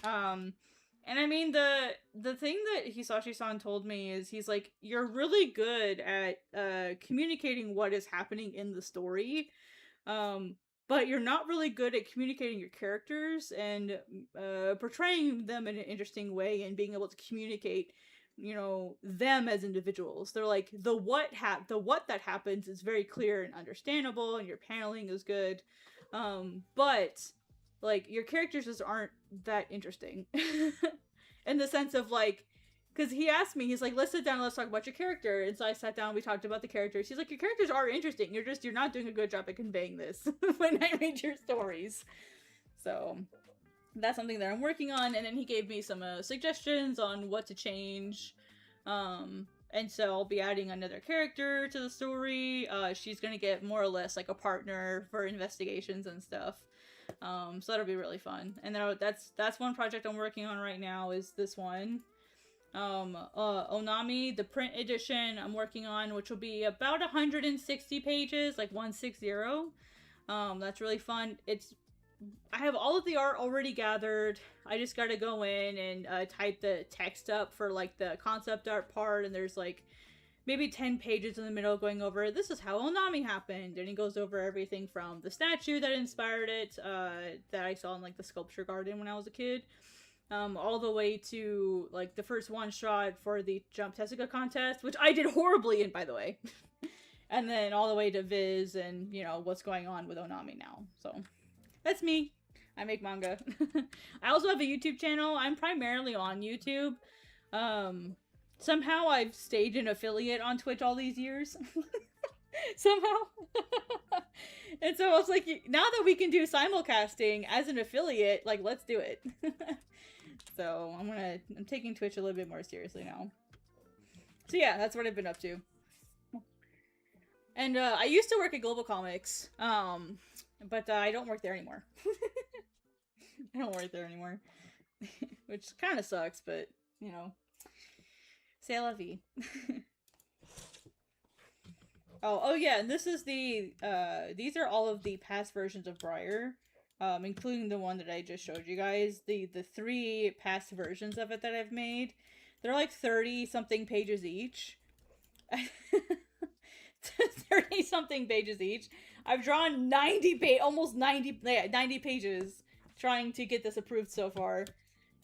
And I mean, the thing that Hisashi-san told me is, he's like, "You're really good at communicating what is happening in the story, but you're not really good at communicating your characters and portraying them in an interesting way and being able to communicate, you know, them as individuals." They're like, the what that happens is very clear and understandable, and your paneling is good, but like, your characters just aren't that interesting. In the sense of like, because he asked me, he's like, "Let's sit down and let's talk about your character." And so I sat down, we talked about the characters. He's like, "Your characters are interesting, you're not doing a good job at conveying this when I read your stories." So that's something that I'm working on. And then he gave me some suggestions on what to change. And so I'll be adding another character to the story. She's gonna get more or less like a partner for investigations and stuff. So that'll be really fun. And then that's one project I'm working on right now, is this one. Onami, the print edition I'm working on, which will be about 160 pages, like 160. That's really fun. I have all of the art already gathered. I just gotta go in and type the text up for like the concept art part, and there's like maybe 10 pages in the middle going over, "This is how Onami happened," and he goes over everything from the statue that inspired it, that I saw in like the sculpture garden when I was a kid, all the way to like the first one shot for the Jump Tessica contest, which I did horribly in, by the way. And then all the way to Viz and, you know, what's going on with Onami now. So that's me. I make manga. I also have a YouTube channel. I'm primarily on YouTube. Somehow I've stayed an affiliate on Twitch all these years. Somehow. And so I was like, now that we can do simulcasting as an affiliate, like, let's do it. So I'm taking Twitch a little bit more seriously now. So yeah, that's what I've been up to. And I used to work at Global Comics, but I don't work there anymore. I don't work there anymore. Which kind of sucks, but, you know. C'est la vie. Oh yeah, and this is these are all of the past versions of Briar, including the one that I just showed you guys. The 3 past versions of it that I've made. They're like 30-something pages each. 30-something pages each. I've drawn almost 90 pages trying to get this approved so far.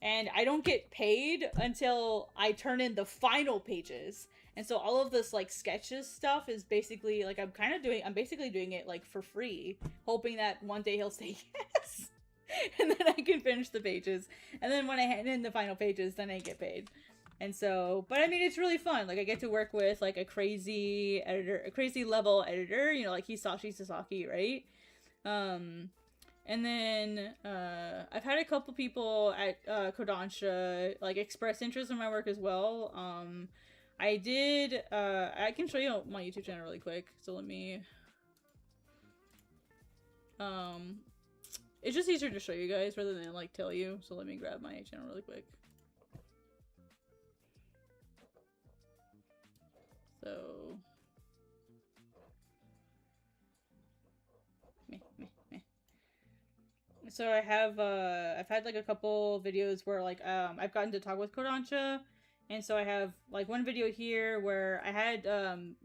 And I don't get paid until I turn in the final pages. And so all of this like sketches stuff is basically like, I'm basically doing it like for free, hoping that one day he'll say yes. And then I can finish the pages. And then when I hand in the final pages, then I get paid. And so, but I mean, it's really fun. Like, I get to work with like a crazy level editor, you know, like Hisashi Sasaki, right? And then, I've had a couple people at, Kodansha, like, express interest in my work as well. I can show you my YouTube channel really quick, so let me, it's just easier to show you guys rather than, like, tell you, so let me grab my channel really quick. So... So I have, I've had like a couple videos where like, I've gotten to talk with Kodansha, and so I have like one video here where I had,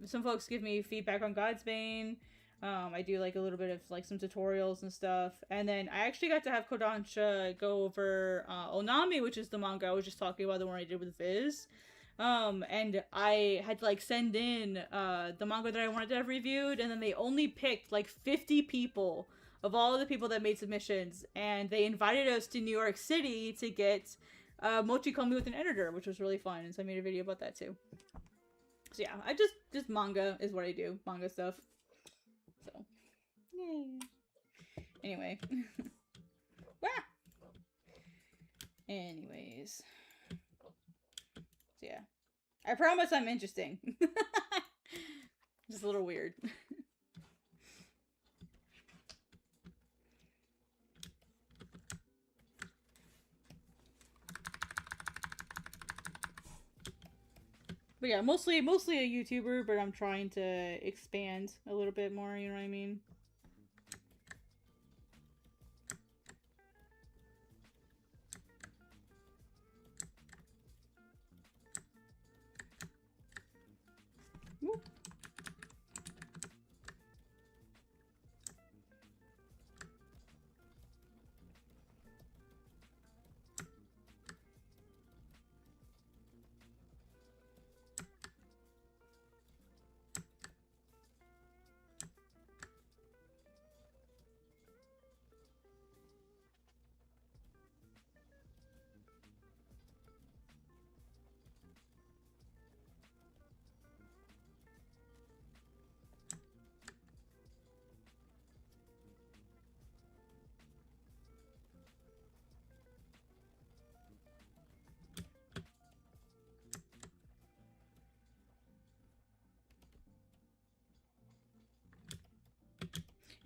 some folks give me feedback on Godsbane. I do like a little bit of like some tutorials and stuff, and then I actually got to have Kodansha go over, Onami, which is the manga I was just talking about, the one I did with Viz. And I had to like send in, the manga that I wanted to have reviewed, and then they only picked like 50 people of all the people that made submissions, and they invited us to New York City to get Mochi Komi with an editor, which was really fun, and so I made a video about that too. So yeah, I just manga is what I do, manga stuff. Yay. Anyway. Wah! Anyways. So yeah. I promise I'm interesting. Just a little weird. But yeah, mostly a YouTuber, but I'm trying to expand a little bit more, you know what I mean? Woo.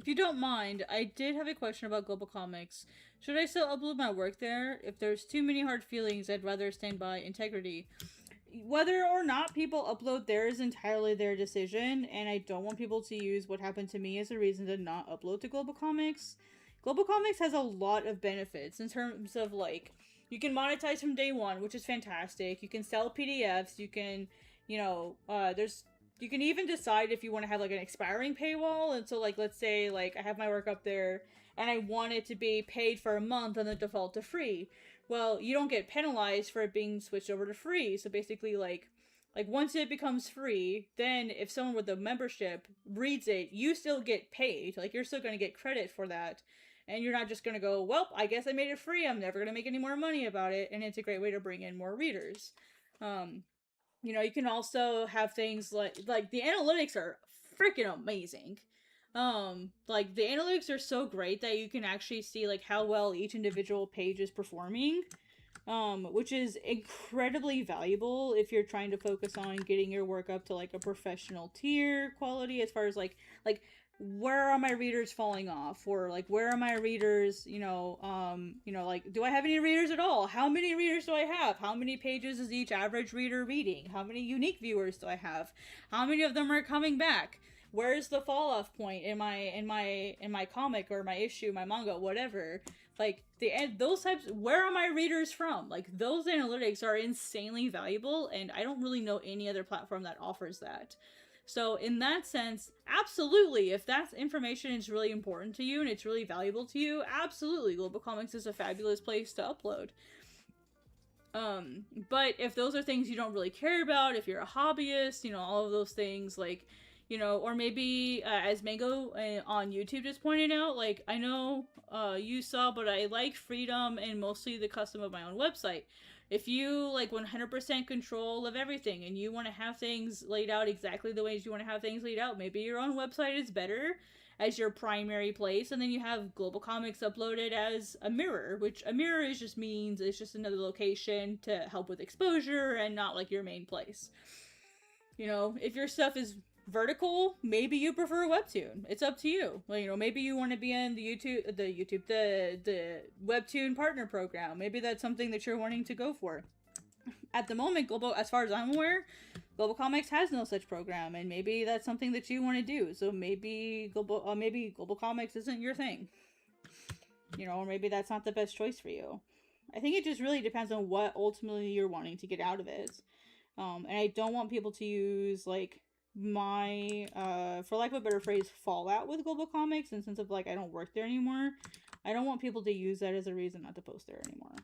If you don't mind, I did have a question about Global Comics. Should I still upload my work there? If there's too many hard feelings, I'd rather stand by integrity. Whether or not people upload there is entirely their decision, and I don't want people to use what happened to me as a reason to not upload to Global Comics. Global Comics has a lot of benefits in terms of, like, you can monetize from day one, which is fantastic. You can sell PDFs, you can, you know, you can even decide if you want to have, like, an expiring paywall. And so, like, let's say, like, I have my work up there and I want it to be paid for a month and then default to free. Well, you don't get penalized for it being switched over to free. So basically, like once it becomes free, then if someone with a membership reads it, you still get paid. Like, you're still going to get credit for that. And you're not just going to go, well, I guess I made it free. I'm never going to make any more money about it. And it's a great way to bring in more readers. You know, you can also have things like the analytics are freaking amazing. Like, the analytics are so great that you can actually see, like, how well each individual page is performing, which is incredibly valuable if you're trying to focus on getting your work up to, like, a professional tier quality, as far as like where are my readers falling off, or like where are my readers, like, do I have any readers at all? How many readers do I have? How many pages is each average reader reading? How many unique viewers do I have? How many of them are coming back? Where's the fall off point in my comic or my issue, my manga, whatever? Like, those types, where are my readers from? Like, those analytics are insanely valuable, and I don't really know any other platform that offers that. So in that sense, absolutely, if that information is really important to you and it's really valuable to you, absolutely, Global Comics is a fabulous place to upload. But if those are things you don't really care about, if you're a hobbyist, you know, all of those things, like, you know, or maybe, as Mango on YouTube just pointed out, like, I know you saw, but I like freedom and mostly the custom of my own website. If you like 100% control of everything and you want to have things laid out exactly the ways you want to have things laid out, maybe your own website is better as your primary place, and then you have Global Comics uploaded as a mirror, which a mirror is just means it's just another location to help with exposure and not like your main place. You know, if your stuff is vertical, maybe you prefer a webtoon. It's up to you. Well, you know, maybe you want to be in the webtoon partner program. Maybe that's something that you're wanting to go for. At the moment, as far as I'm aware, Global Comics has no such program, and maybe that's something that you want to do. So maybe Global Comics isn't your thing. You know, or maybe that's not the best choice for you. I think it just really depends on what ultimately you're wanting to get out of it. And I don't want people to use, like, my for lack of a better phrase, fallout with Global Comics, in the sense of, like, I don't work there anymore. I don't want people to use that as a reason not to post there anymore.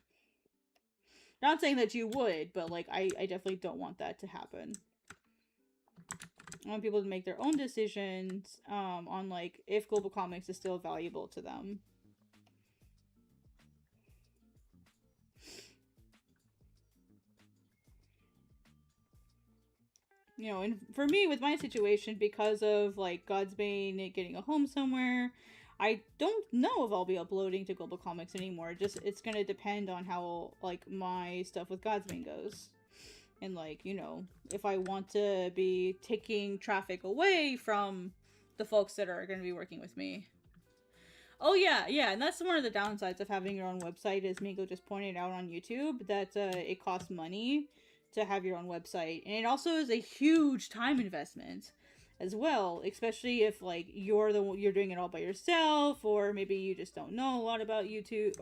Not saying that you would, but, like, I definitely don't want that to happen. I want people to make their own decisions on, like, if Global Comics is still valuable to them. you know, and for me with my situation, because of like Godsbane getting a home somewhere, I don't know if I'll be uploading to Global Comics anymore. Just it's gonna depend on how like my stuff with Godsbane goes. And like, you know, if I want to be taking traffic away from the folks that are going to be working with me. Oh yeah, yeah, and that's one of the downsides of having your own website, is Mingo just pointed out on YouTube that it costs money to have your own website, and it also is a huge time investment as well, especially if like you're doing it all by yourself, or maybe you just don't know a lot about YouTube.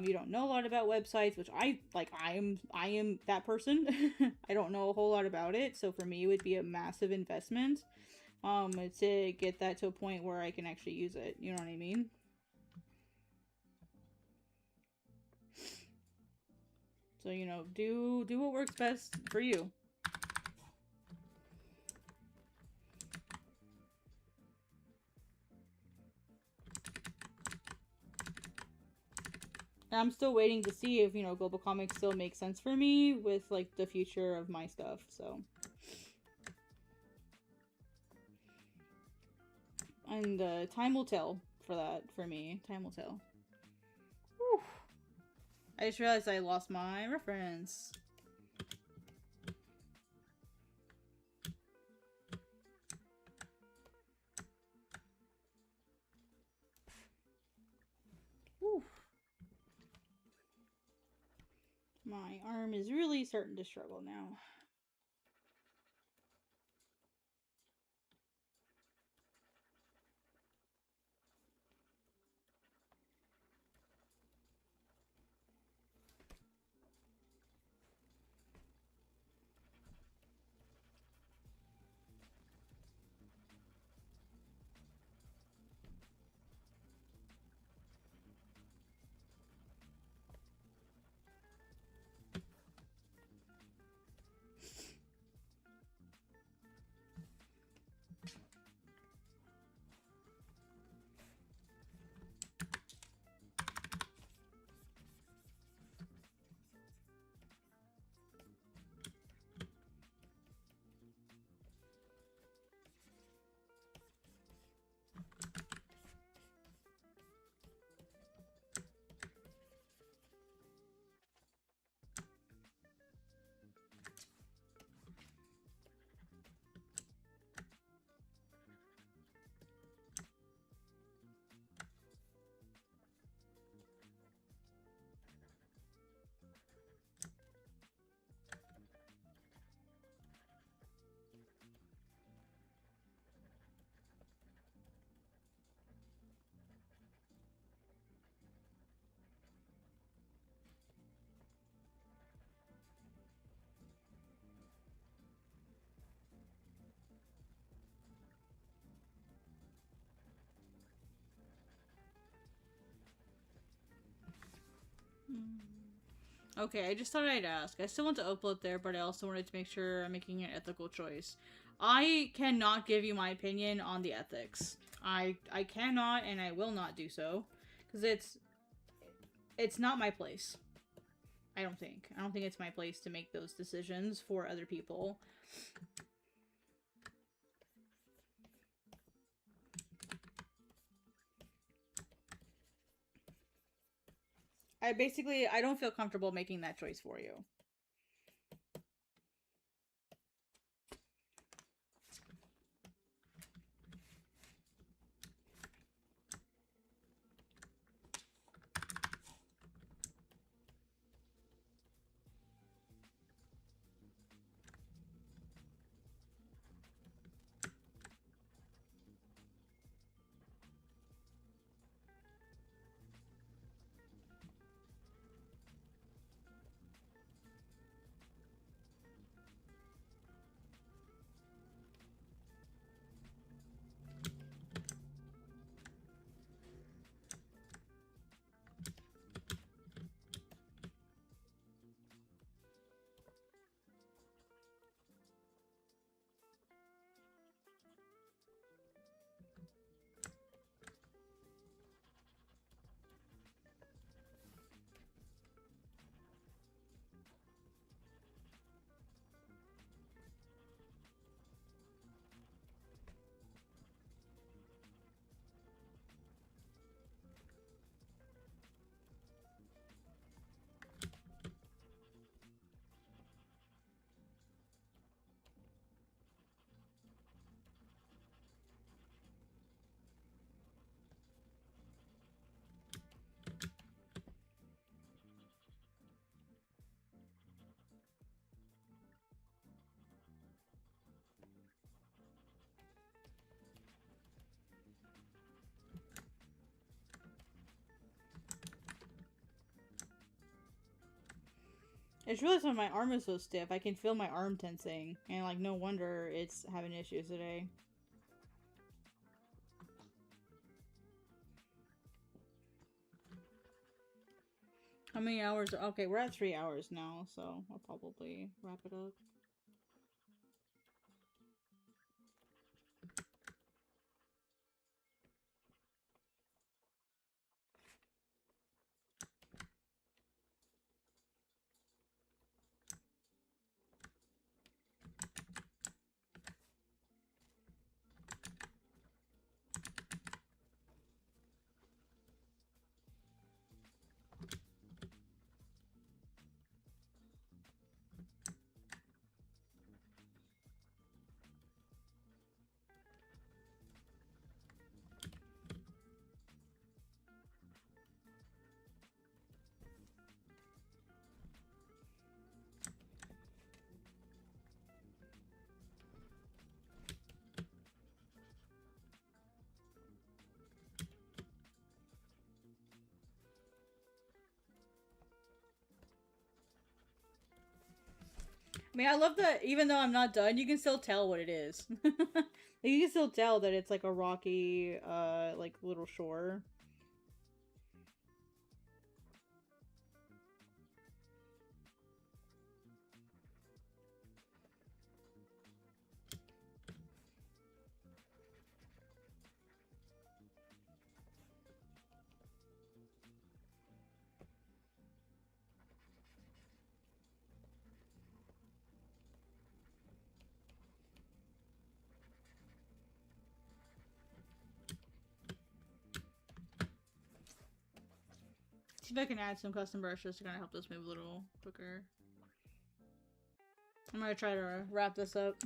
You don't know a lot about websites, which I am that person. I don't know a whole lot about it, so for me it would be a massive investment to get that to a point where I can actually use it. You know what I mean? So, you know, do what works best for you. And I'm still waiting to see if, you know, Global Comics still makes sense for me with like the future of my stuff. So, and time will tell for that for me. Time will tell. Whew. I just realized I lost my reference. Whew. My arm is really starting to struggle now. Okay, I just thought I'd ask. I still want to upload there, but I also wanted to make sure I'm making an ethical choice. I cannot give you my opinion on the ethics. I cannot, and I will not do so, because it's not my place. I don't think. I don't think it's my place to make those decisions for other people. I don't feel comfortable making that choice for you. It's really so my arm is so stiff. I can feel my arm tensing, and like no wonder it's having issues today. How many hours? Okay, we're at 3 hours now, so I'll probably wrap it up. I mean, I love that even though I'm not done, you can still tell what it is. Like, you can still tell that it's like a rocky, like little shore. See if I can add some custom brushes to kind of help this move a little quicker. I'm gonna try to wrap this up.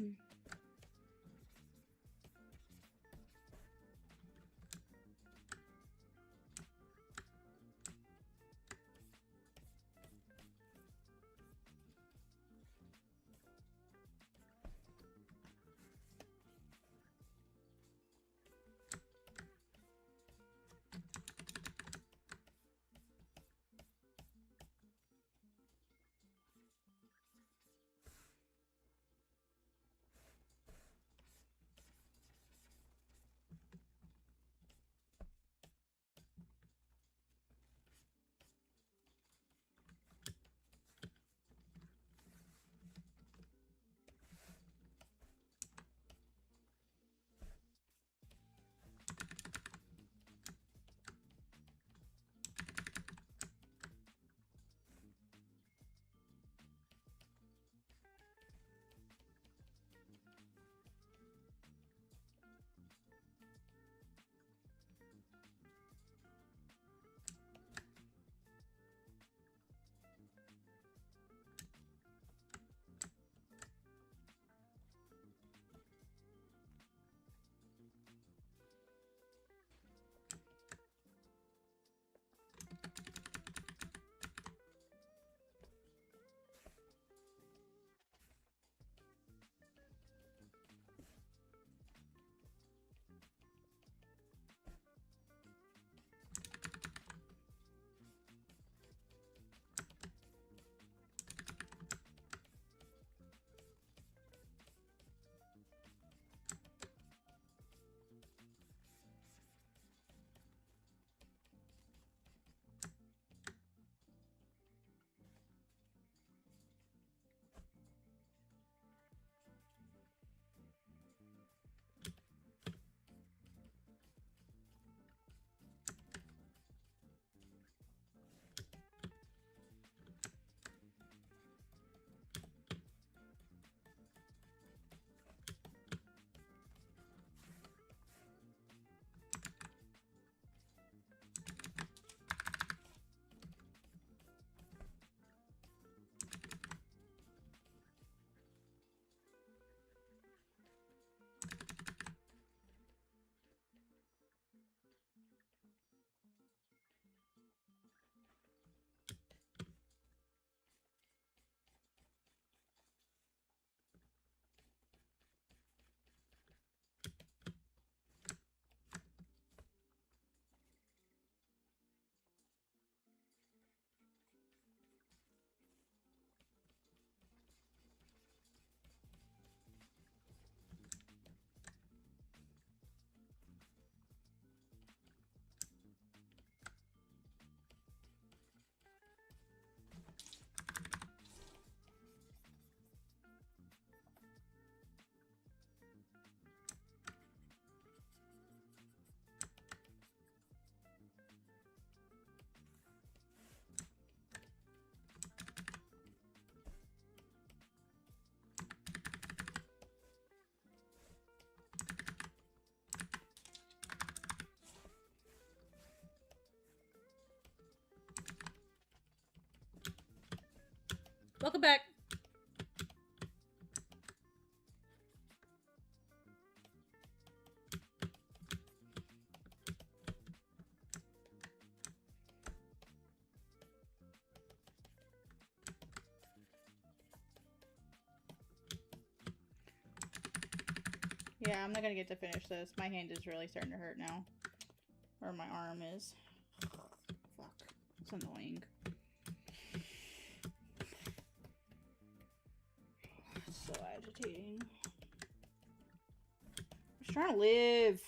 Welcome back. Yeah, I'm not gonna get to finish this. My hand is really starting to hurt now. Or my arm is. Fuck. It's annoying. It's so agitating. I'm just trying to live.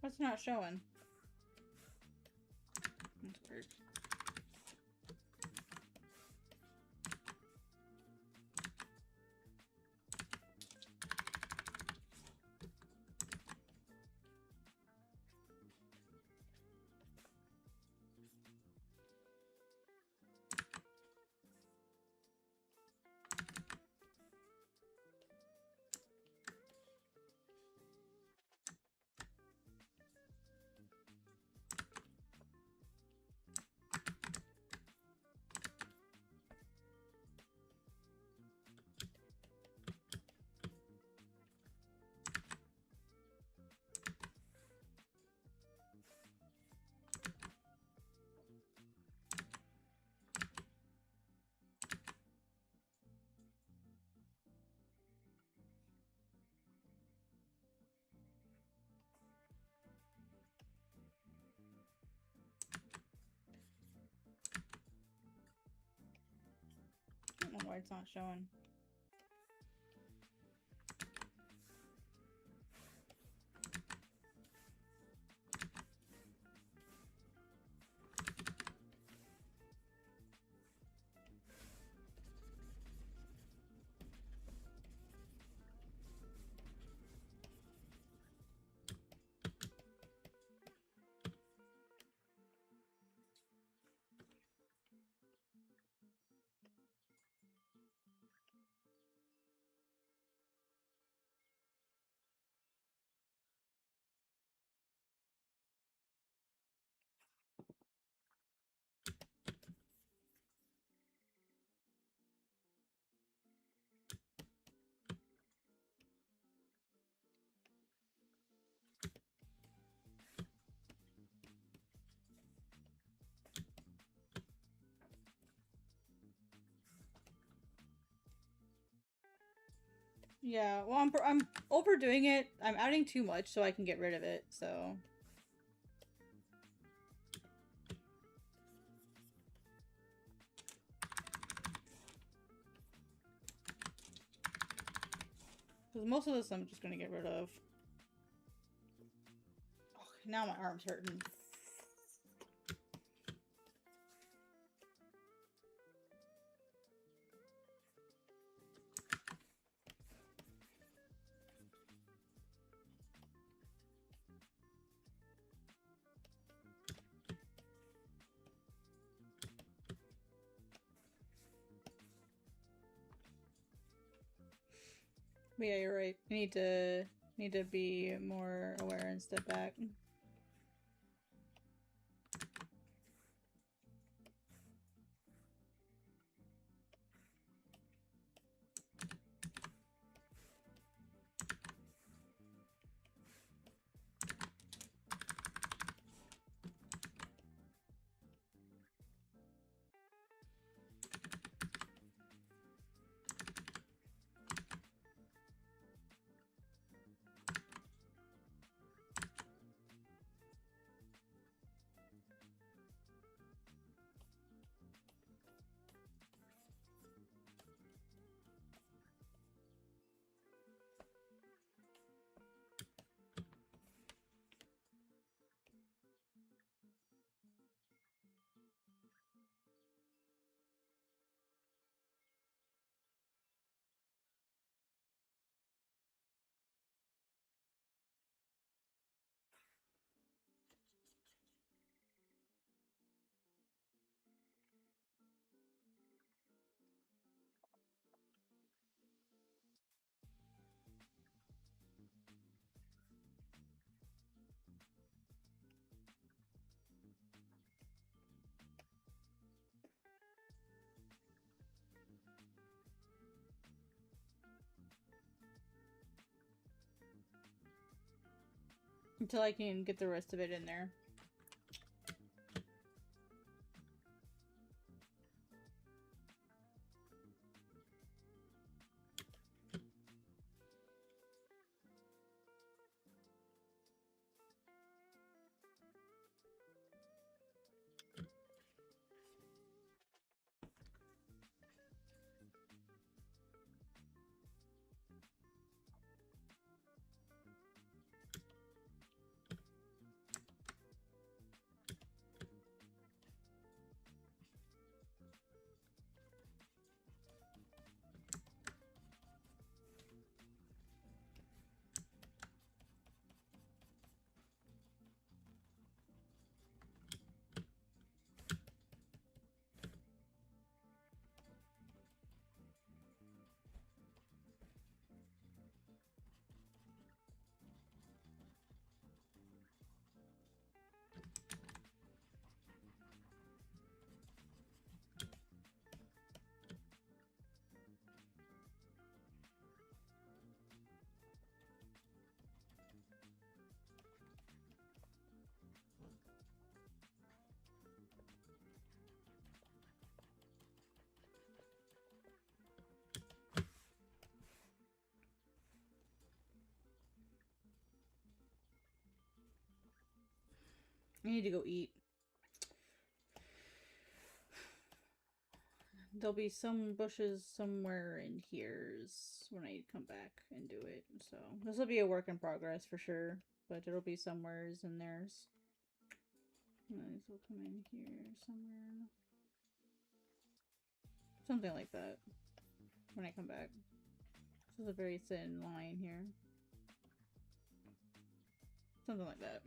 What's not showing? That's weird. I don't know why it's not showing. Yeah, well, I'm overdoing it. I'm adding too much so I can get rid of it, so... Because most of this I'm just gonna get rid of. Oh, now my arm's hurting. But yeah, you're right. I need to be more aware and step back. Until I can get the rest of it in there. I need to go eat. There'll be some bushes somewhere in here's when I come back and do it. So this will be a work in progress for sure, but it'll be somewheres in theirs. These will come in here somewhere. Something like that when I come back. This is a very thin line here. Something like that.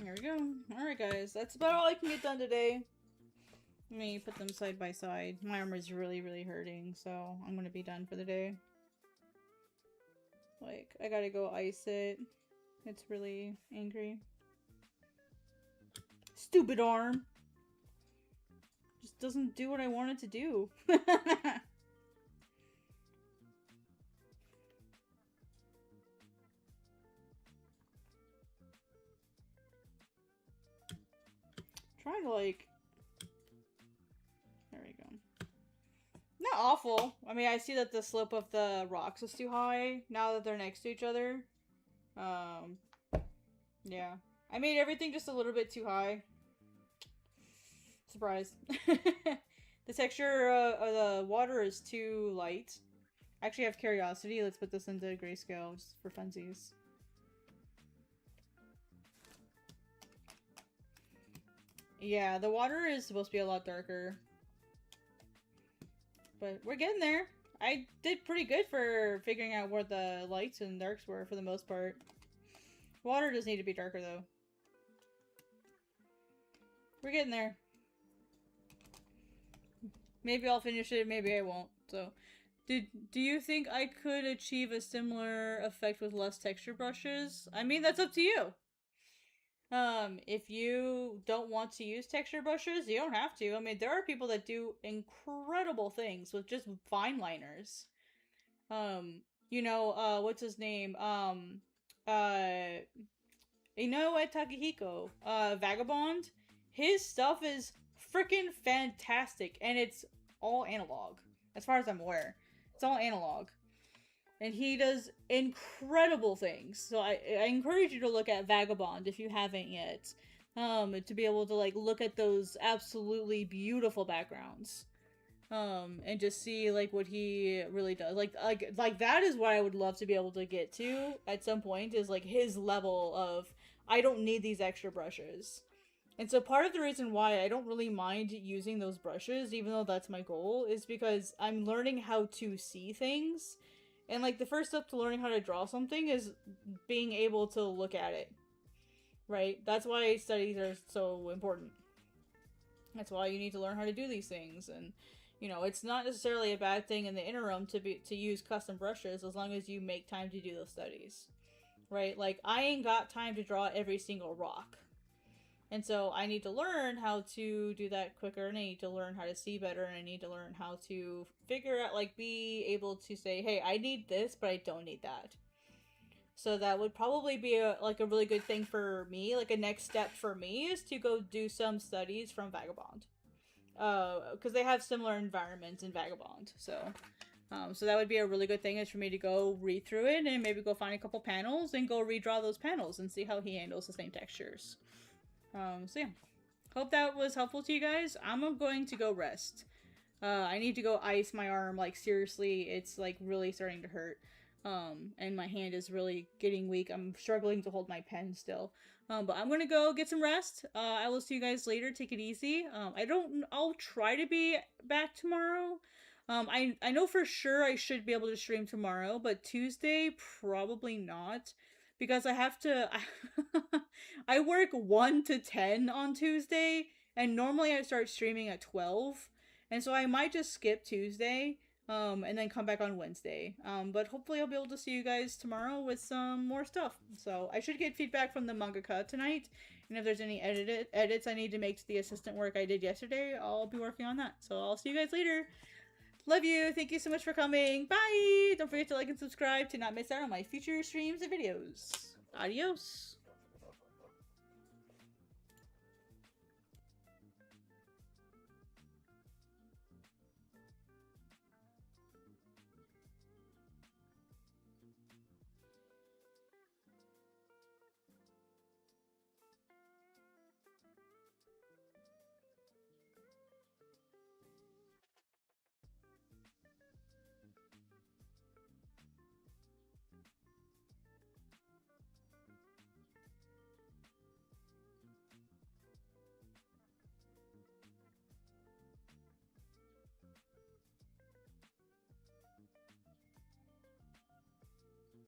There we go. Alright guys, that's about all I can get done today. Let me put them side by side. My arm is really, really hurting, so I'm gonna be done for the day. Like, I gotta go ice it. It's really angry. Stupid arm! Just doesn't do what I want it to do. Trying to like... There we go. Not awful. I mean, I see that the slope of the rocks is too high now that they're next to each other. Yeah. I made everything just a little bit too high. Surprise. The texture of the water is too light. I actually have curiosity. Let's put this into grayscale just for funsies. Yeah, the water is supposed to be a lot darker. But we're getting there. I did pretty good for figuring out where the lights and darks were for the most part. Water does need to be darker though. We're getting there. Maybe I'll finish it, maybe I won't. So, do you think I could achieve a similar effect with less texture brushes? I mean, that's up to you. If you don't want to use texture brushes, you don't have to. I mean, there are people that do incredible things with just fine liners. You know, what's his name? Inoue Takehiko, Vagabond. His stuff is freaking fantastic, and it's all analog, as far as I'm aware. It's all analog. And he does incredible things. So I encourage you to look at Vagabond if you haven't yet. To be able to like look at those absolutely beautiful backgrounds. And just see like what he really does. Like that is what I would love to be able to get to at some point, is like his level of I don't need these extra brushes. And so part of the reason why I don't really mind using those brushes, even though that's my goal, is because I'm learning how to see things. And, like, the first step to learning how to draw something is being able to look at it. Right? That's why studies are so important. That's why you need to learn how to do these things. And, you know, it's not necessarily a bad thing in the interim to use custom brushes as long as you make time to do those studies. right? Like, I ain't got time to draw every single rock. And so I need to learn how to do that quicker, and I need to learn how to see better, and I need to learn how to figure out, like, be able to say, hey, I need this, but I don't need that. So that would probably be a really good thing for me. Like, a next step for me is to go do some studies from Vagabond. Because they have similar environments in Vagabond. So that would be a really good thing, is for me to go read through it and maybe go find a couple panels and go redraw those panels and see how he handles the same textures. So yeah. Hope that was helpful to you guys. I'm going to go rest. I need to go ice my arm, like, seriously. It's, like, really starting to hurt. And my hand is really getting weak. I'm struggling to hold my pen still. But I'm gonna go get some rest. I will see you guys later. Take it easy. I'll try to be back tomorrow. I know for sure I should be able to stream tomorrow, but Tuesday, probably not. Because I have to, I work 1 to 10 on Tuesday, and normally I start streaming at 12. And so I might just skip Tuesday. And then come back on Wednesday. But hopefully I'll be able to see you guys tomorrow with some more stuff. So I should get feedback from the mangaka tonight. And if there's any edits I need to make to the assistant work I did yesterday, I'll be working on that. So I'll see you guys later. Love you. Thank you so much for coming. Bye! Don't forget to like and subscribe to not miss out on my future streams and videos. Adios.